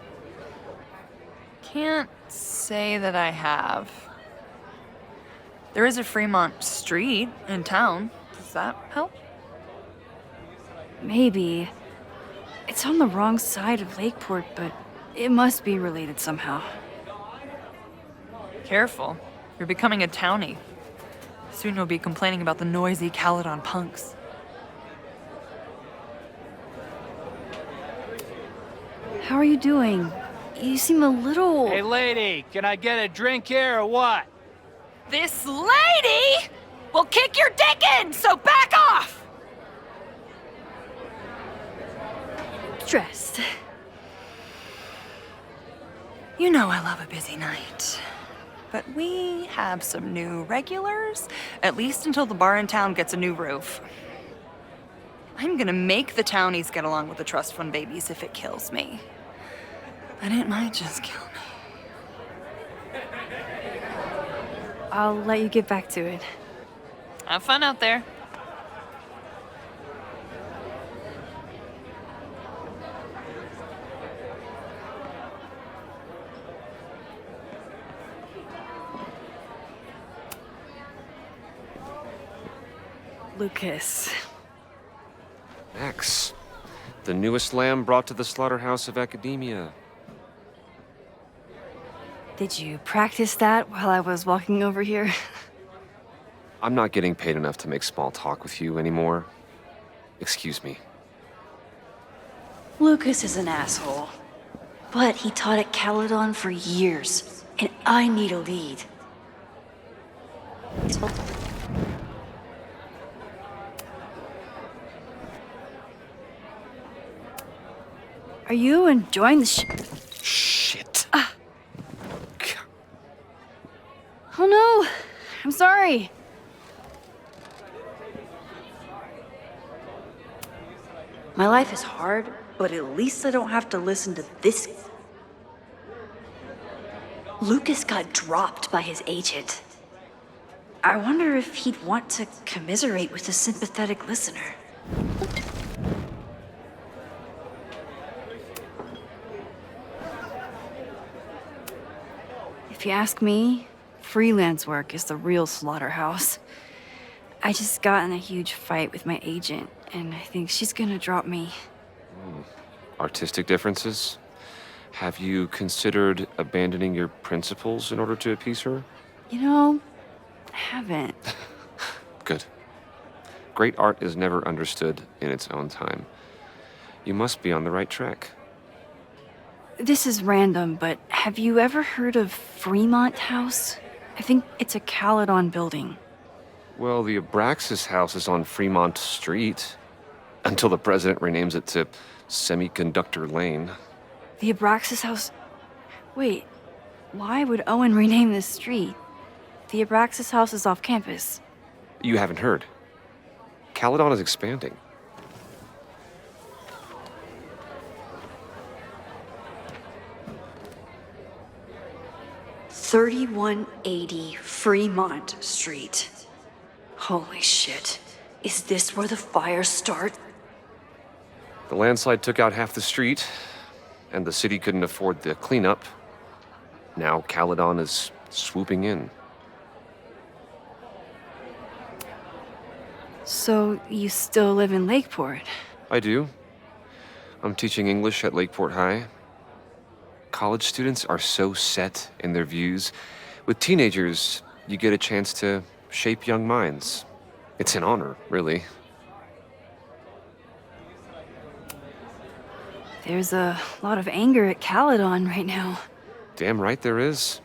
Speaker 2: Can't say that I have. There is a Fremont Street in town. Does that help?
Speaker 1: Maybe. It's on the wrong side of Lakeport, but it must be related somehow.
Speaker 2: Careful. You're becoming a townie. Soon you'll be complaining about the noisy Caledon punks.
Speaker 1: How are you doing? You seem a little...
Speaker 5: Hey, lady, can I get a drink here or what?
Speaker 2: This lady will kick your dick in, so back off!
Speaker 1: Dressed.
Speaker 2: You know I love a busy night. But we have some new regulars, at least until the bar in town gets a new roof. I'm gonna make the townies get along with the trust fund babies if it kills me. But it might just kill me.
Speaker 1: I'll let you get back to it.
Speaker 2: Have fun out there.
Speaker 1: Lucas.
Speaker 6: Max, the newest lamb brought to the slaughterhouse of academia.
Speaker 1: Did you practice that while I was walking over here?
Speaker 6: I'm not getting paid enough to make small talk with you anymore. Excuse me.
Speaker 15: Lucas is an asshole. But he taught at Caledon for years, and I need a lead.
Speaker 1: Are you enjoying the
Speaker 6: Shit.
Speaker 1: Oh no! I'm sorry.
Speaker 15: My life is hard, but at least I don't have to listen to this. Lucas got dropped by his agent. I wonder if he'd want to commiserate with a sympathetic listener.
Speaker 1: If you ask me, freelance work is the real slaughterhouse. I just got in a huge fight with my agent, and I think she's gonna drop me.
Speaker 6: Artistic differences? Have you considered abandoning your principles in order to appease her?
Speaker 1: You know, I haven't.
Speaker 6: Good. Great art is never understood in its own time. You must be on the right track.
Speaker 1: This is random, but have you ever heard of Fremont House? I think it's a Caledon building.
Speaker 6: Well, the Abraxas house is on Fremont Street. Until the president renames it to Semiconductor Lane.
Speaker 1: The Abraxas House? Wait, why would Owen rename this street? The Abraxas House is off campus.
Speaker 6: You haven't heard. Caledon is expanding.
Speaker 15: $3180 Fremont Street. Holy shit. Is this where the fires start?
Speaker 6: The landslide took out half the street, and the city couldn't afford the cleanup. Now Caledon is swooping in.
Speaker 1: So you still live in Lakeport?
Speaker 6: I do. I'm teaching English at Lakeport High. College students are so set in their views. With teenagers, you get a chance to shape young minds. It's an honor, really.
Speaker 1: There's a lot of anger at Caledon right now.
Speaker 6: Damn right there is.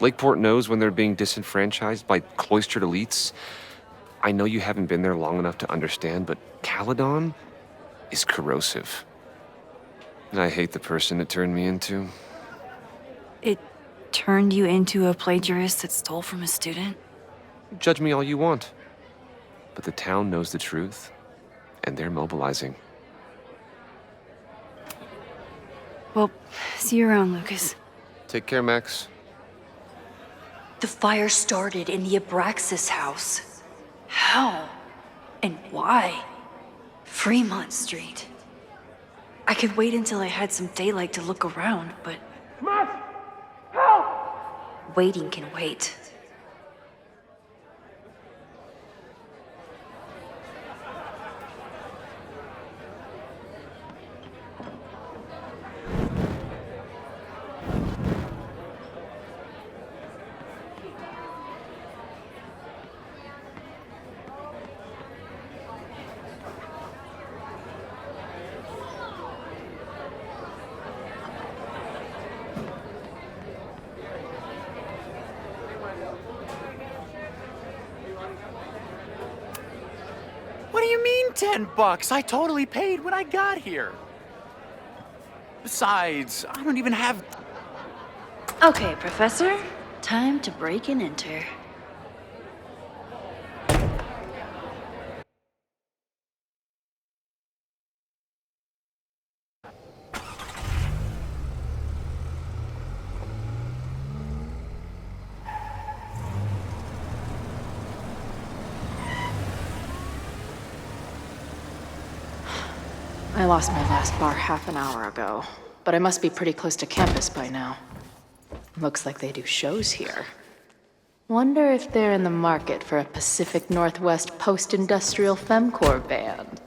Speaker 6: Lakeport knows when they're being disenfranchised by cloistered elites. I know you haven't been there long enough to understand, but Caledon is corrosive. And I hate the person it turned me into.
Speaker 1: It turned you into a plagiarist that stole from a student?
Speaker 6: Judge me all you want. But the town knows the truth, and they're mobilizing.
Speaker 1: Well, see you around, Lucas.
Speaker 6: Take care, Max.
Speaker 15: The fire started in the Abraxas house. How? And why? Fremont Street. I could wait until I had some daylight to look around, but...
Speaker 7: Max! Help!
Speaker 15: Waiting can wait.
Speaker 5: What do you mean $10? I totally paid when I got here. Besides, I don't even have...
Speaker 15: Okay, Professor. Time to break and enter.
Speaker 3: I lost my last bar half an hour ago, but I must be pretty close to campus by now. Looks like they do shows here. Wonder if they're in the market for a Pacific Northwest post-industrial femcore band.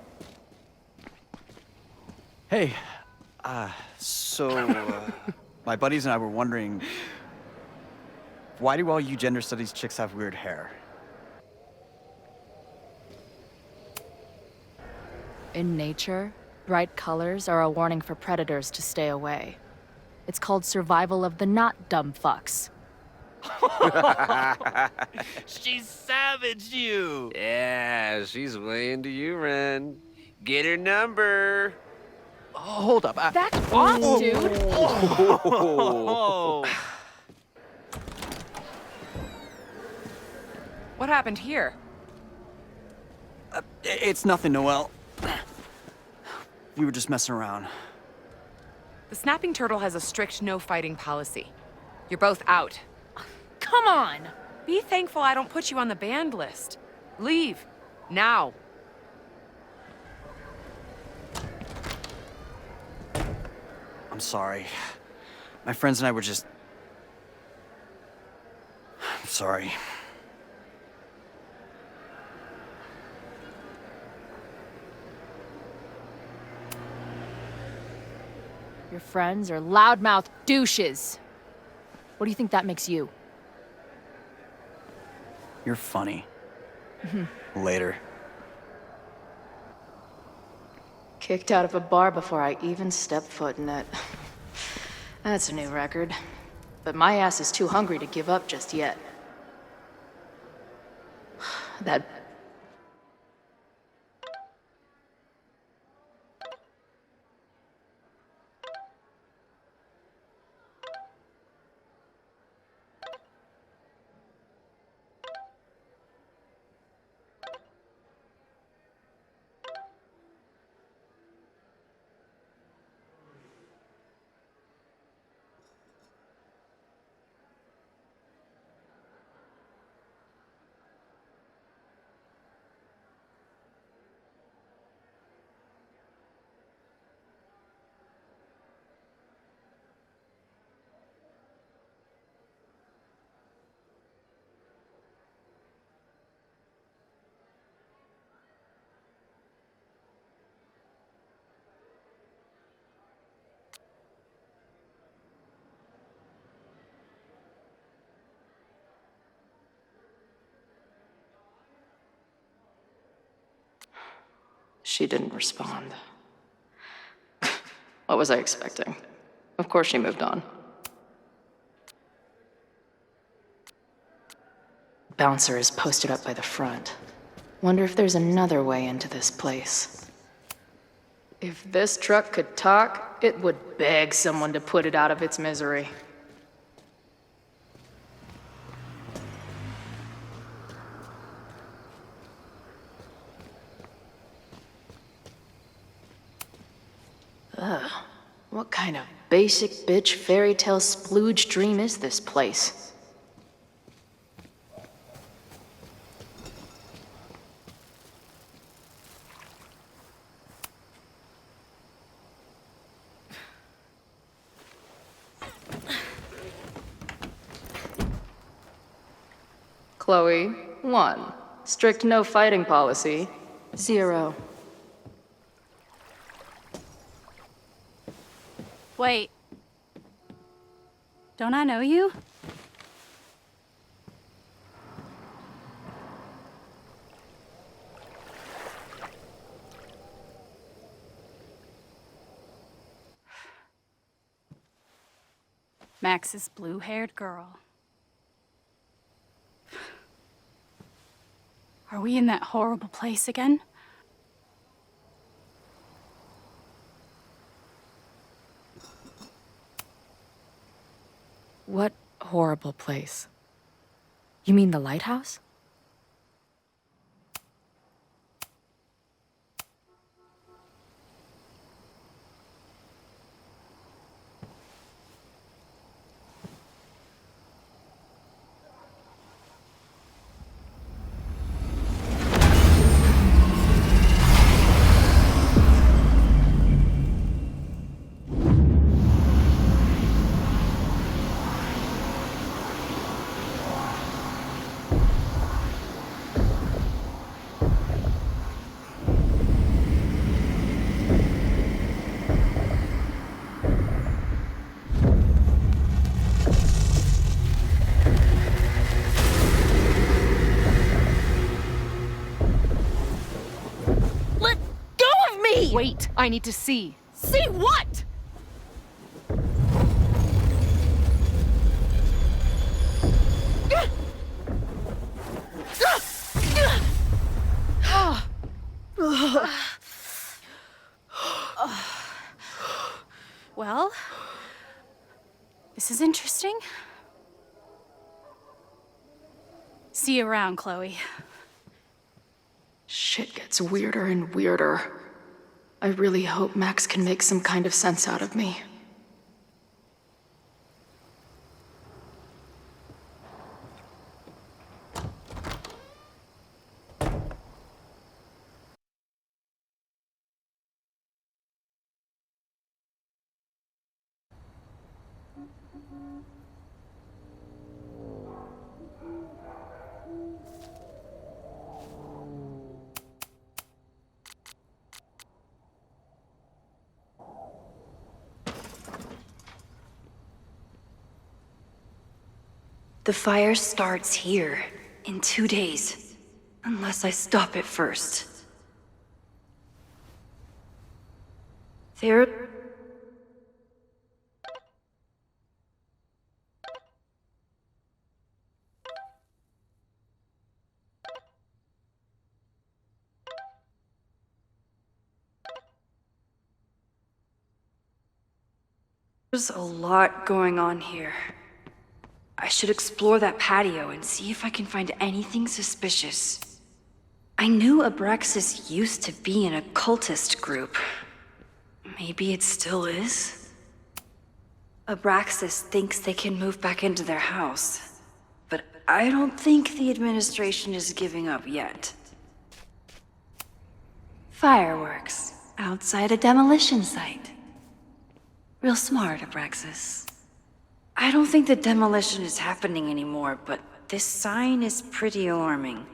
Speaker 14: Hey, my buddies and I were wondering, why do all you gender studies chicks have weird hair?
Speaker 3: In nature, bright colors are a warning for predators to stay away. It's called survival of the not dumb fucks.
Speaker 6: She savaged you. Yeah, she's way into you, Ren. Get her number.
Speaker 14: Hold up.
Speaker 3: Back off, dude!
Speaker 2: What happened here?
Speaker 14: It's nothing, Noelle. We were just messing around.
Speaker 8: The Snapping Turtle has a strict no-fighting policy. You're both out.
Speaker 2: Come on!
Speaker 8: Be thankful I don't put you on the banned list. Leave. Now.
Speaker 14: I'm sorry. My friends and I were just... I'm sorry.
Speaker 3: Your friends are loudmouth douches. What do you think that makes you?
Speaker 14: You're funny. Later.
Speaker 3: Kicked out of a bar before I even stepped foot in it. That's a new record. But my ass is too hungry to give up just yet. That... She didn't respond. What was I expecting? Of course she moved on. Bouncer is posted up by the front. Wonder if there's another way into this place. If this truck could talk, it would beg someone to put it out of its misery. Ugh, what kind of basic bitch fairy tale splooge dream is this place? Chloe, 1. Strict no fighting policy. 0.
Speaker 16: Wait. Don't I know you? Max's blue-haired girl. Are we in that horrible place again?
Speaker 3: What horrible place? You mean the lighthouse?
Speaker 8: Wait, I need to see.
Speaker 3: See what?
Speaker 16: Well, this is interesting. See you around, Chloe.
Speaker 3: Shit gets weirder and weirder. I really hope Max can make some kind of sense out of me.
Speaker 1: The fire starts here in 2 days, unless I stop it first. There's a lot going on here. I should explore that patio and see if I can find anything suspicious. I knew Abraxas used to be an occultist group. Maybe it still is? Abraxas thinks they can move back into their house, but I don't think the administration is giving up yet. Fireworks outside a demolition site. Real smart, Abraxas. I don't think the demolition is happening anymore, but this sign is pretty alarming.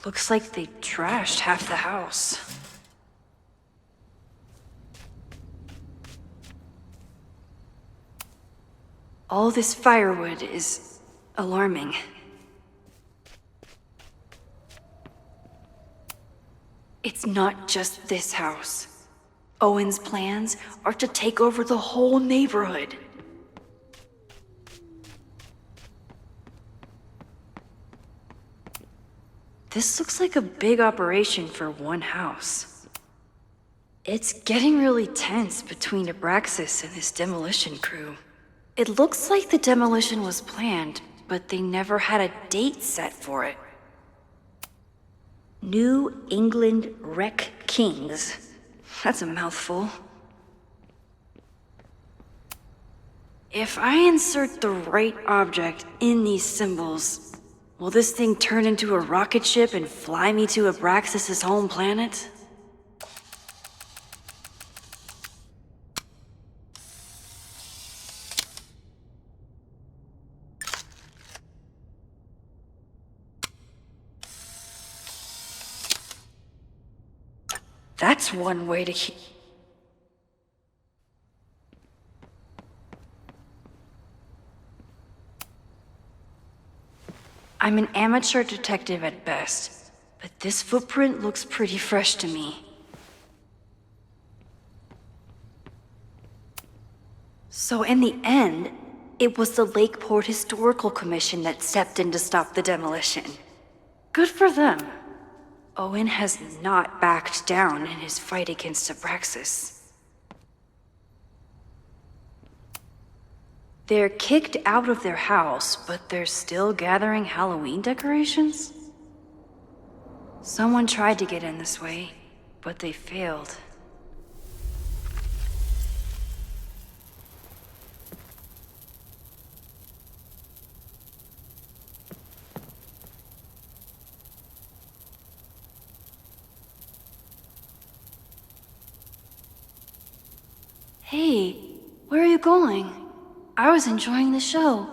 Speaker 1: Looks like they trashed half the house. All this firewood is alarming. It's not just this house. Owen's plans are to take over the whole neighborhood. This looks like a big operation for one house. It's getting really tense between Abraxas and this demolition crew. It looks like the demolition was planned, but they never had a date set for it. New England Wreck Kings. That's a mouthful. If I insert the right object in these symbols, will this thing turn into a rocket ship and fly me to Abraxas' home planet? That's one way to keep... I'm an amateur detective at best, but this footprint looks pretty fresh to me. So in the end, it was the Lakeport Historical Commission that stepped in to stop the demolition. Good for them. Owen has not backed down in his fight against Abraxas. They're kicked out of their house, but they're still gathering Halloween decorations? Someone tried to get in this way, but they failed. Hey, where are you going? I was enjoying the show.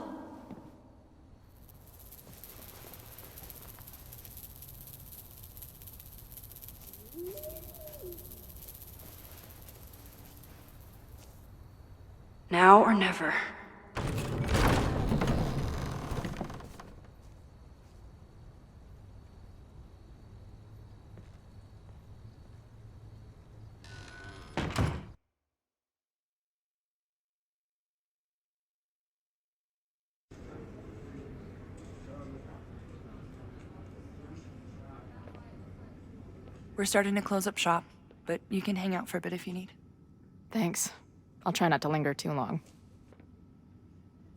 Speaker 1: Now or never.
Speaker 2: We're starting to close up shop, but you can hang out for a bit if you need.
Speaker 3: Thanks. I'll try not to linger too long.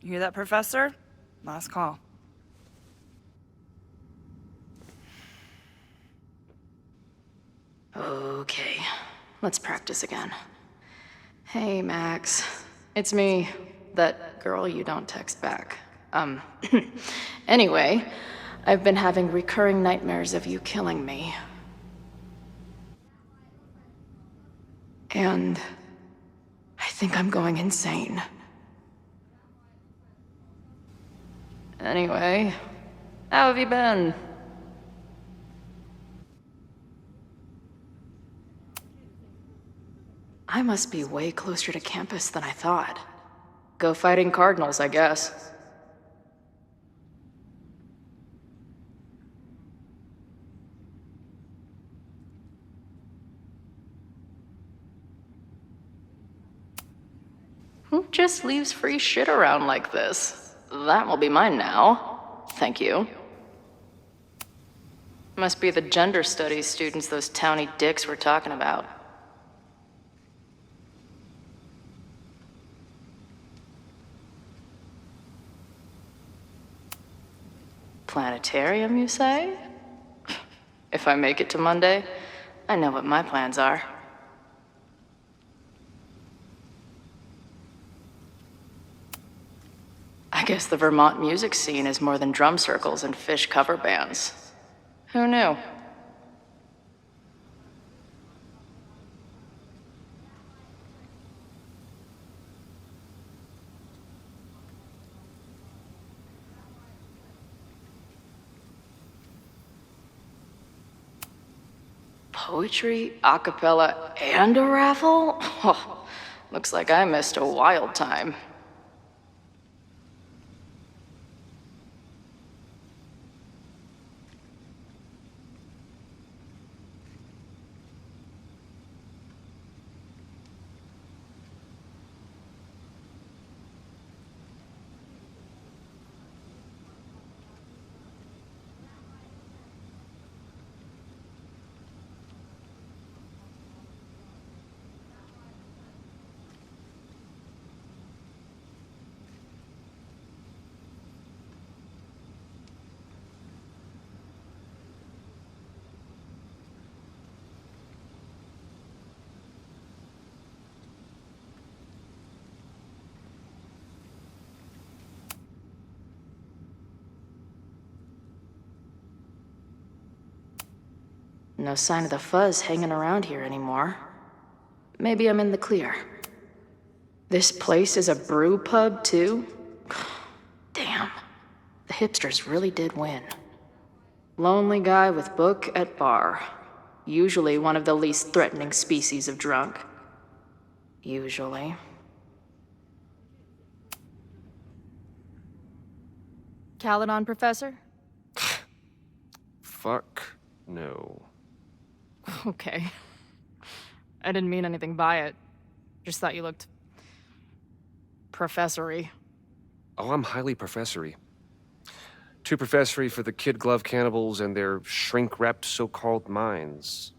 Speaker 2: You hear that, Professor? Last call.
Speaker 3: Okay, let's practice again. Hey, Max. It's me, that girl you don't text back. Anyway, I've been having recurring nightmares of you killing me. And I think I'm going insane. Anyway, how have you been? I must be way closer to campus than I thought. Go fighting Cardinals, I guess. Who just leaves free shit around like this? That will be mine now. Thank you. Must be the gender studies students those towny dicks were talking about. Planetarium, you say? If I make it to Monday, I know what my plans are. I guess the Vermont music scene is more than drum circles and fish cover bands. Who knew? Poetry, a cappella, and a raffle? Oh, looks like I missed a wild time. No sign of the fuzz hanging around here anymore. Maybe I'm in the clear. This place is a brew pub, too? Damn. The hipsters really did win. Lonely guy with book at bar. Usually one of the least threatening species of drunk. Usually. Caledon, Professor?
Speaker 6: Fuck no.
Speaker 3: Okay. I didn't mean anything by it. Just thought you looked... professory.
Speaker 6: Oh, I'm highly professory. Too professory for the kid glove cannibals and their shrink-wrapped so-called minds.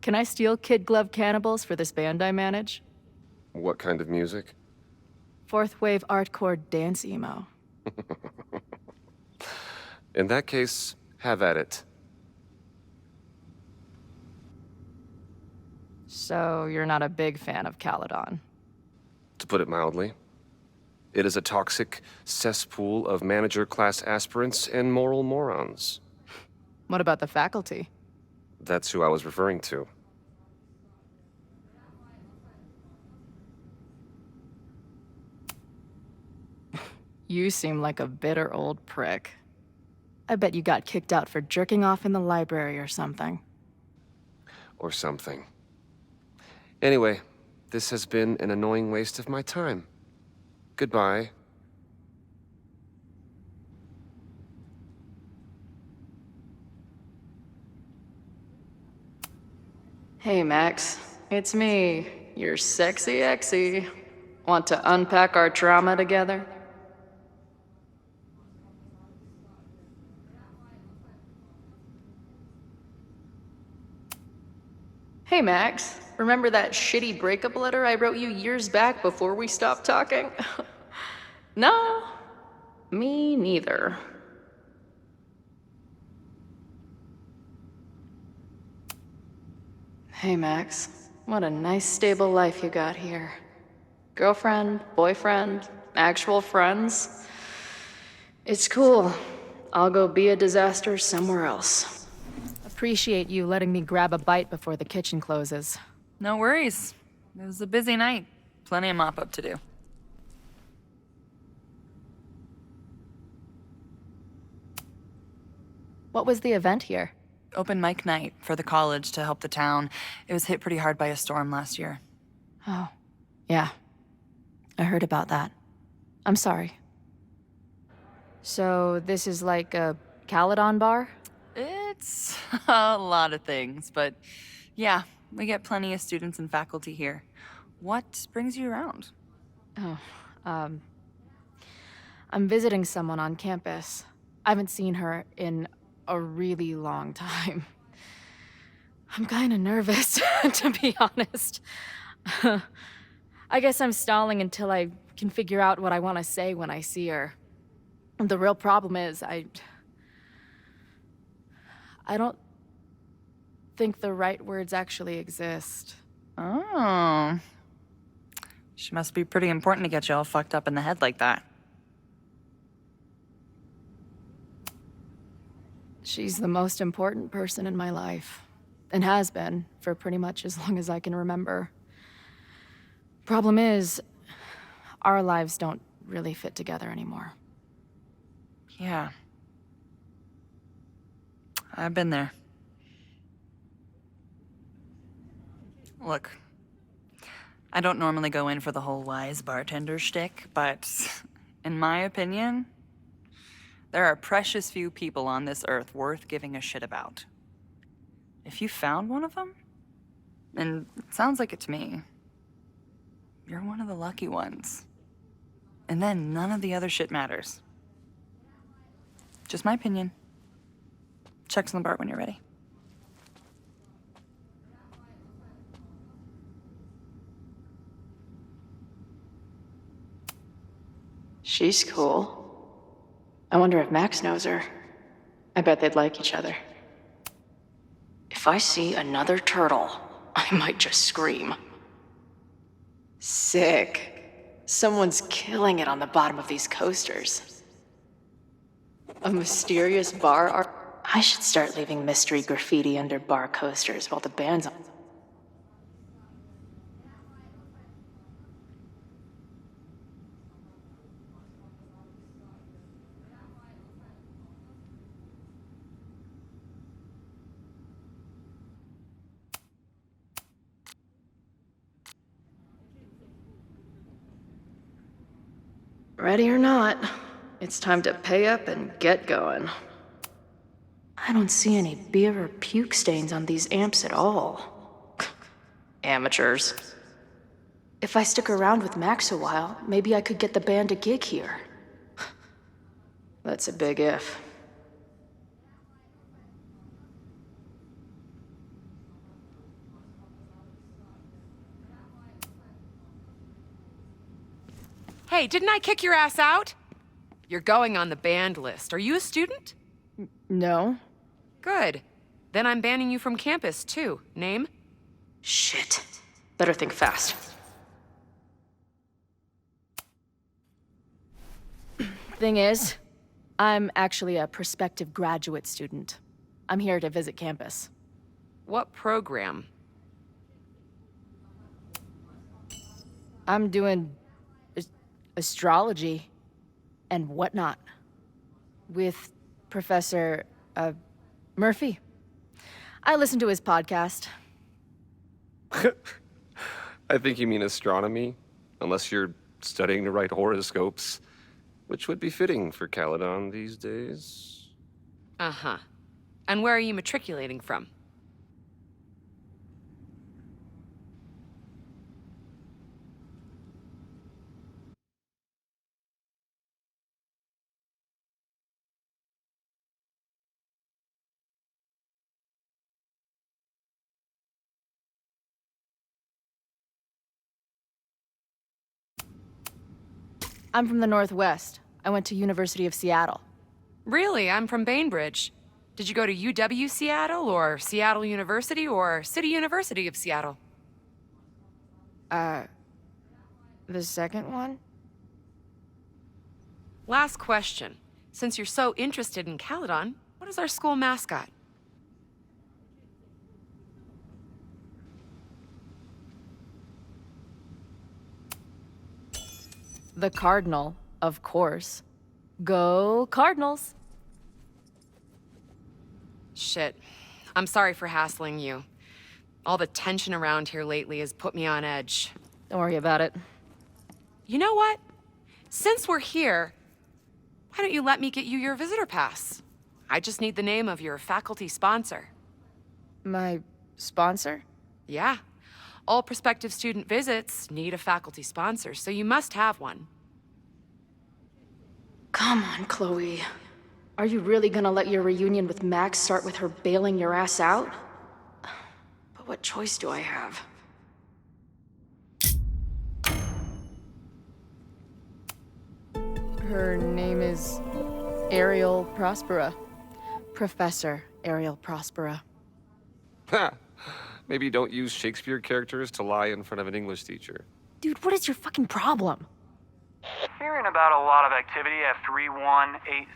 Speaker 3: Can I steal Kid Glove Cannibals for this band I manage?
Speaker 6: What kind of music?
Speaker 3: Fourth wave artcore dance emo.
Speaker 6: In that case, have at it.
Speaker 3: So you're not a big fan of Caledon?
Speaker 6: To put it mildly. It is a toxic cesspool of manager-class aspirants and moral morons.
Speaker 3: What about the faculty?
Speaker 6: That's who I was referring to.
Speaker 3: You seem like a bitter old prick. I bet you got kicked out for jerking off in the library or something.
Speaker 6: Or something. Anyway, this has been an annoying waste of my time. Goodbye.
Speaker 3: Hey, Max. It's me, your sexy exy. Want to unpack our trauma together? Hey, Max. Remember that shitty breakup letter I wrote you years back before we stopped talking? No, me neither. Hey, Max. What a nice, stable life you got here. Girlfriend, boyfriend, actual friends. It's cool. I'll go be a disaster somewhere else. Appreciate you letting me grab a bite before the kitchen closes.
Speaker 2: No worries. It was a busy night. Plenty of mop-up to do.
Speaker 3: What was the event here?
Speaker 2: Open mic night for the college to help the town. It was hit pretty hard by a storm last year.
Speaker 3: Oh, yeah. I heard about that. I'm sorry. So this is like a Caledon bar?
Speaker 2: It's a lot of things, but yeah, we get plenty of students and faculty here. What brings you around?
Speaker 3: Oh, I'm visiting someone on campus. I haven't seen her in a really long time. I'm kinda nervous, to be honest. I guess I'm stalling until I can figure out what I want to say when I see her. The real problem is, I don't think the right words actually exist.
Speaker 2: Oh. She must be pretty important to get you all fucked up in the head like that.
Speaker 3: She's the most important person in my life, and has been for pretty much as long as I can remember. Problem is, our lives don't really fit together anymore.
Speaker 2: Yeah. I've been there. Look, I don't normally go in for the whole wise bartender shtick, but in my opinion, there are precious few people on this earth worth giving a shit about. If you found one of them, and it sounds like it to me, you're one of the lucky ones. And then none of the other shit matters. Just my opinion. Check's on the bar when you're ready.
Speaker 3: She's cool. I wonder if Max knows her. I bet they'd like each other. If I see another turtle, I might just scream. Sick. Someone's killing it on the bottom of these coasters. A mysterious bar art. I should start leaving mystery graffiti under bar coasters while the band's on. Ready or not, it's time to pay up and get going. I don't see any beer or puke stains on these amps at all. Amateurs. If I stick around with Max a while, maybe I could get the band a gig here. That's a big if.
Speaker 8: Hey, didn't I kick your ass out? You're going on the banned list. Are you a student?
Speaker 3: No.
Speaker 8: Good. Then I'm banning you from campus, too. Name?
Speaker 3: Shit. Better think fast. Thing is, I'm actually a prospective graduate student. I'm here to visit campus.
Speaker 8: What program?
Speaker 3: I'm doing astrology and whatnot with Professor Murphy. I listen to his podcast.
Speaker 6: I think you mean astronomy, unless you're studying to write horoscopes, which would be fitting for Caledon these days.
Speaker 8: Uh-huh. And where are you matriculating from?
Speaker 3: I'm from the Northwest. I went to University of Seattle.
Speaker 8: Really? I'm from Bainbridge. Did you go to UW Seattle, or Seattle University, or City University of Seattle?
Speaker 3: The second one?
Speaker 8: Last question. Since you're so interested in Caledon, what is our school mascot?
Speaker 3: The Cardinal, of course. Go Cardinals!
Speaker 8: Shit. I'm sorry for hassling you. All the tension around here lately has put me on edge.
Speaker 3: Don't worry about it.
Speaker 8: You know what? Since we're here, why don't you let me get you your visitor pass? I just need the name of your faculty sponsor.
Speaker 3: My sponsor?
Speaker 8: Yeah. All prospective student visits need a faculty sponsor, so you must have one.
Speaker 3: Come on, Chloe. Are you really gonna let your reunion with Max start with her bailing your ass out? But what choice do I have? Her name is Ariel Prospera. Professor Ariel Prospera.
Speaker 6: Ha! Maybe don't use Shakespeare characters to lie in front of an English teacher.
Speaker 3: Dude, what is your fucking problem?
Speaker 9: Hearing about a lot of activity at 3180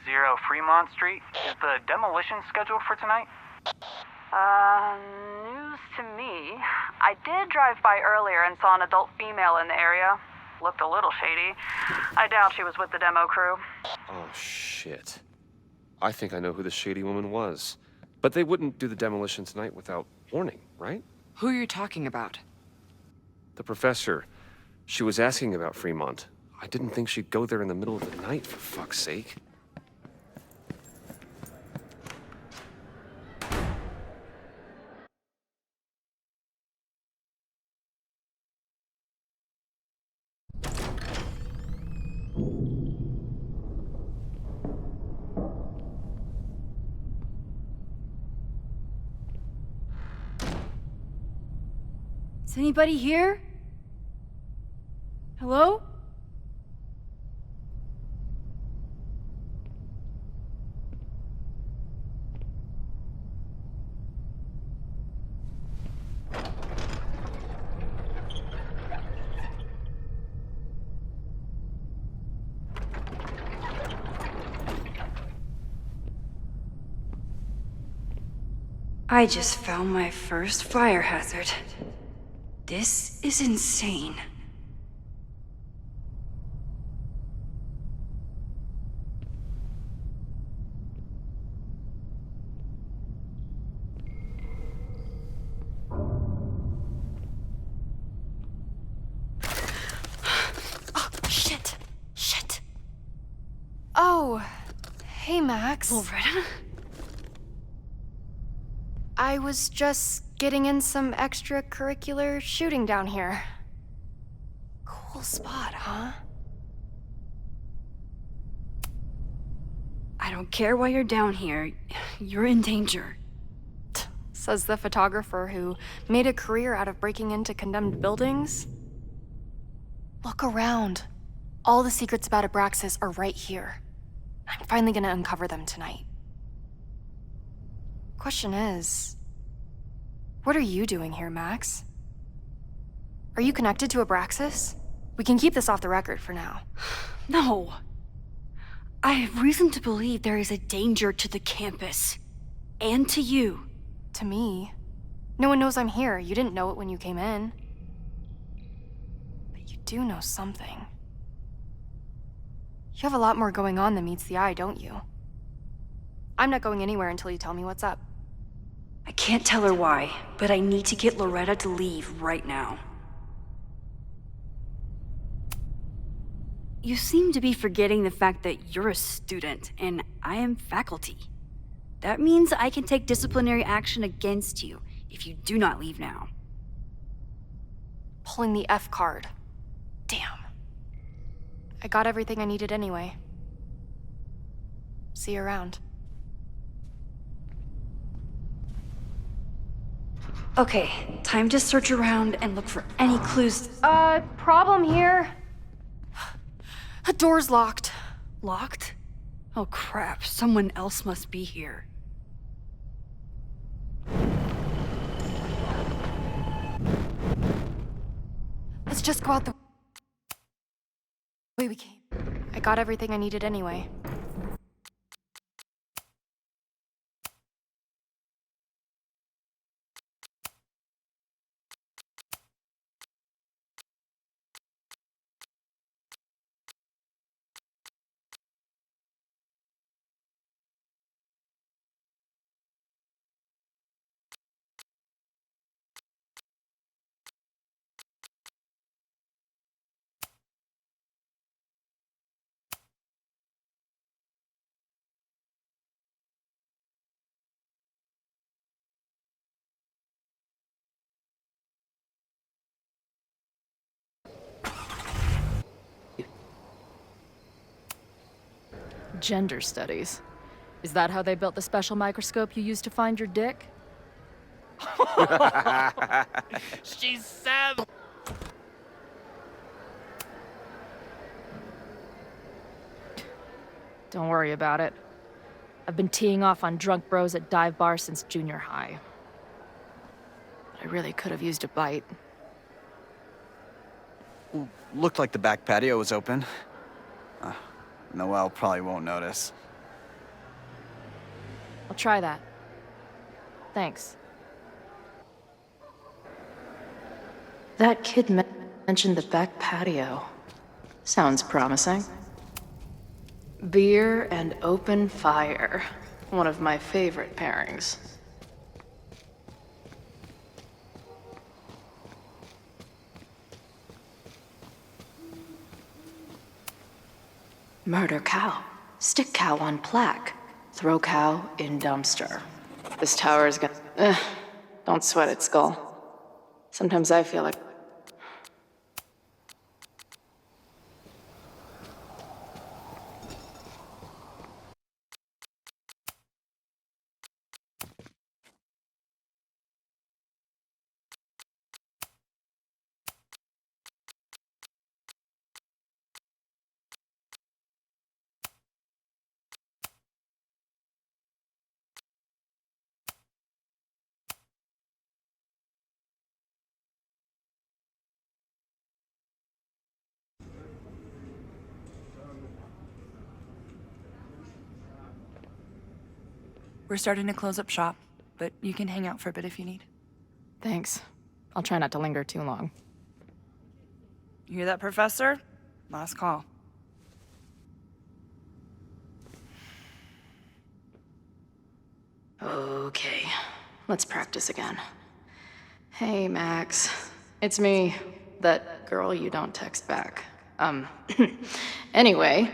Speaker 9: Fremont Street. Is the demolition scheduled for tonight?
Speaker 17: News to me. I did drive by earlier and saw an adult female in the area. Looked a little shady. I doubt she was with the demo crew.
Speaker 6: Oh, shit. I think I know who the shady woman was. But they wouldn't do the demolition tonight without warning, right?
Speaker 8: Who are you talking about?
Speaker 6: The professor. She was asking about Fremont. I didn't think she'd go there in the middle of the night, for fuck's sake.
Speaker 13: Is anybody here? Hello? I just found my first fire hazard. This is insane.
Speaker 11: Oh, shit. Shit. Oh, hey, Max.
Speaker 13: Loretta?
Speaker 11: I was just getting in some extracurricular shooting down here. Cool spot, huh?
Speaker 13: I don't care why you're down here. You're in danger.
Speaker 11: Says the photographer who made a career out of breaking into condemned buildings. Look around. All the secrets about Abraxas are right here. I'm finally gonna uncover them tonight. Question is, what are you doing here, Max? Are you connected to Abraxas? We can keep this off the record for now.
Speaker 13: No. I have reason to believe there is a danger to the campus. And to you.
Speaker 11: To me? No one knows I'm here. You didn't know it when you came in. But you do know something. You have a lot more going on than meets the eye, don't you? I'm not going anywhere until you tell me what's up.
Speaker 13: I can't tell her why, but I need to get Loretta to leave right now. You seem to be forgetting the fact that you're a student, and I am faculty. That means I can take disciplinary action against you if you do not leave now.
Speaker 11: Pulling the F card. Damn. I got everything I needed anyway. See you around.
Speaker 13: Okay, time to search around and look for any clues.
Speaker 11: Problem here. The door's locked.
Speaker 13: Locked? Oh crap, someone else must be here.
Speaker 11: Let's just go out the way we came. I got everything I needed anyway.
Speaker 3: Gender studies. Is that how they built the special microscope you used to find your dick?
Speaker 5: She's savage.
Speaker 3: Don't worry about it. I've been teeing off on drunk bros at dive bars since junior high. I really could have used a bite.
Speaker 14: Looked like the back patio was open. Noelle probably won't notice.
Speaker 3: I'll try that. Thanks.
Speaker 12: That kid mentioned the back patio. Sounds promising. Beer and open fire. One of my favorite pairings. Murder cow. Stick cow on plaque. Throw cow in dumpster. This tower is gonna... don't sweat it, Skull. Sometimes I feel like...
Speaker 2: We're starting to close up shop, but you can hang out for a bit if you need.
Speaker 3: Thanks. I'll try not to linger too long.
Speaker 2: You hear that, Professor? Last call.
Speaker 12: Okay, let's practice again. Hey, Max. It's me, that girl you don't text back. Anyway,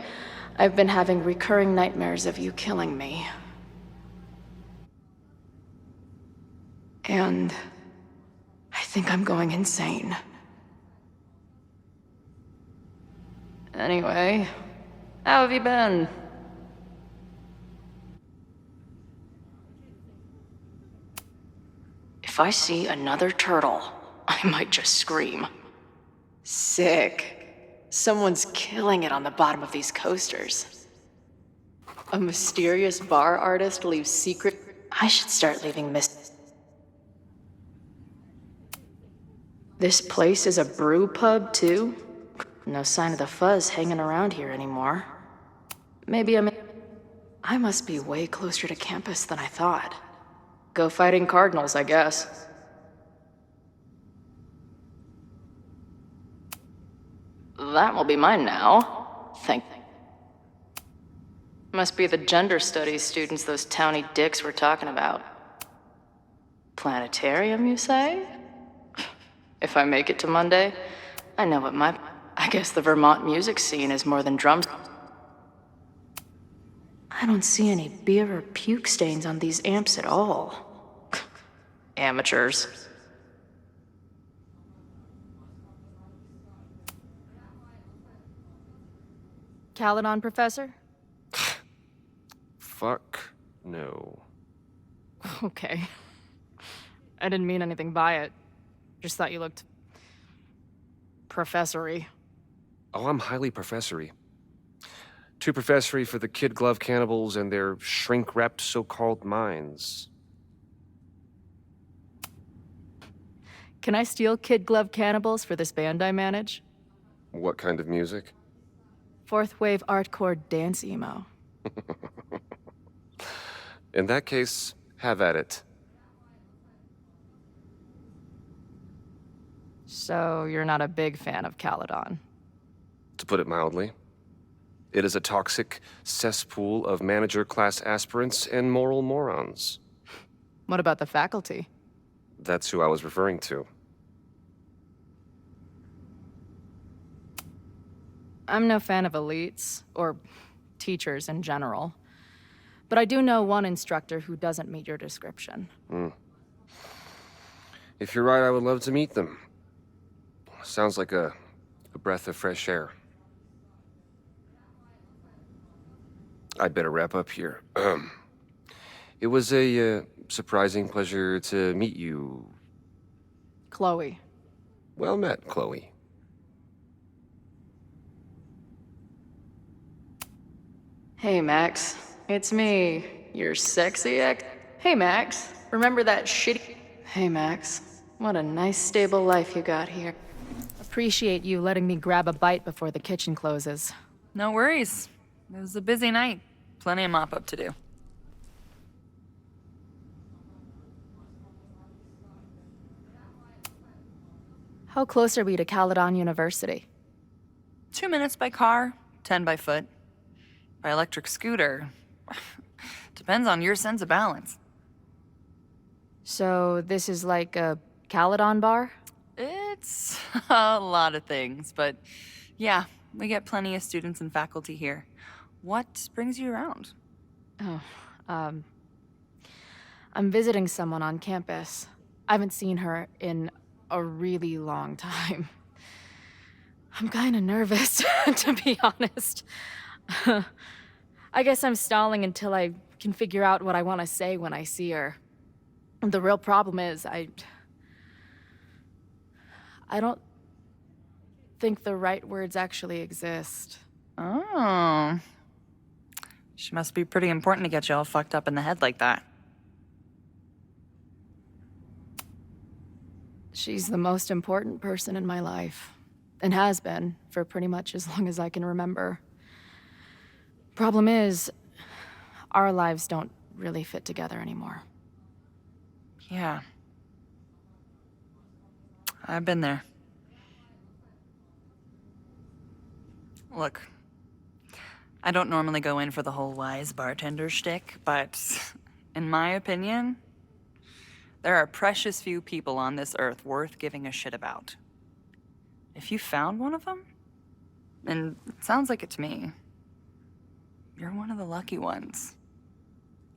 Speaker 12: I've been having recurring nightmares of you killing me. And I think I'm going insane. Anyway, how have you been? If I see another turtle, I might just scream. Sick. Someone's killing it on the bottom of these coasters. A mysterious bar artist leaves secret. I should start leaving This place is a brew pub, too? No sign of the fuzz hanging around here anymore. Maybe I must be way closer to campus than I thought. Go Fighting Cardinals, I guess. That will be mine now. Must be the gender studies students those towny dicks were talking about. Planetarium, you say? If I make it to Monday, I know what I guess the Vermont music scene is more than drums. I don't see any beer or puke stains on these amps at all. Amateurs.
Speaker 3: Caledon, Professor?
Speaker 6: Fuck no.
Speaker 3: Okay. I didn't mean anything by it. Just thought you looked... professory.
Speaker 6: Oh, I'm highly professory. Too professory for the kid glove cannibals and their shrink-wrapped so-called minds.
Speaker 3: Can I steal kid glove cannibals for this band I manage?
Speaker 6: What kind of music?
Speaker 3: Fourth wave artcore dance emo.
Speaker 6: In that case, have at it.
Speaker 3: So you're not a big fan of Caledon?
Speaker 6: To put it mildly. It is a toxic cesspool of manager-class aspirants and moral morons.
Speaker 3: What about the faculty?
Speaker 6: That's who I was referring to.
Speaker 3: I'm no fan of elites, or teachers in general. But I do know one instructor who doesn't meet your description.
Speaker 6: If you're right, I would love to meet them. Sounds like a breath of fresh air. I'd better wrap up here. It was a surprising pleasure to meet you.
Speaker 3: Chloe.
Speaker 6: Well met, Chloe.
Speaker 12: Hey, Max. It's me, your sexy ex. Hey, Max. Remember that shitty... Hey, Max. What a nice, stable life you got here.
Speaker 3: Appreciate you letting me grab a bite before the kitchen closes.
Speaker 2: No worries. It was a busy night. Plenty of mop-up to do.
Speaker 3: How close are we to Caledon University?
Speaker 2: 2 minutes by car, 10 by foot. By electric scooter. Depends on your sense of balance.
Speaker 3: So this is like a Caledon bar?
Speaker 2: It's a lot of things, but yeah, we get plenty of students and faculty here. What brings you around?
Speaker 3: Oh, I'm visiting someone on campus. I haven't seen her in a really long time. I'm kinda nervous, to be honest. I guess I'm stalling until I can figure out what I want to say when I see her. The real problem is, I don't think the right words actually exist.
Speaker 2: Oh. She must be pretty important to get you all fucked up in the head like that.
Speaker 3: She's the most important person in my life, and has been for pretty much as long as I can remember. Problem is, our lives don't really fit together anymore.
Speaker 2: Yeah. I've been there. Look, I don't normally go in for the whole wise bartender shtick, but in my opinion, there are precious few people on this earth worth giving a shit about. If you found one of them, and it sounds like it to me, you're one of the lucky ones.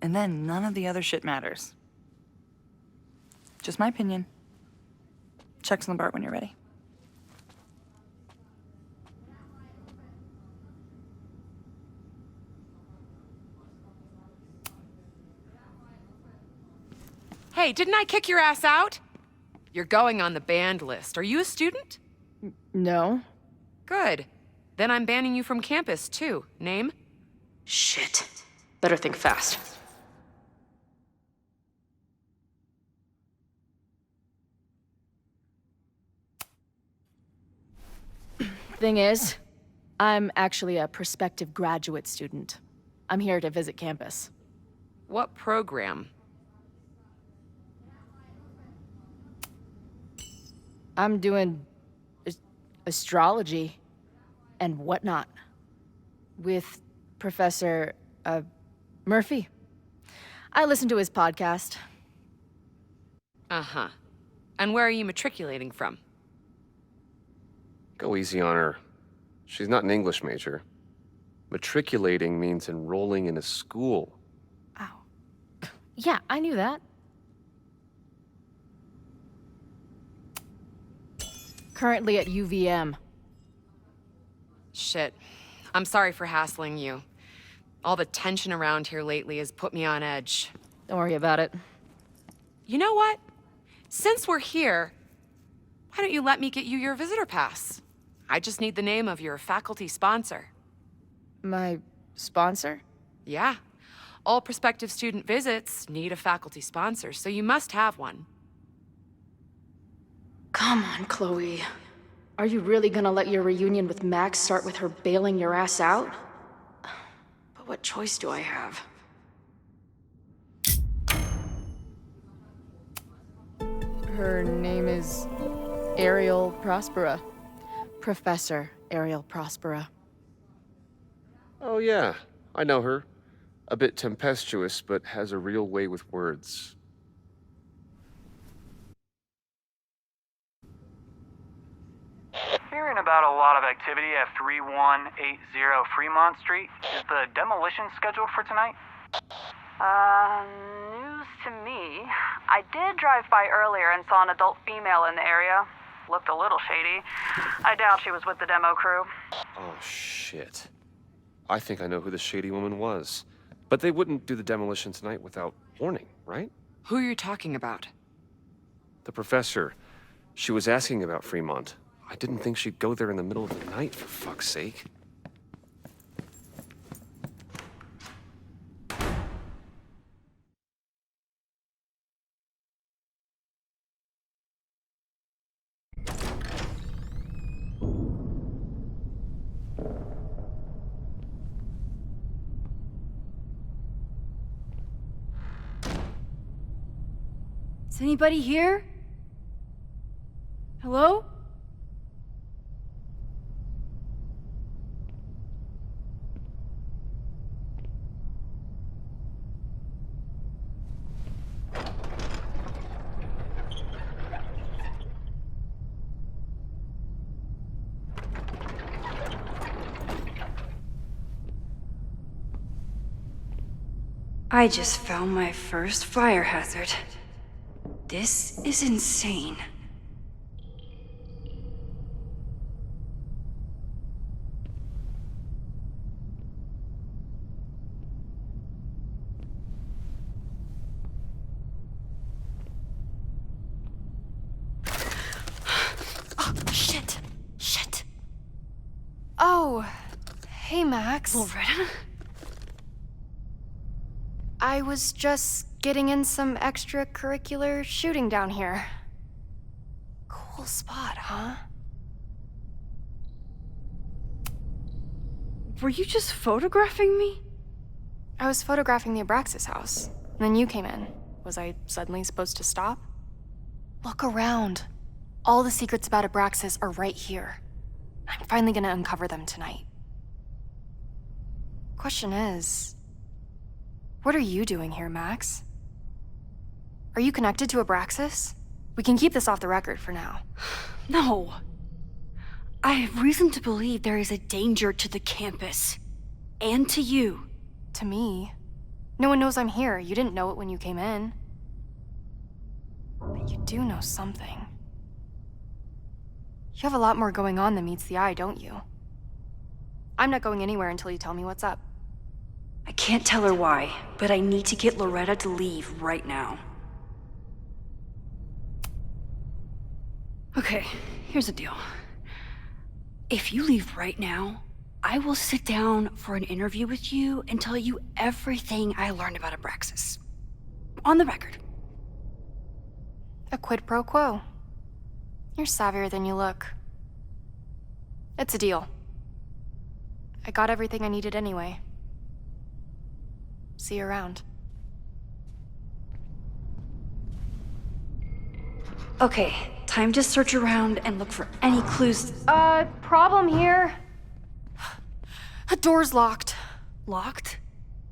Speaker 2: And then none of the other shit matters. Just my opinion. Checks on the bar when you're ready.
Speaker 8: Hey, didn't I kick your ass out? You're going on the banned list. Are you a student?
Speaker 3: No.
Speaker 8: Good. Then I'm banning you from campus, too. Name?
Speaker 12: Shit. Better think fast.
Speaker 3: Thing is, I'm actually a prospective graduate student. I'm here to visit campus.
Speaker 8: What program?
Speaker 3: I'm doing astrology and whatnot with Professor Murphy. I listen to his podcast.
Speaker 8: Uh-huh. And where are you matriculating from?
Speaker 6: Go easy on her. She's not an English major. Matriculating means enrolling in a school.
Speaker 3: Yeah, I knew that. Currently at UVM.
Speaker 8: Shit. I'm sorry for hassling you. All the tension around here lately has put me on edge.
Speaker 3: Don't worry about it.
Speaker 8: You know what? Since we're here, why don't you let me get you your visitor pass? I just need the name of your faculty sponsor.
Speaker 3: My sponsor?
Speaker 8: Yeah. All prospective student visits need a faculty sponsor, so you must have one.
Speaker 12: Come on, Chloe. Are you really gonna let your reunion with Max start with her bailing your ass out? But what choice do I have?
Speaker 3: Her name is Ariel Prospera. Professor Ariel Prospera.
Speaker 6: Oh yeah, I know her. A bit tempestuous, but has a real way with words.
Speaker 9: Hearing about a lot of activity at 3180 Fremont Street. Is the demolition scheduled for tonight?
Speaker 17: News to me. I did drive by earlier and saw an adult female in the area. Looked a little shady. I doubt she was with the demo crew.
Speaker 6: Oh, shit. I think I know who the shady woman was. But they wouldn't do the demolition tonight without warning, right?
Speaker 8: Who are you talking about?
Speaker 6: The professor. She was asking about Fremont. I didn't think she'd go there in the middle of the night, for fuck's sake.
Speaker 13: Is anybody here? Hello?
Speaker 1: I just found my first fire hazard. This is insane.
Speaker 11: Oh, shit. Shit. Oh, hey, Max.
Speaker 3: Loretta?
Speaker 11: I was just getting in some extracurricular shooting down here. Cool spot, huh?
Speaker 13: Were you just photographing me?
Speaker 11: I was photographing the Abraxas house. And then you came in. Was I suddenly supposed to stop? Look around. All the secrets about Abraxas are right here. I'm finally gonna uncover them tonight. Question is, what are you doing here, Max? Are you connected to Abraxas? We can keep this off the record for now.
Speaker 13: No. I have reason to believe there is a danger to the campus. And to you.
Speaker 11: To me? No one knows I'm here. You didn't know it when you came in. But you do know something. You have a lot more going on than meets the eye, don't you? I'm not going anywhere until you tell me what's up.
Speaker 1: I can't tell her why, but I need to get Loretta to leave right now.
Speaker 13: Okay, here's the deal. If you leave right now, I will sit down for an interview with you and tell you everything I learned about Abraxas. On the record.
Speaker 11: A quid pro quo. You're savvier than you look. It's a deal. I got everything I needed anyway. See you around.
Speaker 13: Okay, time to search around and look for any clues.
Speaker 11: Problem here. The door's locked.
Speaker 13: Locked?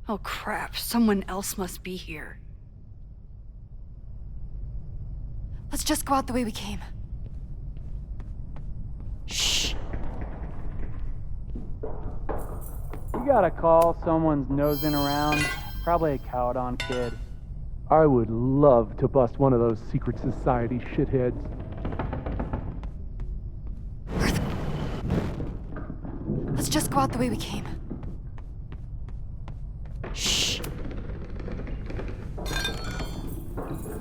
Speaker 13: Oh crap, someone else must be here.
Speaker 11: Let's just go out the way we came.
Speaker 13: Shh.
Speaker 18: We got a call, someone's nosing around. Probably a Caledon kid.
Speaker 19: I would love to bust one of those secret society shitheads.
Speaker 11: Let's just go out the way we came.
Speaker 13: Shh.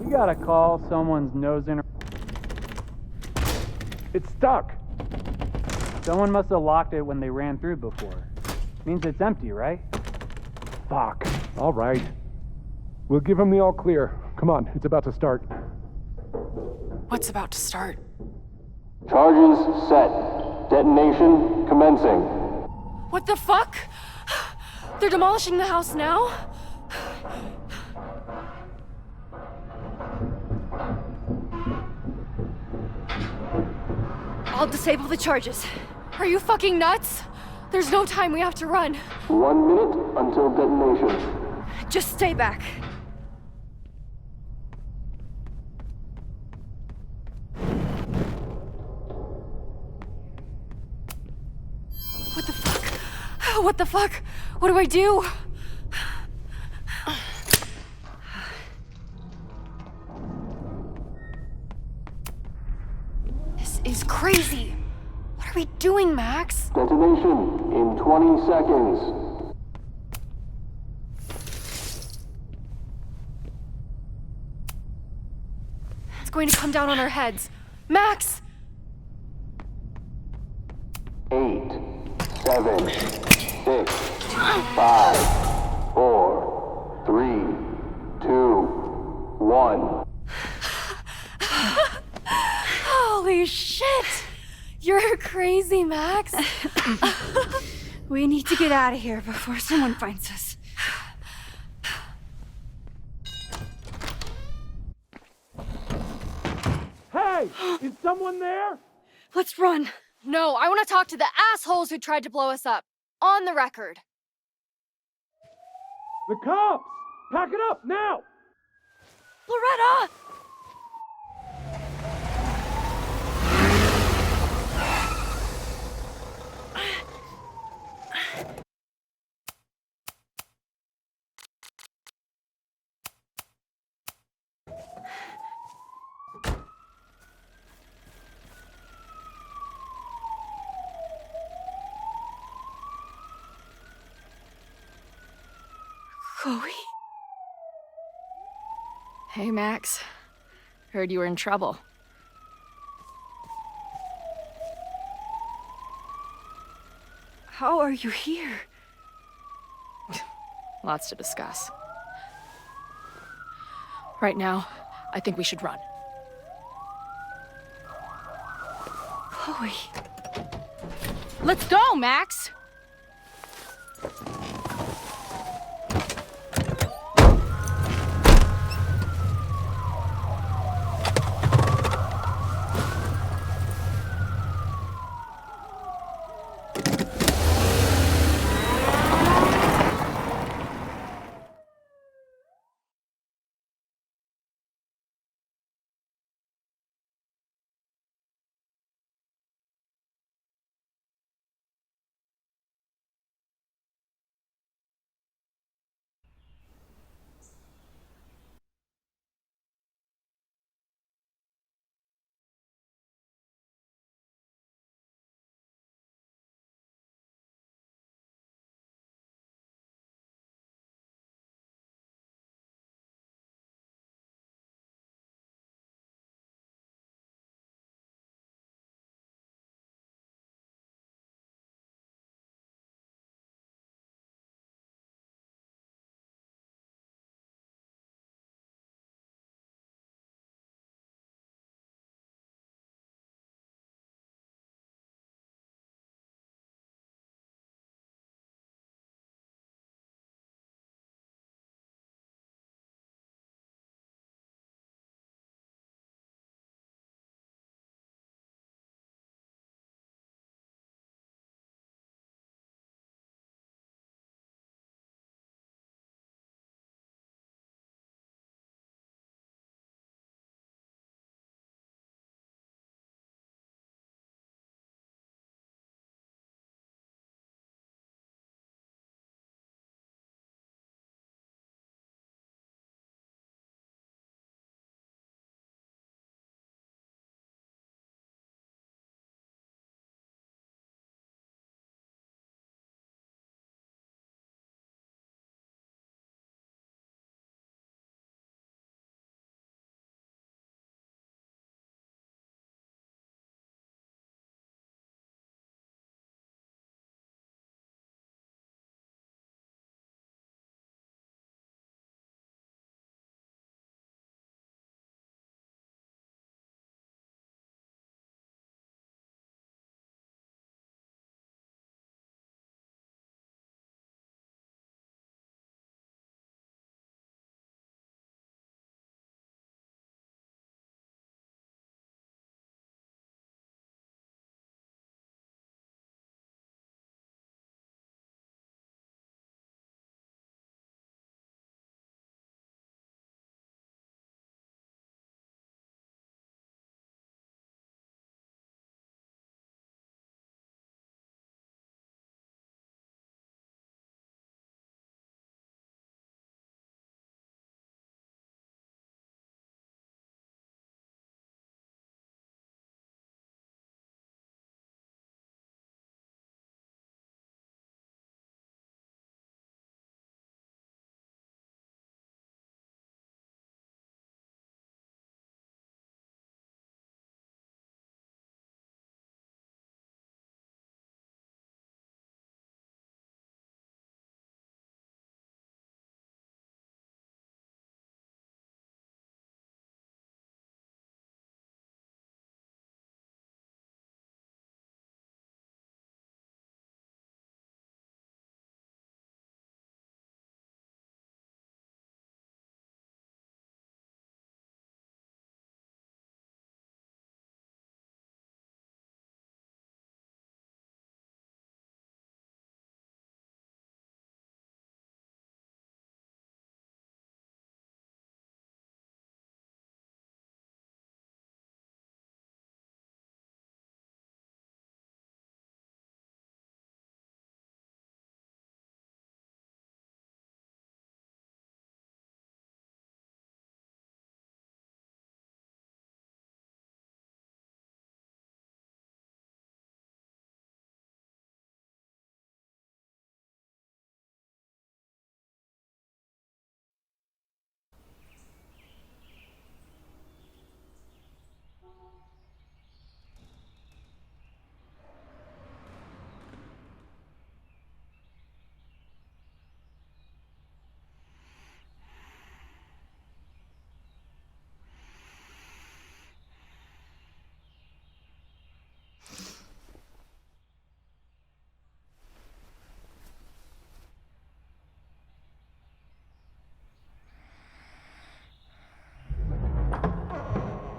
Speaker 18: We got a call, someone's nosing.
Speaker 19: It's stuck.
Speaker 18: Someone must have locked it when they ran through before. Means it's empty, right?
Speaker 19: Fuck. All right. We'll give him the all clear. Come on, it's about to start.
Speaker 11: What's about to start?
Speaker 20: Charges set. Detonation commencing.
Speaker 11: What the fuck? They're demolishing the house now?
Speaker 3: I'll disable the charges.
Speaker 11: Are you fucking nuts? There's no time, we have to run.
Speaker 20: 1 minute until detonation.
Speaker 3: Just stay back.
Speaker 11: What the fuck? What the fuck? What do I do? This is crazy. What are we doing, Max?
Speaker 20: Detonation in 20 seconds.
Speaker 11: It's going to come down on our heads. Max!
Speaker 20: 8, 7, 6, 5, 4, 3, 2, 1.
Speaker 11: Holy shit! You're crazy, Max.
Speaker 13: We need to get out of here before someone finds us.
Speaker 19: Hey! Is someone there?
Speaker 3: Let's run.
Speaker 11: No, I want to talk to the assholes who tried to blow us up. On the record.
Speaker 19: The cops! Pack it up, now!
Speaker 3: Loretta!
Speaker 11: Chloe? Hey, Max. Heard you were in trouble.
Speaker 13: How are you here?
Speaker 11: Lots to discuss. Right now, I think we should run.
Speaker 13: Chloe.
Speaker 3: Let's go, Max!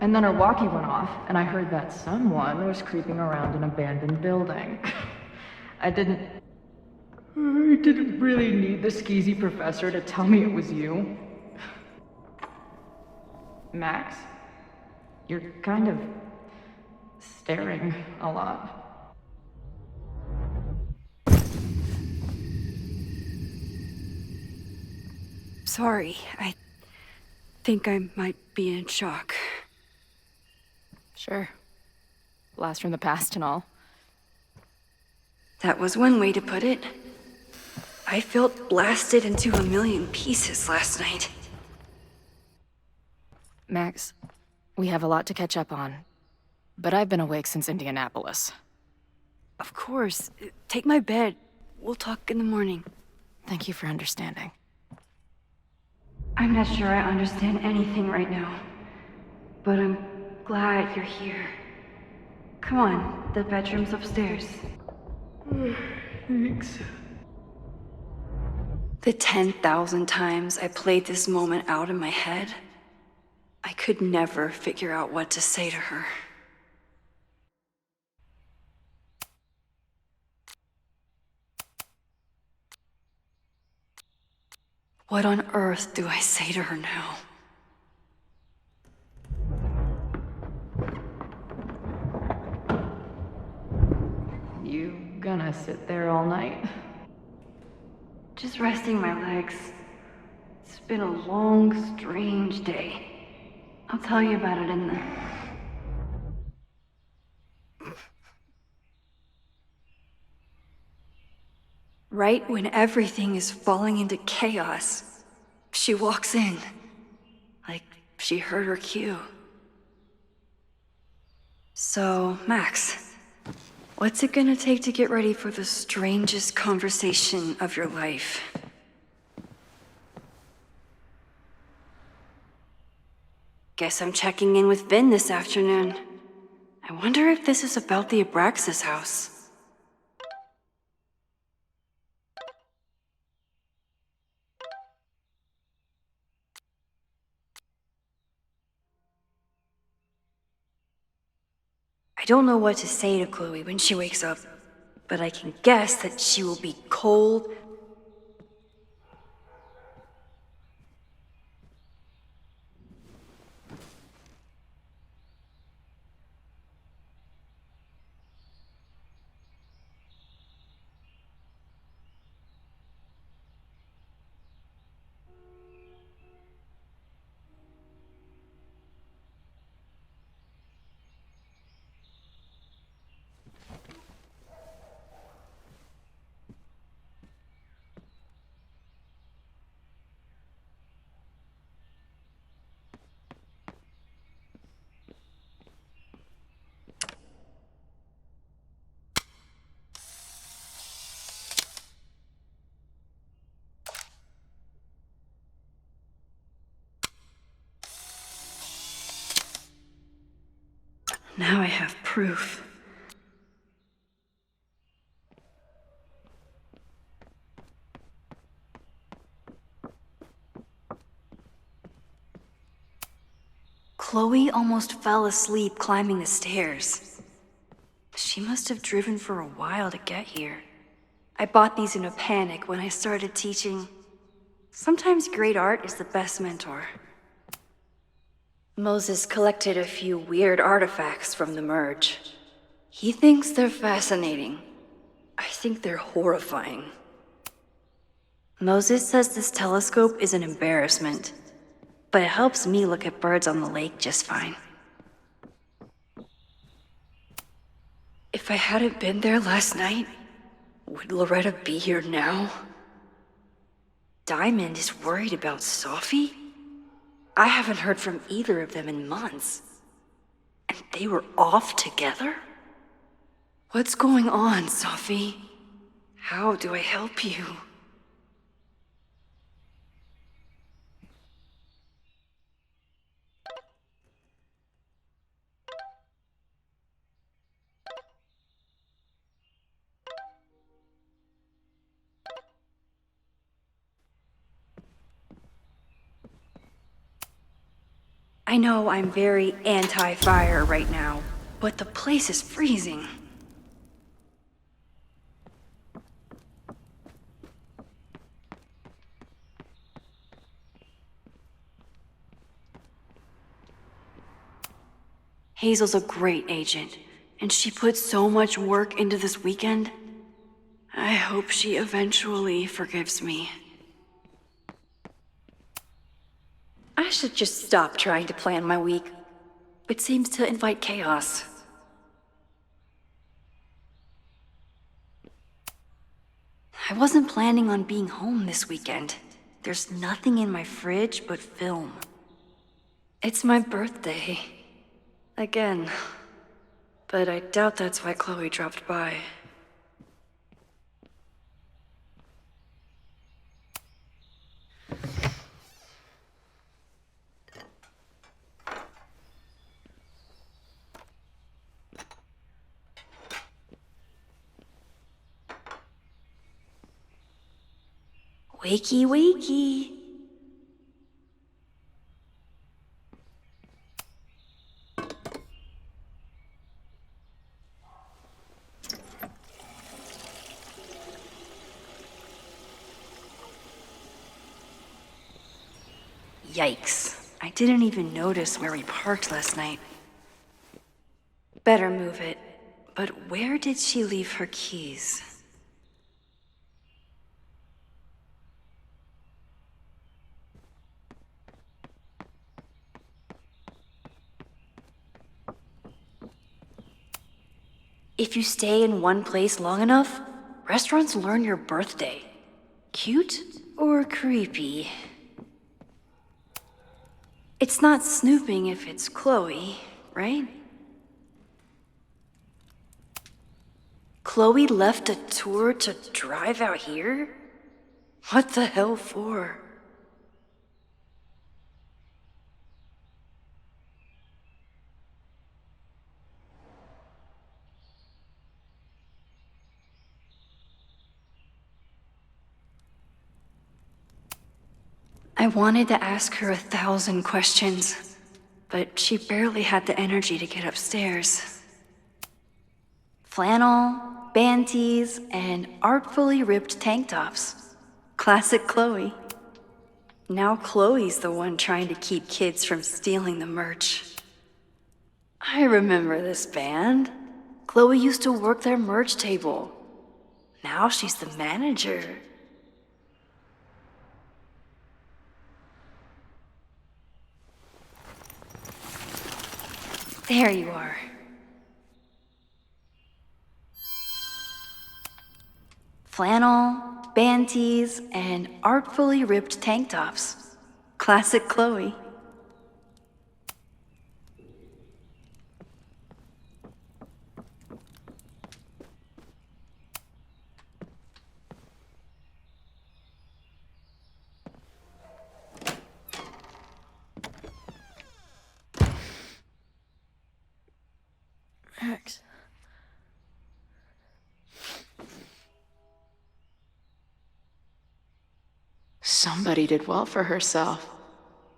Speaker 12: And then her walkie went off, and I heard that someone was creeping around an abandoned building. I didn't really need the skeezy professor to tell me it was you. Max, you're kind of staring a lot.
Speaker 1: Sorry, I think I might be in shock.
Speaker 3: Sure. Blast from the past and all.
Speaker 1: That was one way to put it. I felt blasted into a million pieces last night.
Speaker 3: Max, we have a lot to catch up on. But I've been awake since Indianapolis.
Speaker 1: Of course. Take my bed. We'll talk in the morning.
Speaker 3: Thank you for understanding.
Speaker 1: I'm not sure I understand anything right now. But I'm glad you're here. Come on, the bedroom's upstairs.
Speaker 12: Thanks.
Speaker 1: The 10,000 times I played this moment out in my head, I could never figure out what to say to her. What on earth do I say to her now?
Speaker 12: You gonna sit there all night?
Speaker 1: Just resting my legs. It's been a long, strange day. I'll tell you about it in the... Right when everything is falling into chaos, she walks in. Like she heard her cue. So, Max, what's it gonna take to get ready for the strangest conversation of your life? Guess I'm checking in with Vin this afternoon. I wonder if this is about the Abraxas house. I don't know what to say to Chloe when she wakes up, but I can guess that she will be cold. Now I have proof. Chloe almost fell asleep climbing the stairs. She must have driven for a while to get here. I bought these in a panic when I started teaching. Sometimes great art is the best mentor. Moses collected a few weird artifacts from the merge. He thinks they're fascinating. I think they're horrifying. Moses says this telescope is an embarrassment, but it helps me look at birds on the lake just fine. If I hadn't been there last night, would Loretta be here now? Diamond is worried about Sophie? I haven't heard from either of them in months. And they were off together? What's going on, Sophie? How do I help you?
Speaker 13: I know I'm very anti-fire right now, but the place is freezing. Hazel's a great agent, and she put so much work into this weekend. I hope she eventually forgives me. I should just stop trying to plan my week. It seems to invite chaos. I wasn't planning on being home this weekend. There's nothing in my fridge but film. It's my birthday. Again. But I doubt that's why Chloe dropped by. Wakey, wakey. Yikes. I didn't even notice where we parked last night. Better move it. But where did she leave her keys? If you stay in one place long enough, restaurants learn your birthday. Cute or creepy? It's not snooping if it's Chloe, right? Chloe left a tour to drive out here? What the hell for? I wanted to ask her 1,000 questions, but she barely had the energy to get upstairs. Flannel, band tees, and artfully ripped tank tops. Classic Chloe. Now Chloe's the one trying to keep kids from stealing the merch. I remember this band. Chloe used to work their merch table. Now she's the manager. There you are. Flannel, band tees, and artfully ripped tank tops. Classic Chloe. Max.
Speaker 12: Somebody did well for herself.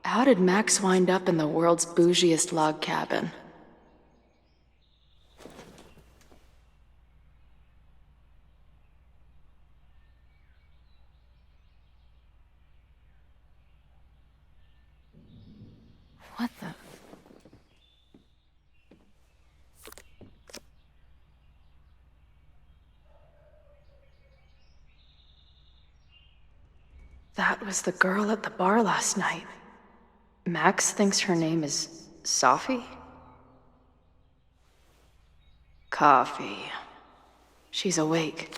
Speaker 12: How did Max wind up in the world's bougiest log cabin? What the? That was the girl at the bar last night. Max thinks her name is Sophie? Coffee. She's awake.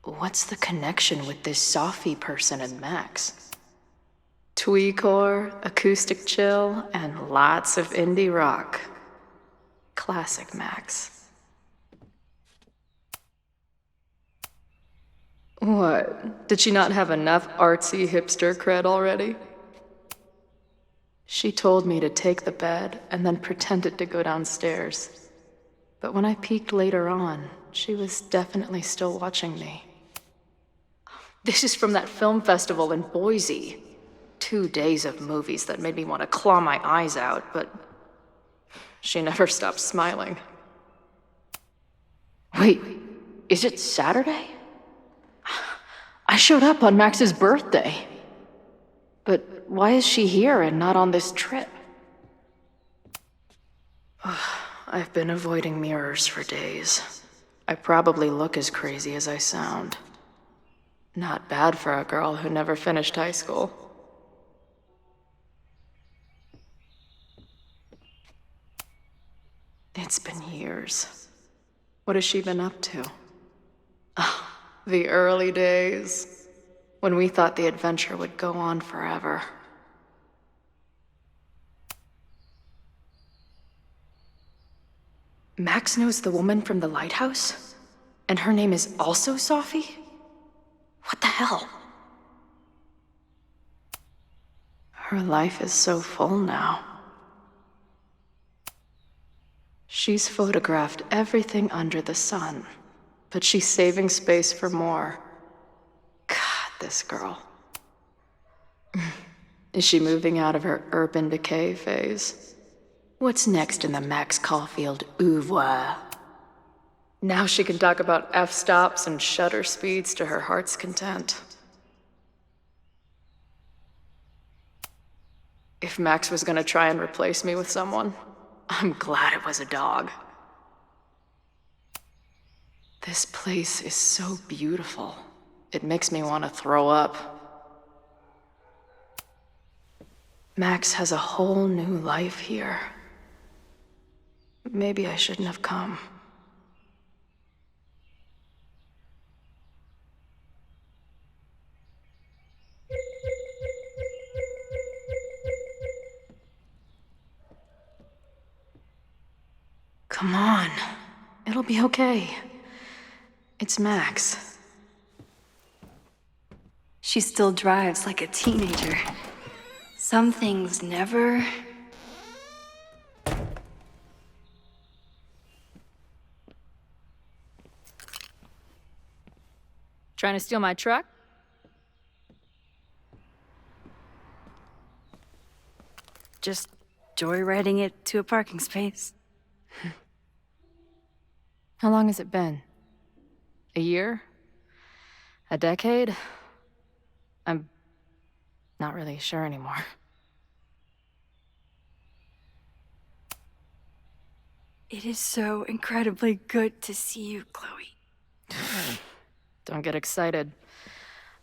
Speaker 12: What's the connection with this Sophie person and Max? Tweecore, acoustic chill, and lots of indie rock. Classic Max. What? Did she not have enough artsy hipster cred already? She told me to take the bed and then pretended to go downstairs. But when I peeked later on, she was definitely still watching me. This is from that film festival in Boise. 2 days of movies that made me want to claw my eyes out, but she never stopped smiling. Wait, is it Saturday? I showed up on Max's birthday. But why is she here and not on this trip? I've been avoiding mirrors for days. I probably look as crazy as I sound. Not bad for a girl who never finished high school. It's been years. What has she been up to? The early days, when we thought the adventure would go on forever. Max knows the woman from the lighthouse? And her name is also Sophie? What the hell? Her life is so full now. She's photographed everything under the sun, but she's saving space for more. God, this girl. Is she moving out of her urban decay phase? What's next in the Max Caulfield oeuvre? Now she can talk about f-stops and shutter speeds to her heart's content. If Max was gonna try and replace me with someone, I'm glad it was a dog. This place is so beautiful. It makes me want to throw up. Max has a whole new life here. Maybe I shouldn't have come. Come on. It'll be okay. It's Max.
Speaker 1: She still drives like a teenager. Some things never...
Speaker 3: Trying to steal my truck?
Speaker 13: Just joyriding it to a parking space.
Speaker 12: How long has it been? A year? A decade? I'm not really sure anymore.
Speaker 13: It is so incredibly good to see you, Chloe.
Speaker 12: Don't get excited.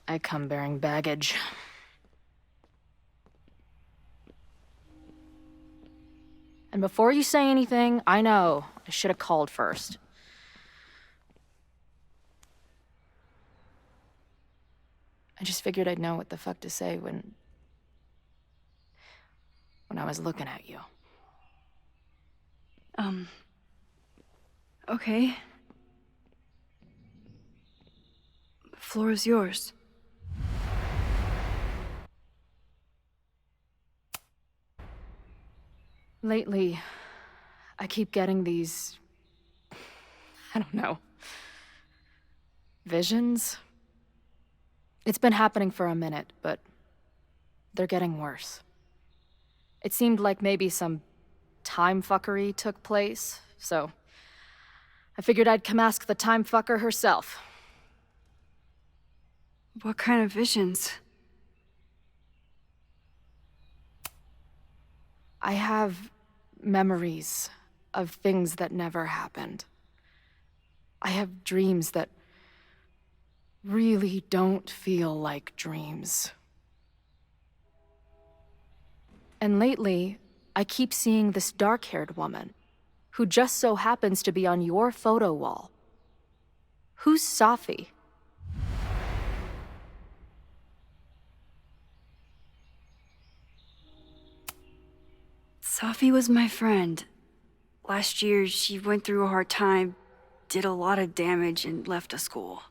Speaker 12: I come bearing baggage. And before you say anything, I know I should have called first. I just figured I'd know what the fuck to say when I was looking at you.
Speaker 13: Okay. The floor is yours.
Speaker 12: Lately, I keep getting these... I don't know. Visions? It's been happening for a minute, but they're getting worse. It seemed like maybe some time fuckery took place, so I figured I'd come ask the time fucker herself.
Speaker 13: What kind of visions?
Speaker 12: I have memories of things that never happened. I have dreams that really don't feel like dreams. And lately, I keep seeing this dark-haired woman who just so happens to be on your photo wall. Who's Sophie?
Speaker 13: Sophie was my friend. Last year, she went through a hard time, did a lot of damage, and left the school.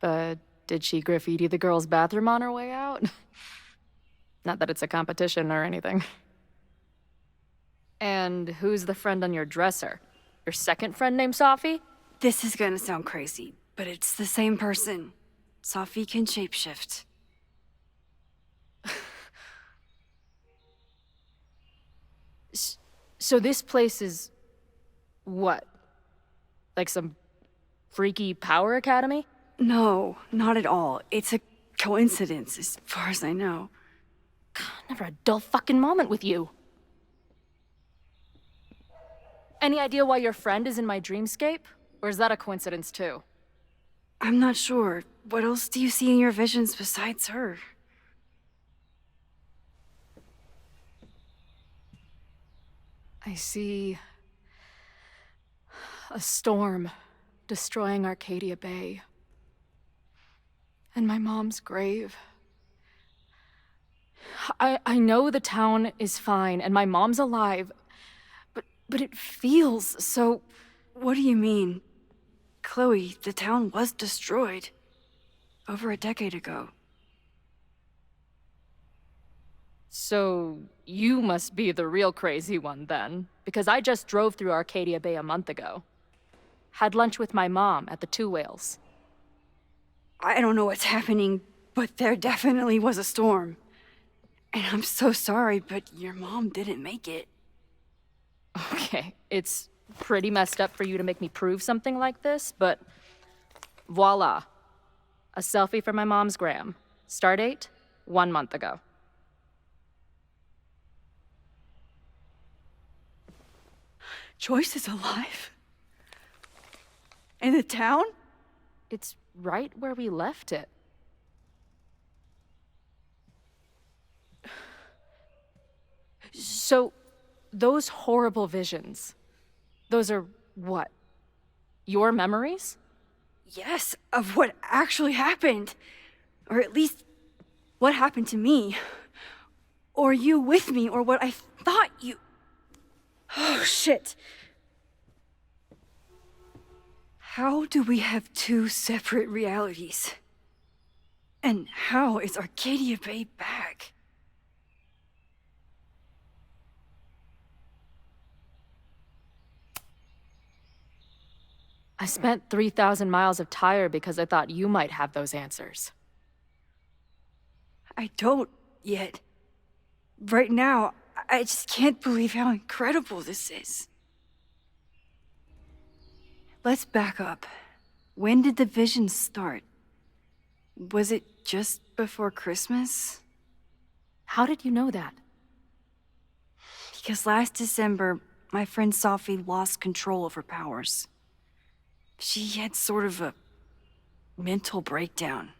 Speaker 12: But did she graffiti the girls' bathroom on her way out? Not that it's a competition or anything. And who's the friend on your dresser? Your second friend named Sophie?
Speaker 13: This is gonna sound crazy,
Speaker 1: but it's the same person. Safi can shapeshift.
Speaker 3: So this place is... what? Like some freaky power academy?
Speaker 1: No, not at all. It's a coincidence, as far as I know.
Speaker 3: Never a dull fucking moment with you. Any idea why your friend is in my dreamscape? Or is that a coincidence too?
Speaker 1: I'm not sure. What else do you see in your visions besides her?
Speaker 3: I see... a storm destroying Arcadia Bay. And my mom's grave. I know the town is fine and my mom's alive, but it feels so...
Speaker 1: What do you mean? Chloe, the town was destroyed. Over a decade ago.
Speaker 3: So, you must be the real crazy one then, because I just drove through Arcadia Bay a month ago. Had lunch with my mom at the Two Whales.
Speaker 1: I don't know what's happening, but there definitely was a storm. And I'm so sorry, but your mom didn't make it.
Speaker 3: Okay, it's pretty messed up for you to make me prove something like this, but voila. A selfie from my mom's gram. Stardate, 1 month ago.
Speaker 1: Joyce is alive? In the town?
Speaker 3: It's right where we left it. So, those horrible visions, those are what? Your memories?
Speaker 1: Yes, of what actually happened. Or at least, what happened to me. Or you with me, or what I thought you... Oh, shit. How do we have two separate realities? And how is Arcadia Bay back?
Speaker 3: I spent 3,000 miles of tire because I thought you might have those answers.
Speaker 1: I don't yet. Right now, I just can't believe how incredible this is. Let's back up. When did the visions start? Was it just before Christmas?
Speaker 3: How did you know that?
Speaker 1: Because last December, my friend Safi lost control of her powers. She had sort of a mental breakdown.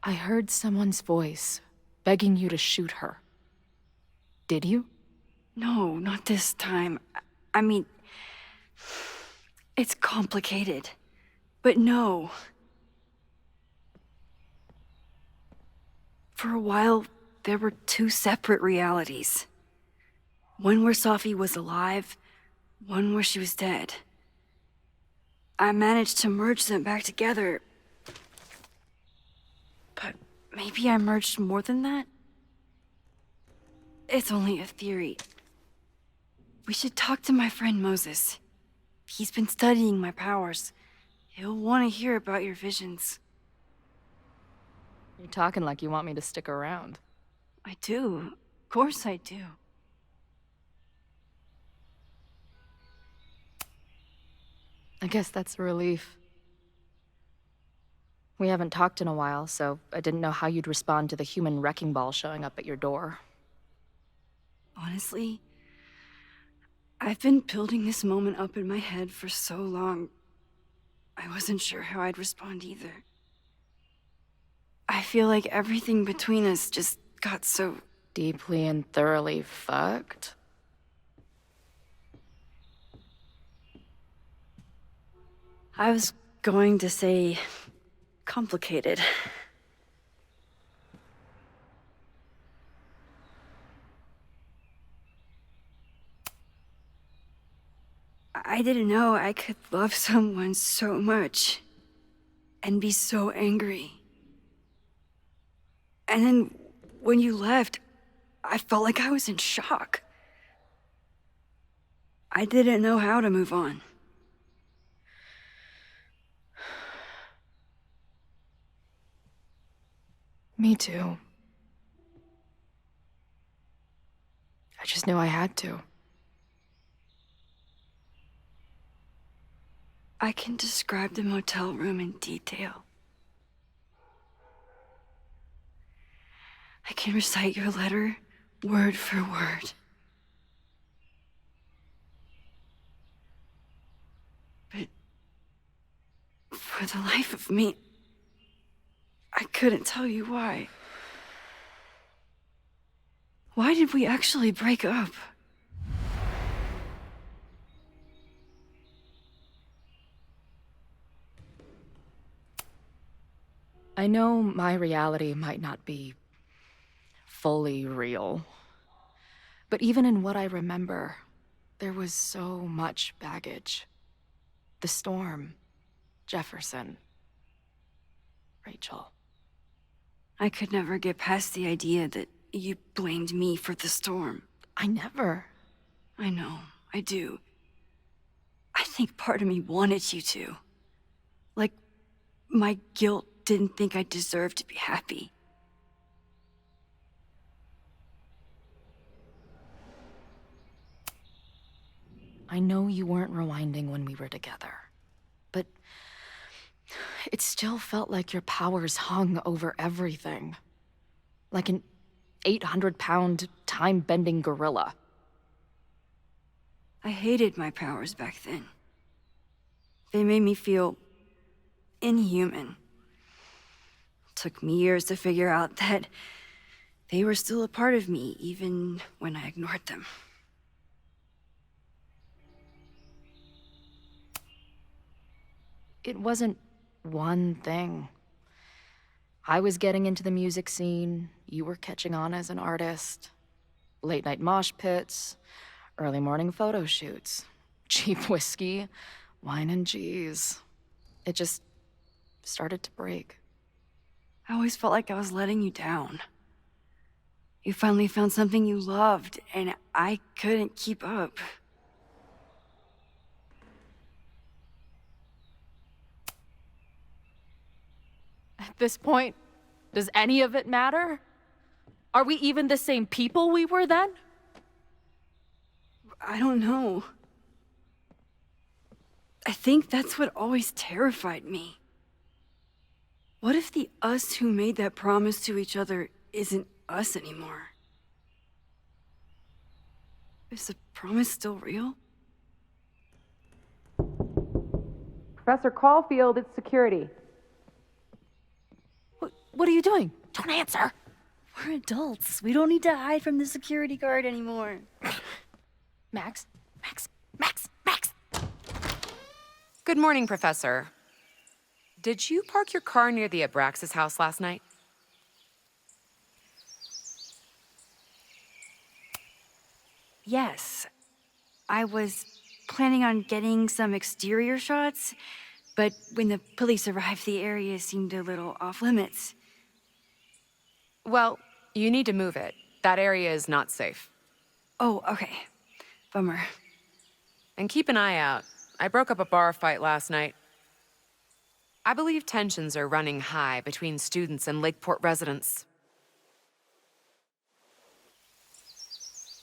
Speaker 3: I heard someone's voice, begging you to shoot her. Did you?
Speaker 1: No, not this time. I mean, it's complicated. But no. For a while, there were two separate realities. One where Safi was alive, one where she was dead. I managed to merge them back together. But maybe I merged more than that? It's only a theory. We should talk to my friend Moses. He's been studying my powers. He'll want to hear about your visions.
Speaker 3: You're talking like you want me to stick around.
Speaker 1: I do. Of course I do.
Speaker 3: I guess that's a relief. We haven't talked in a while, so I didn't know how you'd respond to the human wrecking ball showing up at your door.
Speaker 1: Honestly, I've been building this moment up in my head for so long, I wasn't sure how I'd respond either. I feel like everything between us just got so...
Speaker 3: deeply and thoroughly fucked?
Speaker 1: I was going to say... complicated. I didn't know I could love someone so much and be so angry. And then when you left, I felt like I was in shock. I didn't know how to move on.
Speaker 12: Me too. I just knew I had to.
Speaker 1: I can describe the motel room in detail. I can recite your letter word for word. But for the life of me, I couldn't tell you why. Why did we actually break up?
Speaker 12: I know my reality might not be fully real, but even in what I remember, there was so much baggage. The storm, Jefferson, Rachel.
Speaker 1: I could never get past the idea that you blamed me for the storm.
Speaker 12: I never.
Speaker 1: I know, I do. I think part of me wanted you to. Like, my guilt didn't think I deserved to be happy.
Speaker 12: I know you weren't rewinding when we were together, but it still felt like your powers hung over everything. Like an 800-pound, time-bending gorilla.
Speaker 1: I hated my powers back then. They made me feel inhuman. It took me years to figure out that they were still a part of me, even when I ignored them.
Speaker 12: It wasn't one thing. I was getting into the music scene, you were catching on as an artist. Late night mosh pits, early morning photo shoots, cheap whiskey, wine and cheese. It just started to break.
Speaker 1: I always felt like I was letting you down. You finally found something you loved, and I couldn't keep up.
Speaker 12: At this point, does any of it matter? Are we even the same people we were then?
Speaker 1: I don't know. I think that's what always terrified me. What if the us who made that promise to each other isn't us anymore? Is the promise still real?
Speaker 10: Professor Caulfield, it's security.
Speaker 12: What are you doing? Don't answer.
Speaker 1: We're adults. We don't need to hide from the security guard anymore.
Speaker 12: Max?
Speaker 8: Good morning, Professor. Did you park your car near the Abraxas house last night?
Speaker 1: Yes. I was planning on getting some exterior shots, but when the police arrived, the area seemed a little off limits.
Speaker 8: Well, you need to move it. That area is not safe.
Speaker 1: Oh, okay. Bummer.
Speaker 8: And keep an eye out. I broke up a bar fight last night. I believe tensions are running high between students and Lakeport residents.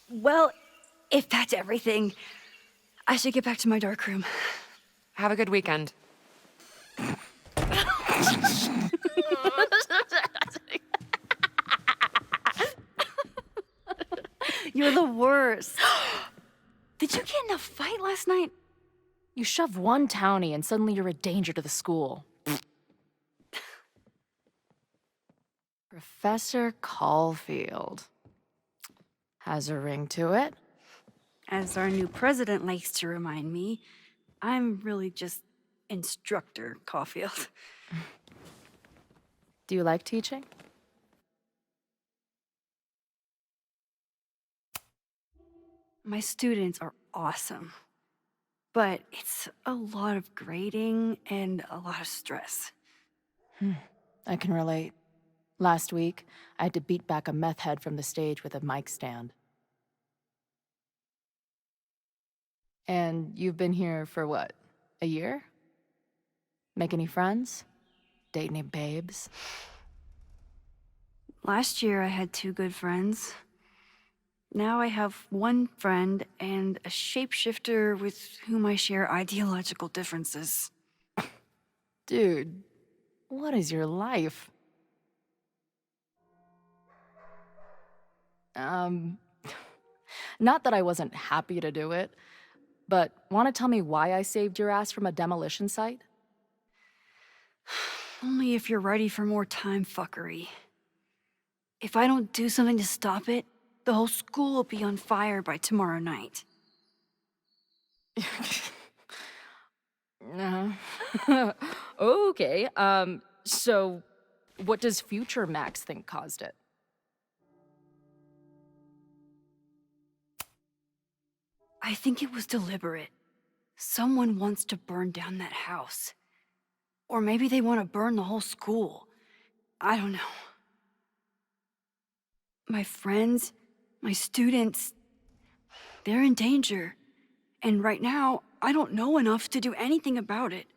Speaker 1: Well, if that's everything, I should get back to my dark room.
Speaker 8: Have a good weekend.
Speaker 1: You're the worst. Did you get in a fight last night?
Speaker 12: You shove one townie and suddenly you're a danger to the school. Professor Caulfield. Has a ring to it.
Speaker 1: As our new president likes to remind me, I'm really just Instructor Caulfield.
Speaker 12: Do you like teaching?
Speaker 1: My students are awesome, but it's a lot of grading and a lot of stress.
Speaker 12: I can relate. Last week, I had to beat back a meth head from the stage with a mic stand. And you've been here for what, a year? Make any friends? Date any babes?
Speaker 13: Last year I had 2 good friends. Now I have 1 friend and a shapeshifter with whom I share ideological differences.
Speaker 12: Dude, what is your life? Not that I wasn't happy to do it, but want to tell me why I saved your ass from a demolition site?
Speaker 13: Only if you're ready for more time fuckery. If I don't do something to stop it, the whole school will be on fire by tomorrow night.
Speaker 12: Okay, so what does future Max think caused it?
Speaker 13: I think it was deliberate. Someone wants to burn down that house. Or maybe they want to burn the whole school. I don't know. My friends, my students, they're in danger. And right now, I don't know enough to do anything about it.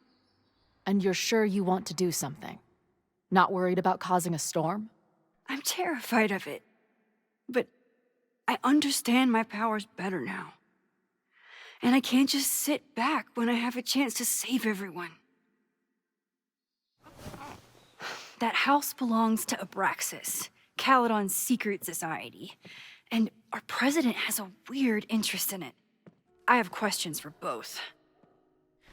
Speaker 12: And you're sure you want to do something? Not worried about causing a storm?
Speaker 13: I'm terrified of it. But I understand my powers better now. And I can't just sit back when I have a chance to save everyone. That house belongs to Abraxas, Caledon's secret society. And our president has a weird interest in it. I have questions for both.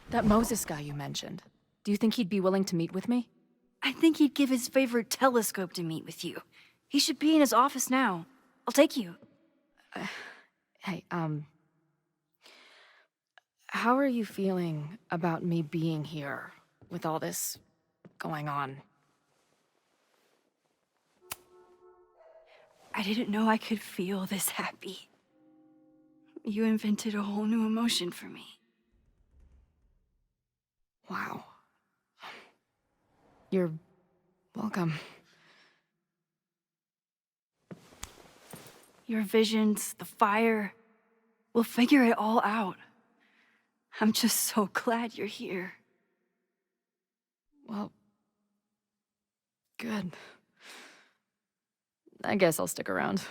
Speaker 12: That Moses guy you mentioned, do you think he'd be willing to meet with me?
Speaker 13: I think he'd give his favorite telescope to meet with you. He should be in his office now. I'll take you.
Speaker 12: Hey, how are you feeling about me being here with all this going on?
Speaker 13: I didn't know I could feel this happy. You invented a whole new emotion for me.
Speaker 12: Wow. You're welcome.
Speaker 13: Your visions, the fire, we'll figure it all out. I'm just so glad you're here.
Speaker 12: Well, good. I guess I'll stick around.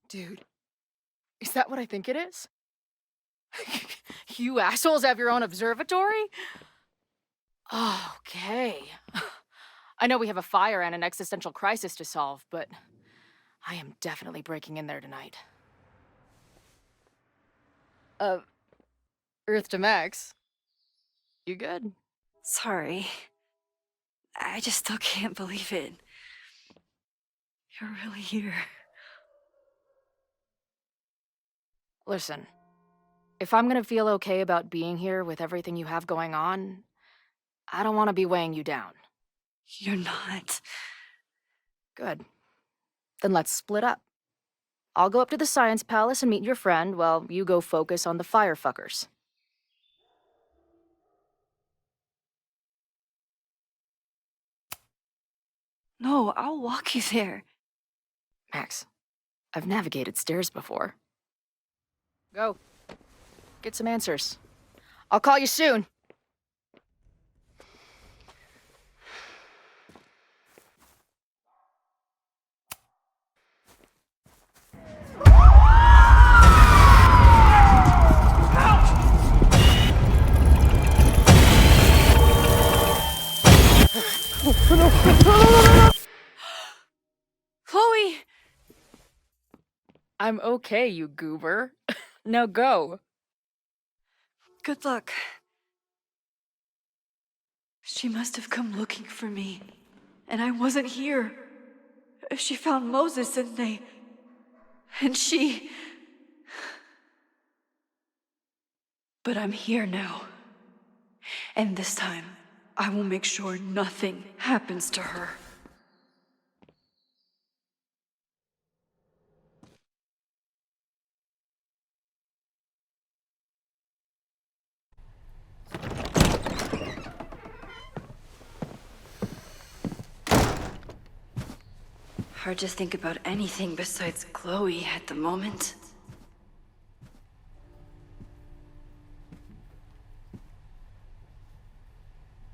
Speaker 12: Dude, is that what I think it is? You assholes have your own observatory? Okay. I know we have a fire and an existential crisis to solve, but I am definitely breaking in there tonight. Earth to Max. You good?
Speaker 13: Sorry. I just still can't believe it. You're really here.
Speaker 12: Listen, if I'm gonna feel okay about being here with everything you have going on, I don't want to be weighing you down.
Speaker 13: You're not.
Speaker 12: Good. Then let's split up. I'll go up to the Science Palace and meet your friend while you go focus on the firefuckers.
Speaker 13: No, I'll walk you there.
Speaker 12: Max, I've navigated stairs before. Go. Get some answers. I'll call you soon.
Speaker 13: Chloe!
Speaker 12: I'm okay, you goober. Now go.
Speaker 13: Good luck. She must have come looking for me, and I wasn't here. She found Moses and she...
Speaker 1: But I'm here now. And this time, I will make sure nothing happens to her. Hard to think about anything besides Chloe at the moment.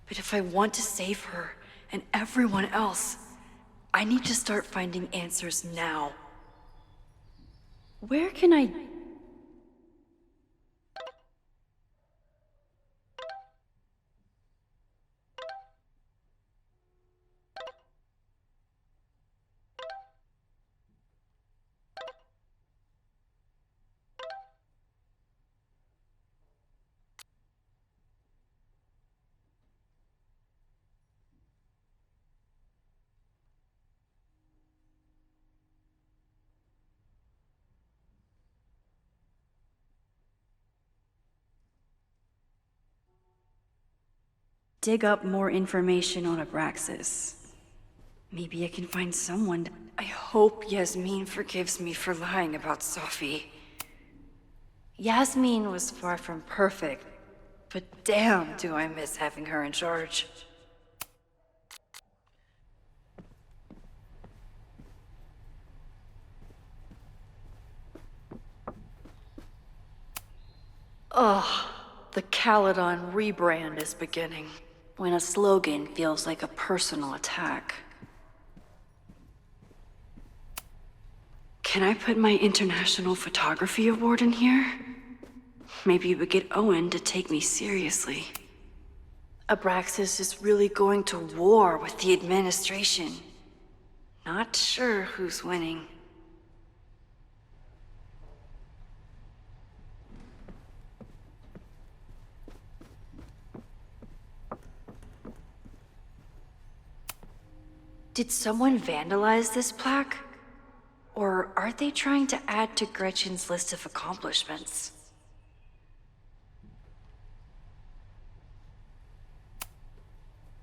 Speaker 1: But if I want to save her and everyone else, I need to start finding answers now. Where can I... dig up more information on Abraxas. Maybe I can find someone. I hope Yasmin forgives me for lying about Sophie. Yasmin was far from perfect, but damn do I miss having her in charge. Ugh, the Caledon rebrand is beginning. When a slogan feels like a personal attack. Can I put my International Photography Award in here? Maybe it would get Owen to take me seriously. Abraxas is really going to war with the administration. Not sure who's winning. Did someone vandalize this plaque? Or are they trying to add to Gretchen's list of accomplishments?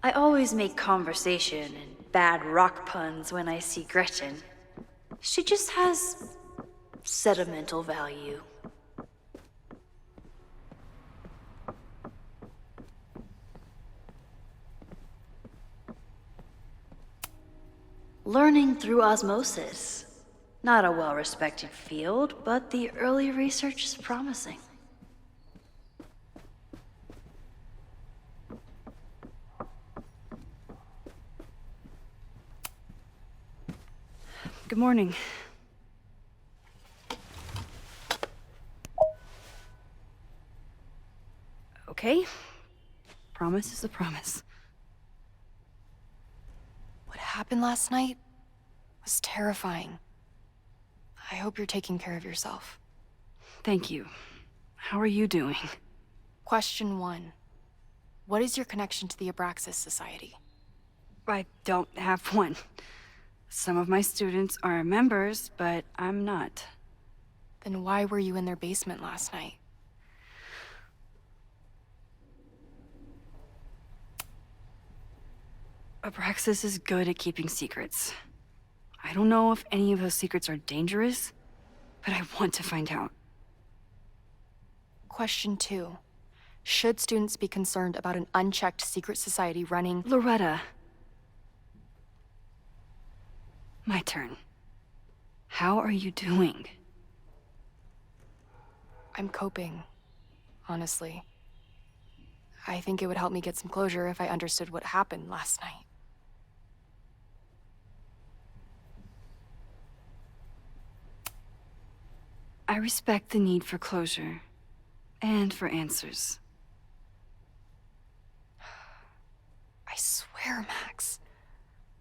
Speaker 1: I always make conversation and bad rock puns when I see Gretchen. She just has sentimental value. Learning through osmosis. Not a well-respected field, but the early research is promising. Good morning. Okay. Promise is a promise.
Speaker 11: What happened last night was terrifying. I hope you're taking care of yourself.
Speaker 1: Thank you. How are you doing?
Speaker 11: Question 1. What is your connection to the Abraxas Society?
Speaker 1: I don't have one. Some of my students are members, but I'm not.
Speaker 11: Then why were you in their basement last night?
Speaker 1: Abraxas is good at keeping secrets. I don't know if any of those secrets are dangerous, but I want to find out.
Speaker 11: Question 2. Should students be concerned about an unchecked secret society running...
Speaker 1: Loretta. My turn. How are you doing?
Speaker 11: I'm coping, honestly. I think it would help me get some closure if I understood what happened last night.
Speaker 1: I respect the need for closure, and for answers.
Speaker 11: I swear, Max,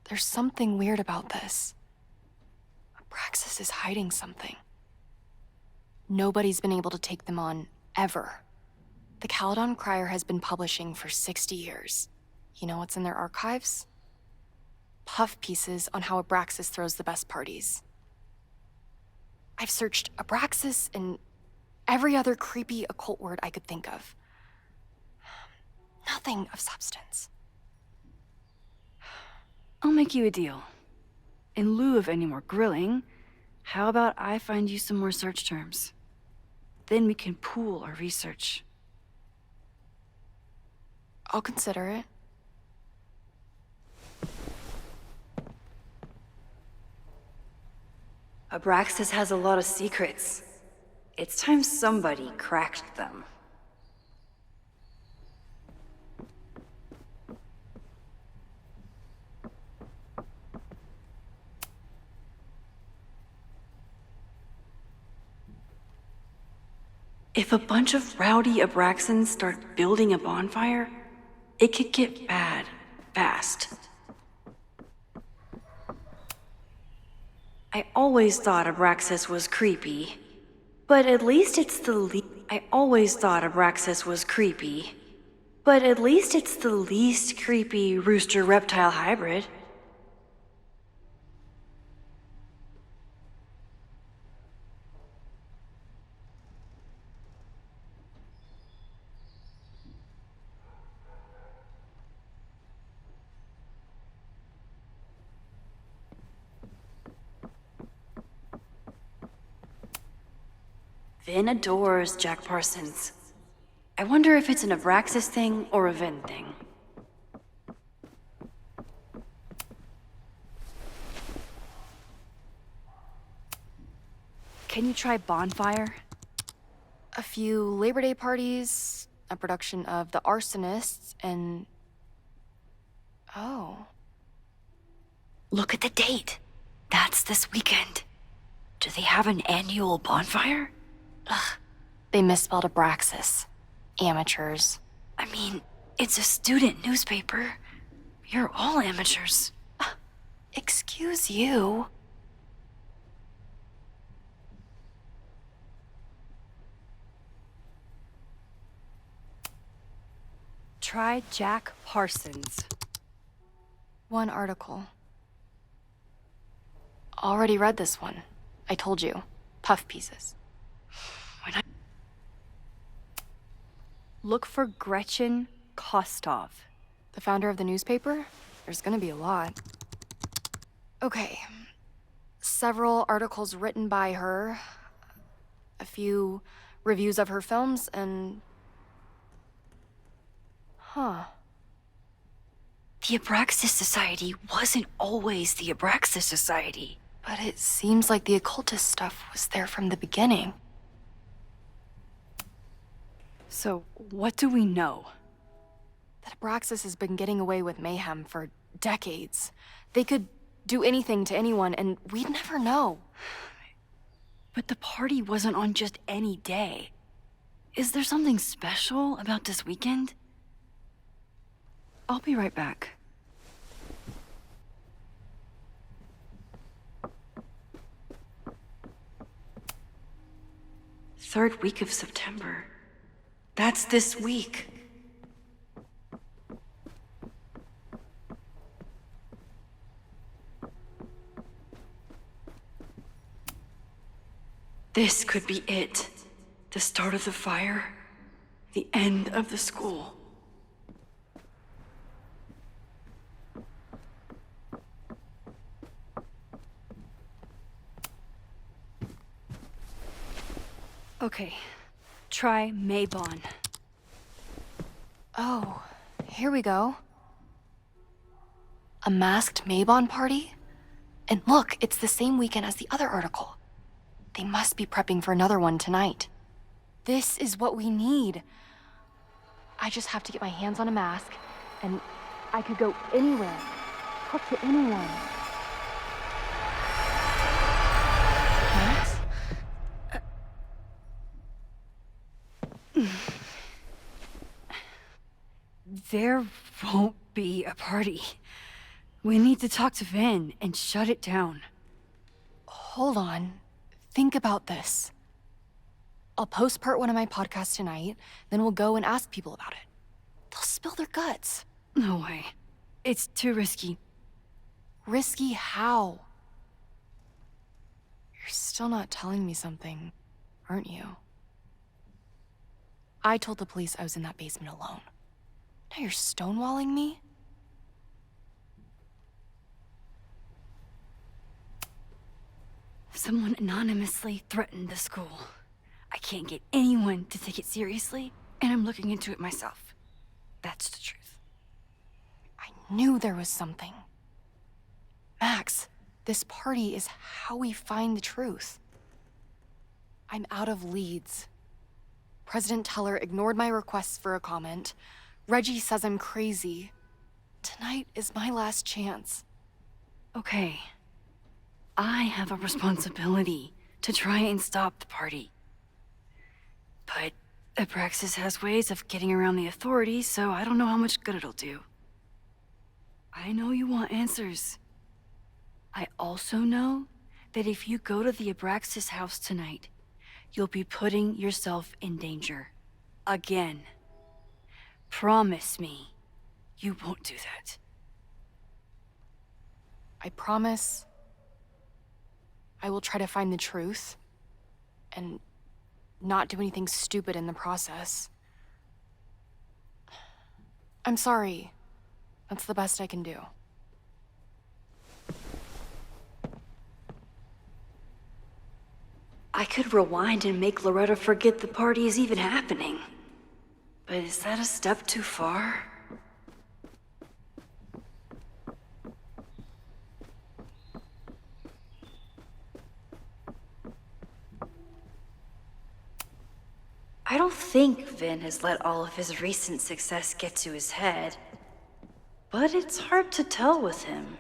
Speaker 11: there's something weird about this. Abraxas is hiding something. Nobody's been able to take them on, ever. The Caledon Crier has been publishing for 60 years. You know what's in their archives? Puff pieces on how Abraxas throws the best parties. I've searched Abraxas and every other creepy occult word I could think of. Nothing of substance.
Speaker 1: I'll make you a deal. In lieu of any more grilling, how about I find you some more search terms? Then we can pool our research.
Speaker 11: I'll consider it.
Speaker 1: Abraxas has a lot of secrets. It's time somebody cracked them. If a bunch of rowdy Abraxans start building a bonfire, it could get bad fast. I always thought Abraxas was creepy, but at least it's the least creepy rooster reptile hybrid. Vin adores Jack Parsons. I wonder if it's an Abraxas thing or a Vin thing. Can you try Bonfire?
Speaker 11: A few Labor Day parties, a production of The Arsonists, and... Oh.
Speaker 1: Look at the date. That's this weekend. Do they have an annual bonfire?
Speaker 11: Ugh. They misspelled Abraxas. Amateurs.
Speaker 1: I mean, it's a student newspaper. You're all amateurs.
Speaker 11: Excuse you.
Speaker 1: Try Jack Parsons.
Speaker 11: One article. Already read this one. I told you. Puff pieces.
Speaker 1: Look for Gretchen Kostov.
Speaker 11: The founder of the newspaper? There's gonna be a lot. Okay. Several articles written by her. A few reviews of her films, and... Huh.
Speaker 1: The Abraxas Society wasn't always the Abraxas Society.
Speaker 11: But it seems like the occultist stuff was there from the beginning.
Speaker 1: So, what do we know?
Speaker 11: That Abraxas has been getting away with mayhem for decades. They could do anything to anyone, and we'd never know.
Speaker 1: But the party wasn't on just any day. Is there something special about this weekend? I'll be right back. Third week of September. That's this week. This could be it. The start of the fire. The end of the school. Okay. Try Maybon.
Speaker 11: Oh, here we go. A masked Maybon party? And look, it's the same weekend as the other article. They must be prepping for another one tonight. This is what we need. I just have to get my hands on a mask, and I could go anywhere, talk to anyone. Max?
Speaker 1: There won't be a party. We need to talk to Vin and shut it down.
Speaker 11: Hold on. Think about this. I'll post part 1 of my podcast tonight, then we'll go and ask people about it. They'll spill their guts.
Speaker 1: No way. It's too risky.
Speaker 11: Risky how? You're still not telling me something, aren't you? I told the police I was in that basement alone. Now you're stonewalling me?
Speaker 13: Someone anonymously threatened the school. I can't get anyone to take it seriously, and I'm looking into it myself. That's the truth.
Speaker 11: I knew there was something. Max, this party is how we find the truth. I'm out of leads. President Teller ignored my requests for a comment. Reggie says I'm crazy. Tonight is my last chance.
Speaker 13: Okay. I have a responsibility to try and stop the party. But Abraxas has ways of getting around the authorities, so I don't know how much good it'll do. I know you want answers. I also know that if you go to the Abraxas house tonight, you'll be putting yourself in danger. Again. Promise me you won't do that.
Speaker 11: I promise I will try to find the truth and not do anything stupid in the process. I'm sorry. That's the best I can do.
Speaker 15: I could rewind and make Loretta forget the party is even happening. But is that a step too far? I don't think Vin has let all of his recent success get to his head. But it's hard to tell with him.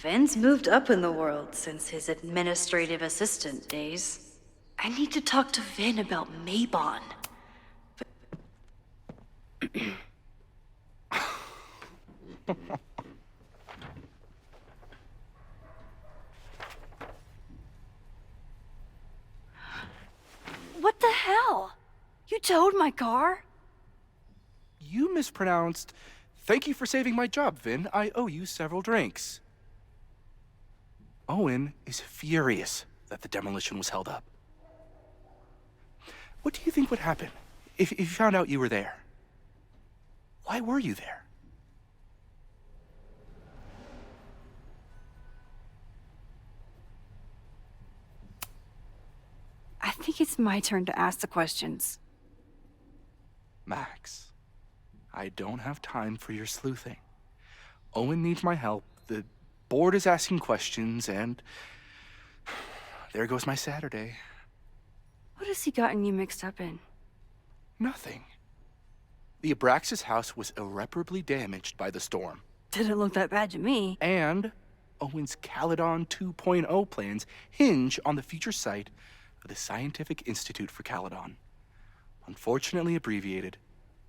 Speaker 15: Vin's moved up in the world since his administrative assistant days. I need to talk to Vin about Mabon.
Speaker 13: What the hell? You towed my car?
Speaker 4: You mispronounced, "Thank you for saving my job, Vin. I owe you several drinks." Owen is furious that the demolition was held up. What do you think would happen if you found out you were there? Why were you there?
Speaker 13: I think it's my turn to ask the questions.
Speaker 4: Max, I don't have time for your sleuthing. Owen needs my help. The board is asking questions, and there goes my Saturday.
Speaker 13: What has he gotten you mixed up in?
Speaker 4: Nothing. The Abraxas house was irreparably damaged by the storm.
Speaker 13: Didn't look that bad to me.
Speaker 4: And Owen's Caledon 2.0 plans hinge on the future site of the Scientific Institute for Caledon. Unfortunately abbreviated,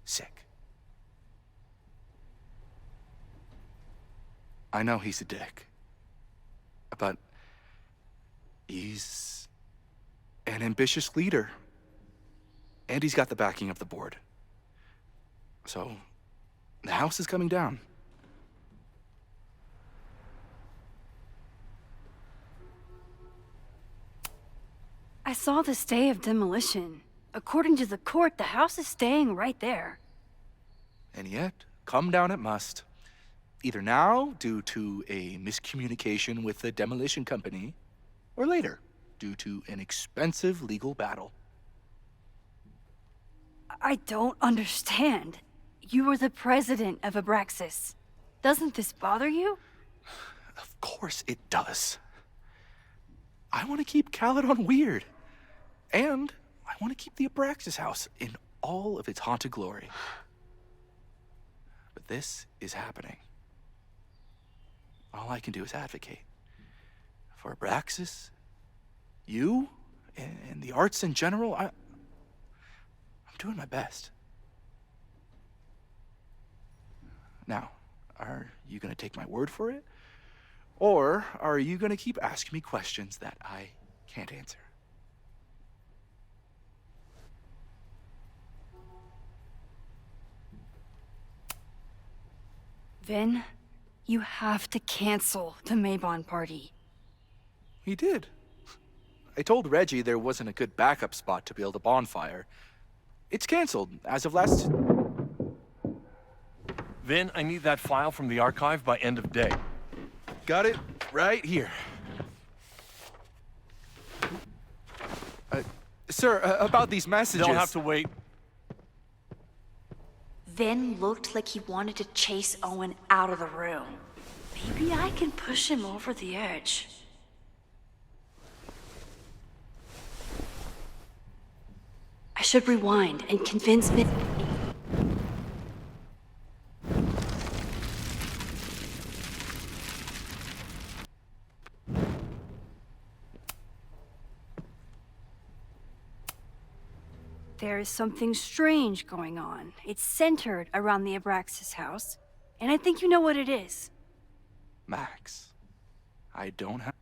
Speaker 4: SICK. I know he's a dick, but he's an ambitious leader, and he's got the backing of the board. So, the house is coming down.
Speaker 13: I saw the stay of demolition. According to the court, the house is staying right there.
Speaker 4: And yet, come down it must. Either now, due to a miscommunication with the demolition company, or later, due to an expensive legal battle.
Speaker 13: I don't understand. You were the president of Abraxas. Doesn't this bother you?
Speaker 4: Of course it does. I want to keep Caledon weird. And I want to keep the Abraxas house in all of its haunted glory. But this is happening. All I can do is advocate. For Abraxas, you, and the arts in general, I'm doing my best. Now, are you gonna take my word for it? Or are you gonna keep asking me questions that I can't answer?
Speaker 13: Vin, you have to cancel the Maybon party.
Speaker 4: He did. I told Reggie there wasn't a good backup spot to build a bonfire. It's canceled as of last...
Speaker 21: Vin, I need that file from the archive by end of day.
Speaker 4: Got it right here. Sir, about these messages...
Speaker 21: They'll have to wait.
Speaker 15: Vin looked like he wanted to chase Owen out of the room. Maybe I can push him over the edge. I should rewind and convince Vin.
Speaker 13: There is something strange going on. It's centered around the Abraxas house, and I think you know what it is.
Speaker 4: Max, I don't have...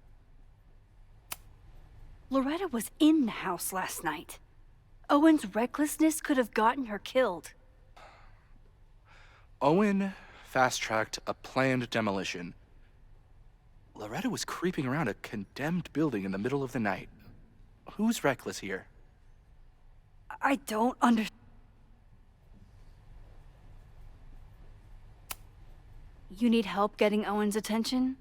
Speaker 13: Loretta was in the house last night. Owen's recklessness could have gotten her killed.
Speaker 4: Owen fast-tracked a planned demolition. Loretta was creeping around a condemned building in the middle of the night. Who's reckless here?
Speaker 13: I don't understand. You need help getting Owen's attention?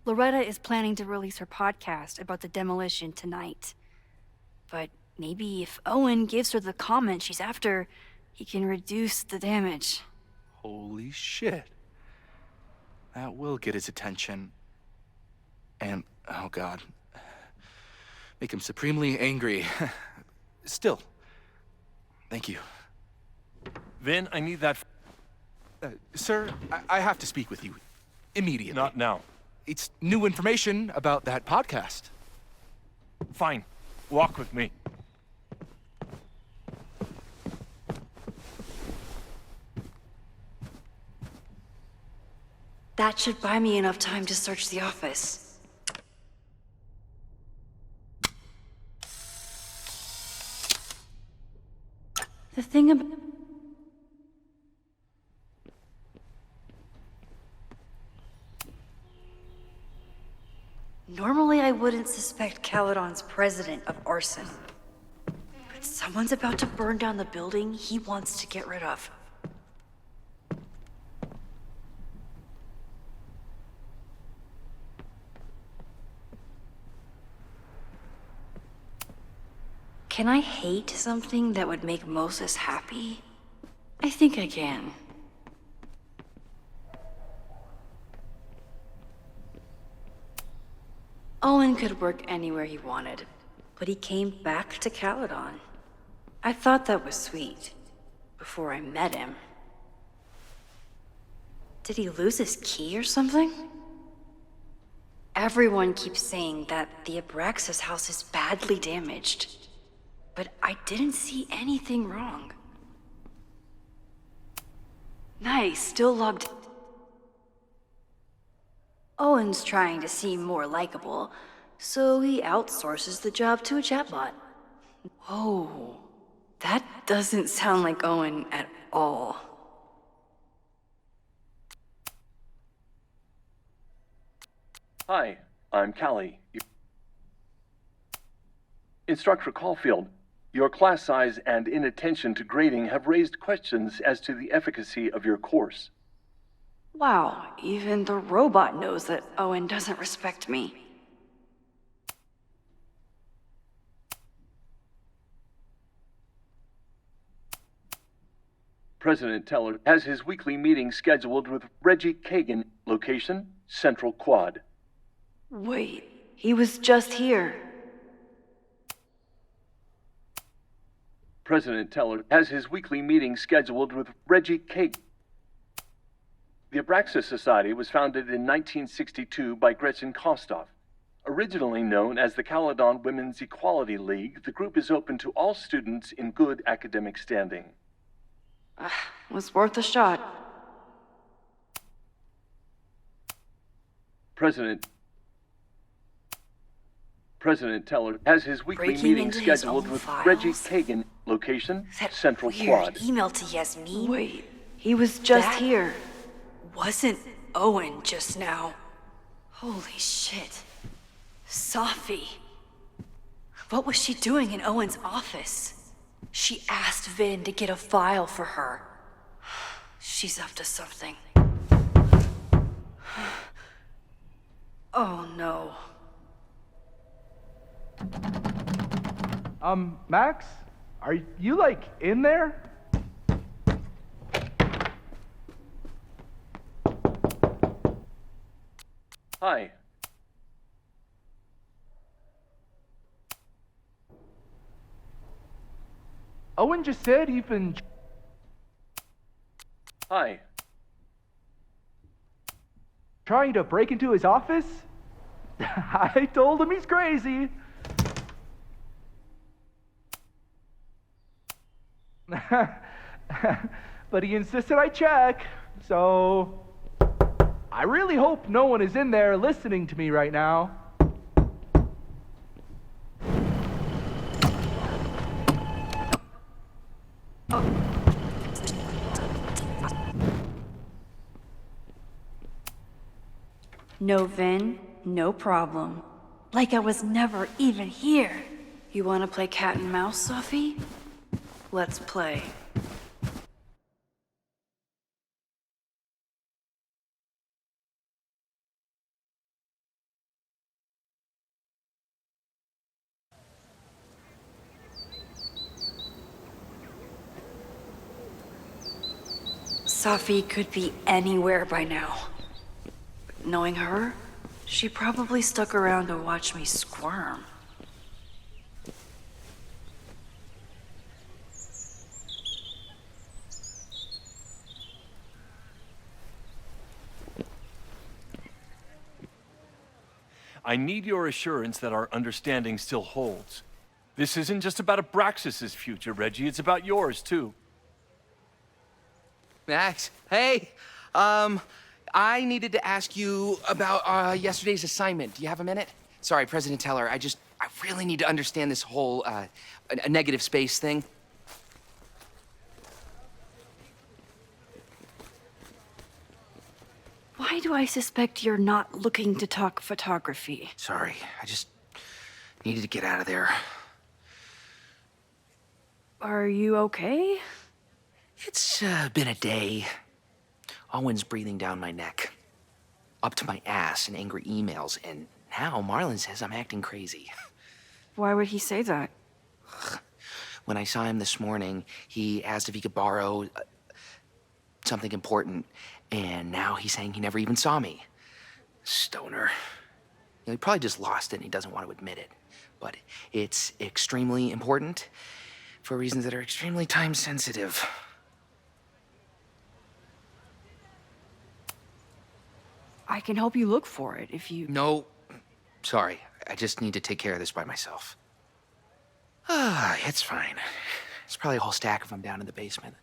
Speaker 13: Loretta is planning to release her podcast about the demolition tonight. But maybe if Owen gives her the comment she's after, he can reduce the damage.
Speaker 4: Holy shit. That will get his attention. And, oh god, make him supremely angry. Still, thank you.
Speaker 21: Vin, I need that...
Speaker 4: Sir, I have to speak with you. Immediately.
Speaker 21: Not now.
Speaker 4: It's new information about that podcast.
Speaker 21: Fine. Walk with me.
Speaker 15: That should buy me enough time to search the office. The thing about... Normally I wouldn't suspect Caledon's president of arson. But someone's about to burn down the building he wants to get rid of. Can I hate something that would make Moses happy? I think I can. Owen could work anywhere he wanted, but he came back to Caledon. I thought that was sweet, before I met him. Did he lose his key or something? Everyone keeps saying that the Abraxas house is badly damaged, but I didn't see anything wrong. Nice, still logged. Owen's trying to seem more likable, so he outsources the job to a chatbot. Whoa, that doesn't sound like Owen at all.
Speaker 22: Hi, I'm Callie. Instructor Caulfield, your class size and inattention to grading have raised questions as to the efficacy of your course.
Speaker 15: Wow, even the robot knows that Owen doesn't respect me.
Speaker 22: President Teller has his weekly meeting scheduled with Reggie Kagan. Location, Central Quad.
Speaker 15: Wait, he was just here.
Speaker 22: President Teller has his weekly meeting scheduled with Reggie Kagan. The Abraxas Society was founded in 1962 by Gretchen Kostov, Originally known as the Caledon Women's Equality League, the group is open to all students in good academic standing.
Speaker 13: Was worth a shot.
Speaker 22: President Teller has his weekly
Speaker 15: Breaking
Speaker 22: meeting
Speaker 15: into his
Speaker 22: scheduled
Speaker 15: own
Speaker 22: with
Speaker 15: files?
Speaker 22: Reggie Kagan. Location, Central Quad.
Speaker 15: Email to Yasmin?
Speaker 13: Wait, he was just
Speaker 15: That
Speaker 13: here.
Speaker 15: Wasn't Owen just now? Holy shit. Safi. What was she doing in Owen's office? She asked Vin to get a file for her. She's up to something. Oh no.
Speaker 4: Max? Are you, like, in there?
Speaker 22: Hi.
Speaker 4: Owen just said you've been...
Speaker 22: Hi.
Speaker 4: trying to break into his office? I told him he's crazy. But he insisted I check, so I really hope no one is in there listening to me right now.
Speaker 15: No Vin, no problem. Like I was never even here. You want to play cat and mouse, Sophie? Let's play. Sophie could be anywhere by now. But knowing her, she probably stuck around to watch me squirm.
Speaker 21: I need your assurance that our understanding still holds. This isn't just about Abraxas's future, Reggie. It's about yours, too.
Speaker 7: Max, hey. I needed to ask you about yesterday's assignment. Do you have a minute? Sorry, President Teller, I really need to understand this whole, a negative space thing.
Speaker 13: Why do I suspect you're not looking to talk photography?
Speaker 7: Sorry, I just needed to get out of there.
Speaker 13: Are you okay?
Speaker 7: It's been a day. Owen's breathing down my neck, up to my ass in angry emails, and now Marlon says I'm acting crazy.
Speaker 13: Why would he say that?
Speaker 7: When I saw him this morning, he asked if he could borrow something important, and now he's saying he never even saw me. Stoner. You know, he probably just lost it and he doesn't want to admit it. But it's extremely important for reasons that are extremely time sensitive.
Speaker 13: I can help you look for it if you...
Speaker 7: No, sorry. I just need to take care of this by myself. It's fine. It's probably a whole stack if I'm down in the basement.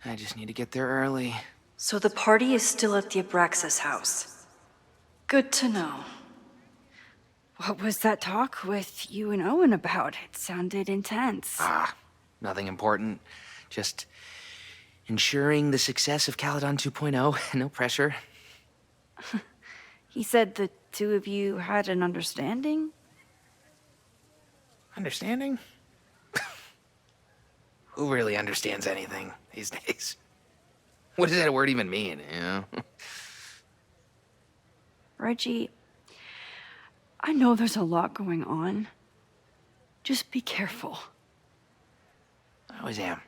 Speaker 7: I just need to get there early.
Speaker 15: So the party is still at the Abraxas house. Good to know.
Speaker 13: What was that talk with you and Owen about? It sounded intense.
Speaker 7: Nothing important. Just ensuring the success of Caledon 2.0. No pressure.
Speaker 13: He said the two of you had an understanding?
Speaker 7: Understanding? Who really understands anything these days? What does that word even mean, you know?
Speaker 13: Reggie, I know there's a lot going on. Just be careful.
Speaker 7: I always am.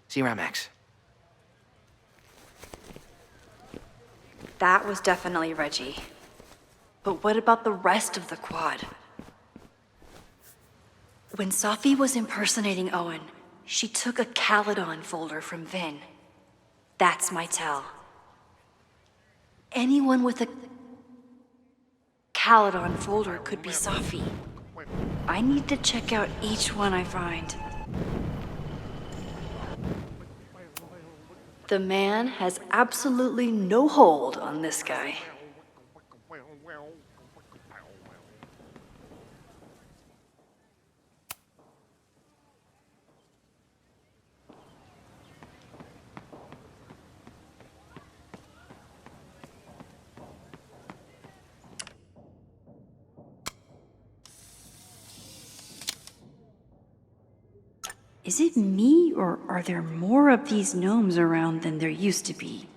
Speaker 7: See you around, Max.
Speaker 15: That was definitely Reggie. But what about the rest of the quad? When Sophie was impersonating Owen, she took a Caledon folder from Vin. That's my tell. Anyone with a
Speaker 13: Caledon folder could be Safi. I need to check out each one I find. The man has absolutely no hold on this guy. Is it me, or are there more of these gnomes around than there used to be?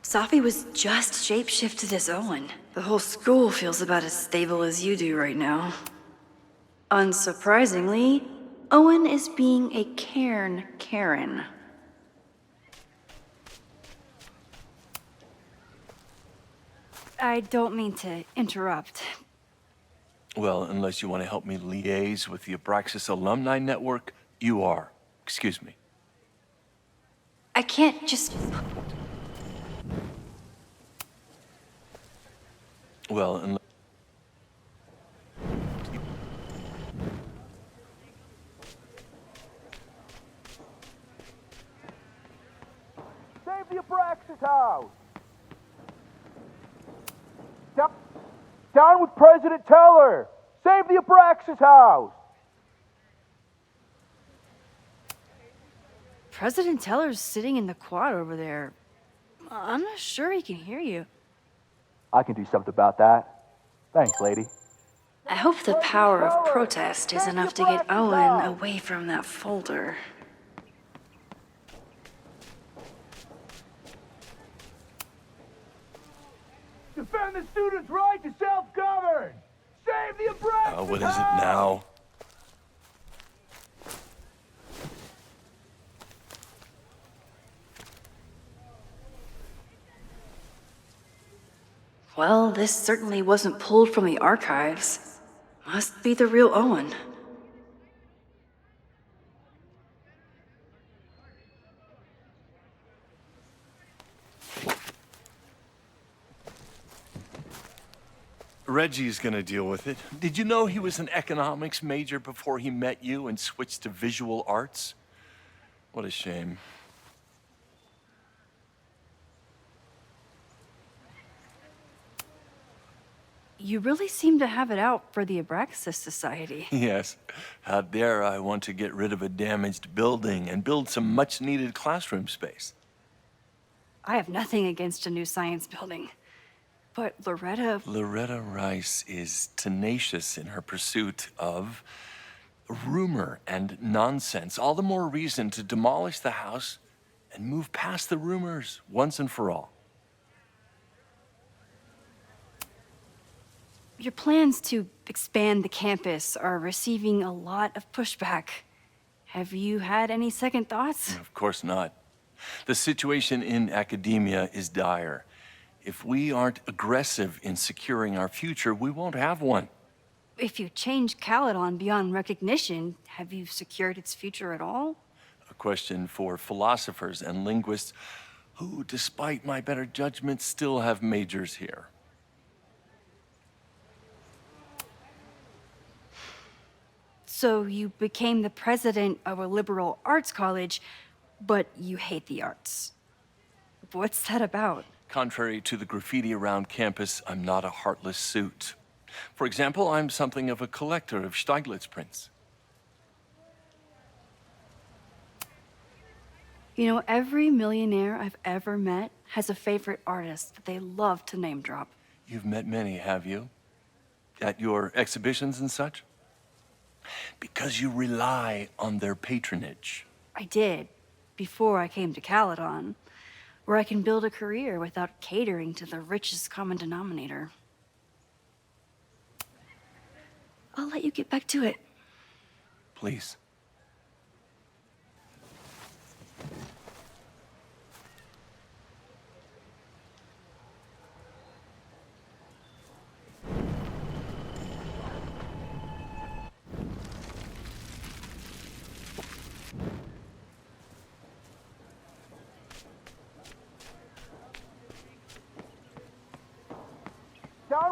Speaker 13: Safi was just shapeshifted as Owen. The whole school feels about as stable as you do right now. Unsurprisingly, Owen is being a cairn Karen. I don't mean to interrupt.
Speaker 21: Well, unless you want to help me liaise with the Abraxas Alumni Network, you are. Excuse me.
Speaker 13: I can't just...
Speaker 21: Well, unless...
Speaker 5: Save the Abraxas house! Down with President Teller! Save the Abraxas house!
Speaker 13: President Teller's sitting in the quad over there. I'm not sure he can hear you.
Speaker 5: I can do something about that. Thanks, lady.
Speaker 13: I hope the power of protest is enough to get Owen away from that folder.
Speaker 5: Defend the students' right to self-govern! Save the Abraxas
Speaker 21: what is it now?
Speaker 13: Well, this certainly wasn't pulled from the archives. Must be the real Owen.
Speaker 21: Reggie's gonna deal with it. Did you know he was an economics major before he met you and switched to visual arts? What a shame.
Speaker 13: You really seem to have it out for the Abraxas Society.
Speaker 21: Yes. How dare I want to get rid of a damaged building and build some much-needed classroom space.
Speaker 13: I have nothing against a new science building. But
Speaker 21: Loretta Rice is tenacious in her pursuit of rumor and nonsense. All the more reason to demolish the house and move past the rumors once and for all.
Speaker 13: Your plans to expand the campus are receiving a lot of pushback. Have you had any second thoughts?
Speaker 21: Of course not. The situation in academia is dire. If we aren't aggressive in securing our future, we won't have one.
Speaker 13: If you change Caledon beyond recognition, have you secured its future at all?
Speaker 21: A question for philosophers and linguists who, despite my better judgment, still have majors here.
Speaker 13: So you became the president of a liberal arts college, but you hate the arts. What's that about?
Speaker 21: Contrary to the graffiti around campus, I'm not a heartless suit. For example, I'm something of a collector of Stieglitz prints.
Speaker 13: You know, every millionaire I've ever met has a favorite artist that they love to name drop.
Speaker 21: You've met many, have you? At your exhibitions and such? Because you rely on their patronage.
Speaker 13: I did, before I came to Caledon, where I can build a career without catering to the richest common denominator. I'll let you get back to it.
Speaker 21: Please.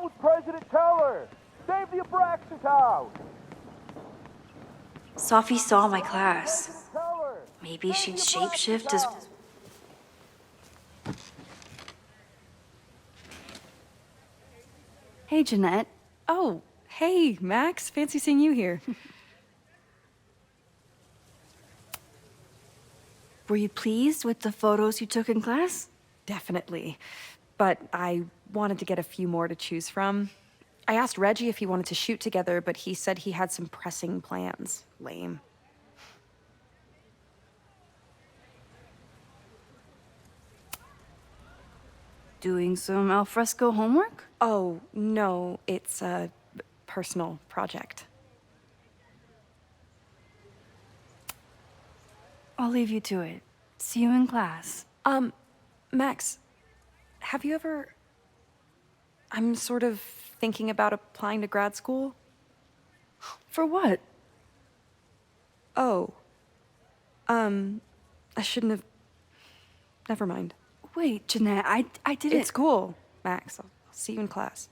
Speaker 5: Down with President Teller! Save the Abraxas house!
Speaker 15: Sophie saw my class. Maybe she'd shapeshift as...
Speaker 1: Hey, Jeanette. Oh, hey, Max. Fancy seeing you here. Were you pleased with the photos you took in class?
Speaker 14: Definitely. But I wanted to get a few more to choose from. I asked Reggie if he wanted to shoot together, but he said he had some pressing plans. Lame.
Speaker 1: Doing some alfresco homework?
Speaker 14: Oh, no, it's a personal project.
Speaker 1: I'll leave you to it. See you in class.
Speaker 14: Max, have you ever... I'm sort of thinking about applying to grad school.
Speaker 1: For what?
Speaker 14: Oh. I shouldn't have... Never mind.
Speaker 1: Wait, Jeanette, I didn't...
Speaker 14: It's cool, Max. I'll see you in class.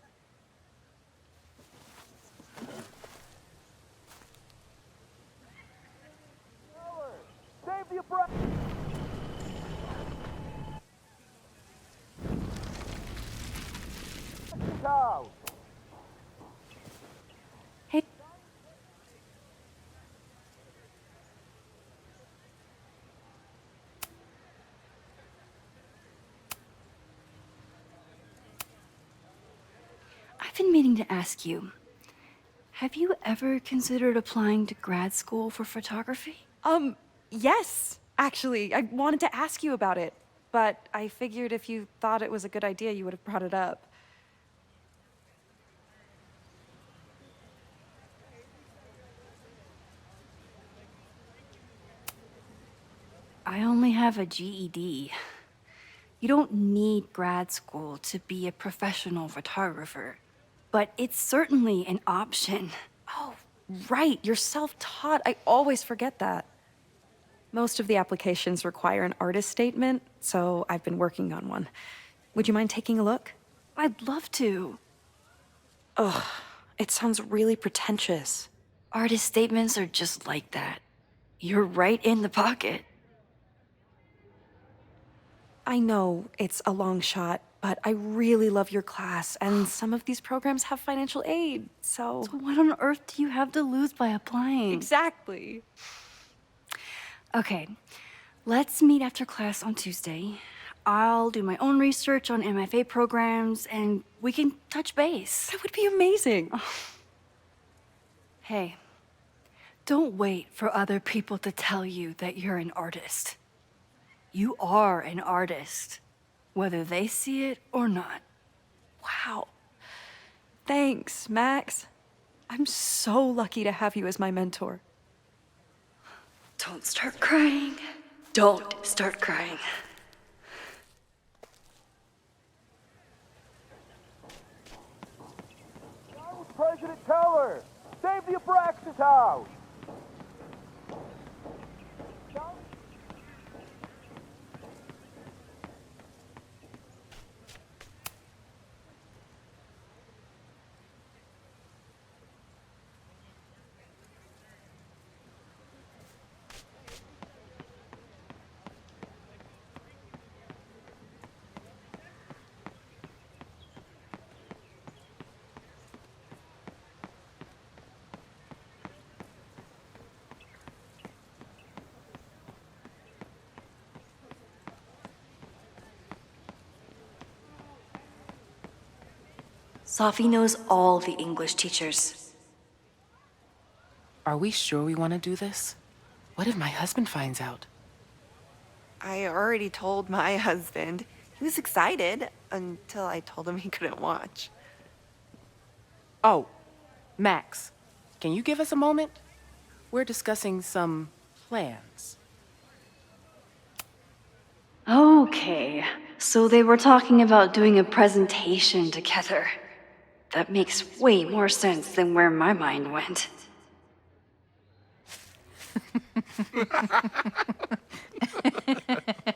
Speaker 5: Save the Abraxas! House!
Speaker 1: Hey. I've been meaning to ask you, have you ever considered applying to grad school for photography?
Speaker 14: Yes, actually. I wanted to ask you about it, but I figured if you thought it was a good idea, you would have brought it up.
Speaker 1: I only have a GED. You don't need grad school to be a professional photographer, but it's certainly an option.
Speaker 14: Oh, right, you're self-taught. I always forget that. Most of the applications require an artist statement, so I've been working on one. Would you mind taking a look?
Speaker 1: I'd love to.
Speaker 14: Ugh, it sounds really pretentious.
Speaker 1: Artist statements are just like that. You're right in the pocket.
Speaker 14: I know it's a long shot, but I really love your class, and some of these programs have financial aid, so...
Speaker 1: So what on earth do you have to lose by applying?
Speaker 14: Exactly.
Speaker 1: Okay, let's meet after class on Tuesday. I'll do my own research on MFA programs, and we can touch base.
Speaker 14: That would be amazing.
Speaker 1: Hey, don't wait for other people to tell you that you're an artist. You are an artist, whether they see it or not.
Speaker 14: Wow. Thanks, Max. I'm so lucky to have you as my mentor.
Speaker 1: Don't start crying. Don't start crying.
Speaker 5: Down with President Teller! Save the Abraxas house!
Speaker 15: Sophie knows all the English teachers.
Speaker 16: Are we sure we want to do this? What if my husband finds out?
Speaker 2: I already told my husband. He was excited until I told him he couldn't watch.
Speaker 16: Oh, Max, can you give us a moment? We're discussing some plans.
Speaker 1: Okay, so they were talking about doing a presentation together. That makes way more sense than where my mind went.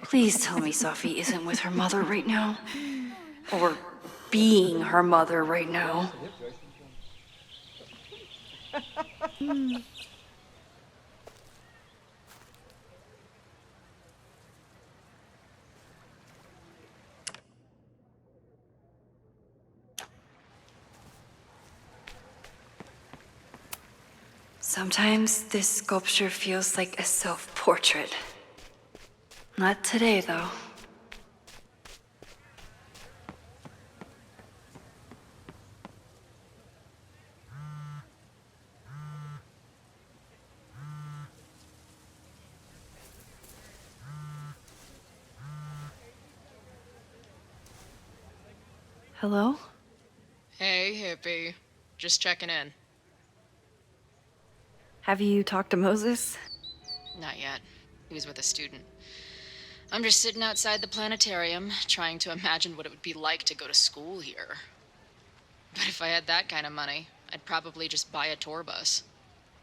Speaker 1: Please tell me Sophie isn't with her mother right now. Or
Speaker 13: being her mother right now. Sometimes this sculpture feels like a self-portrait. Not today, though. Hello?
Speaker 12: Hey, hippie. Just checking in.
Speaker 13: Have you talked to Moses?
Speaker 12: Not yet. He was with a student. I'm just sitting outside the planetarium, trying to imagine what it would be like to go to school here. But if I had that kind of money, I'd probably just buy a tour bus.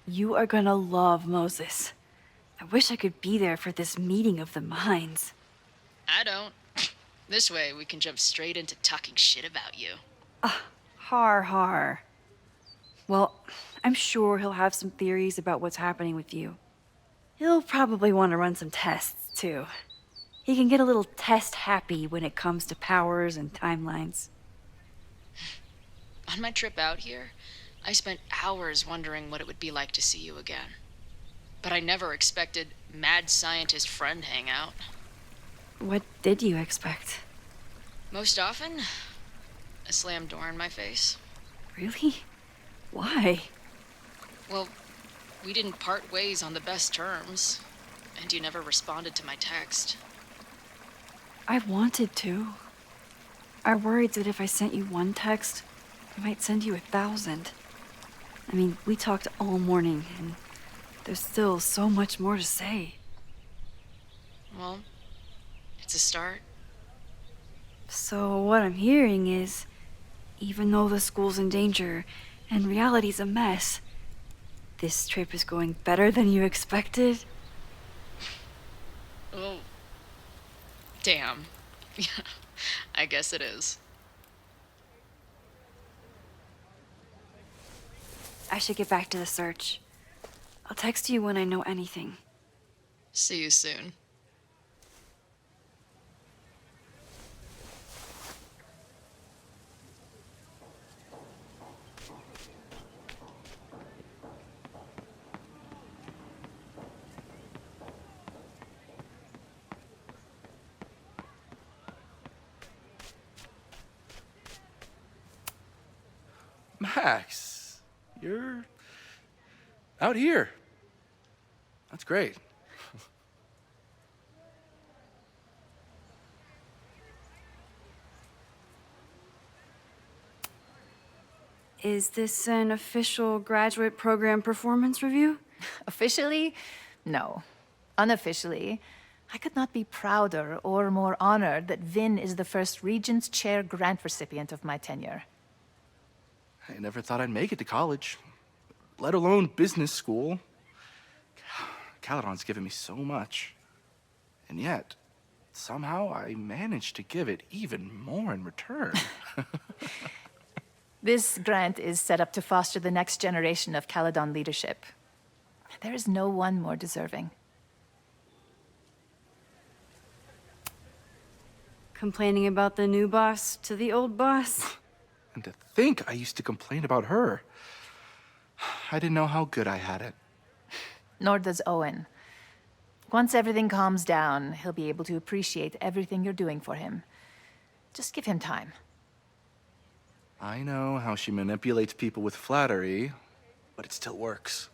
Speaker 13: You are gonna love Moses. I wish I could be there for this meeting of the minds.
Speaker 12: I don't. This way, we can jump straight into talking shit about you.
Speaker 13: Har. Well, I'm sure he'll have some theories about what's happening with you. He'll probably want to run some tests, too. He can get a little test-happy when it comes to powers and timelines.
Speaker 12: On my trip out here, I spent hours wondering what it would be like to see you again. But I never expected mad scientist friend hangout.
Speaker 13: What did you expect?
Speaker 12: Most often, a slammed door in my face.
Speaker 13: Really? Why?
Speaker 12: Well, we didn't part ways on the best terms, and you never responded to my text.
Speaker 13: I wanted to. I worried that if I sent you one text, I might send you 1,000. I mean, we talked all morning, and there's still so much more to say.
Speaker 12: Well, it's a start.
Speaker 13: So what I'm hearing is, even though the school's in danger and reality's a mess, this trip is going better than you expected?
Speaker 12: Oh. Damn. I guess it is.
Speaker 13: I should get back to the search. I'll text you when I know anything.
Speaker 12: See you soon.
Speaker 4: Max, you're out here. That's great.
Speaker 13: Is this an official graduate program performance review?
Speaker 9: Officially? No. Unofficially, I could not be prouder or more honored that Vin is the first Regents Chair grant recipient of my tenure.
Speaker 4: I never thought I'd make it to college, let alone business school. Caledon's given me so much. And yet, somehow I managed to give it even more in return.
Speaker 9: This grant is set up to foster the next generation of Caledon leadership. There is no one more deserving.
Speaker 13: Complaining about the new boss to the old boss?
Speaker 4: And to think I used to complain about her. I didn't know how good I had it.
Speaker 9: Nor does Owen. Once everything calms down, he'll be able to appreciate everything you're doing for him. Just give him time.
Speaker 4: I know how she manipulates people with flattery, but it still works.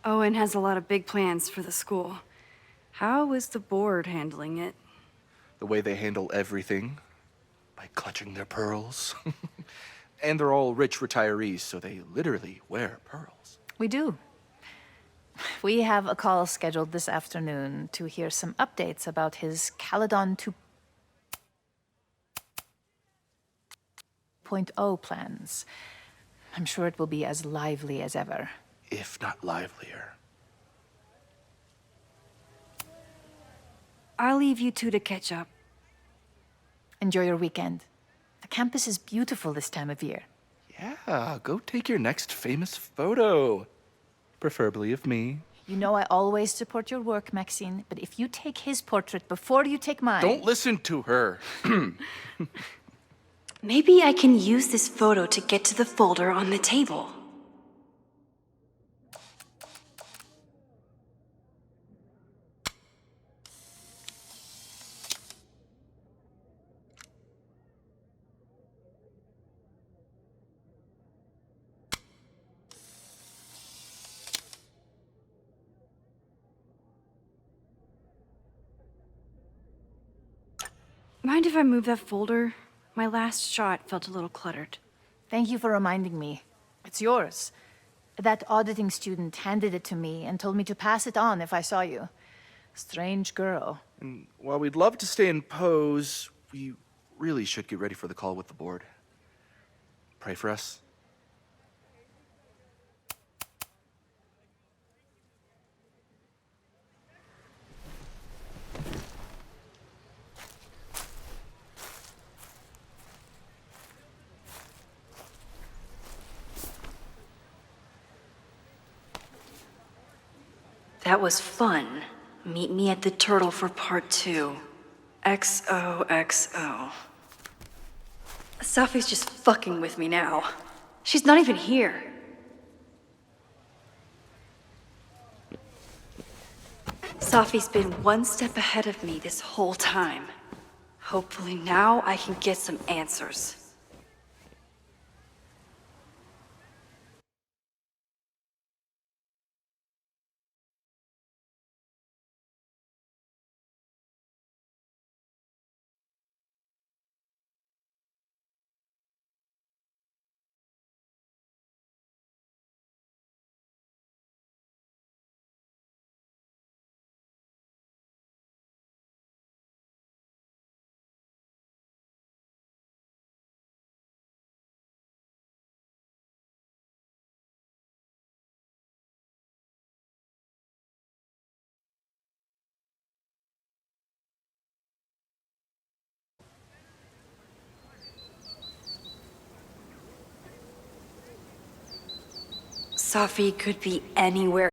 Speaker 13: Owen has a lot of big plans for the school. How is the board handling it?
Speaker 4: The way they handle everything, by clutching their pearls. And they're all rich retirees, so they literally wear pearls.
Speaker 9: We do. We have a call scheduled this afternoon to hear some updates about his Caledon 2.0 plans. I'm sure it will be as lively as ever.
Speaker 4: If not livelier.
Speaker 13: I'll leave you two to catch up.
Speaker 9: Enjoy your weekend. The campus is beautiful this time of year.
Speaker 4: Yeah, go take your next famous photo. Preferably of me.
Speaker 9: You know I always support your work, Maxine, but if you take his portrait before you take mine...
Speaker 4: Don't listen to her.
Speaker 15: Maybe I can use this photo to get to the folder on the table.
Speaker 13: Mind if I move that folder? My last shot felt a little cluttered.
Speaker 9: Thank you for reminding me. It's yours. That auditing student handed it to me and told me to pass it on if I saw you. Strange girl.
Speaker 4: And while we'd love to stay in pose, we really should get ready for the call with the board. Pray for us.
Speaker 15: That was fun. Meet me at the Turtle for part 2. XOXO. Safi's just fucking with me now. She's not even here. Safi's been one step ahead of me this whole time. Hopefully now I can get some answers. Safi could be anywhere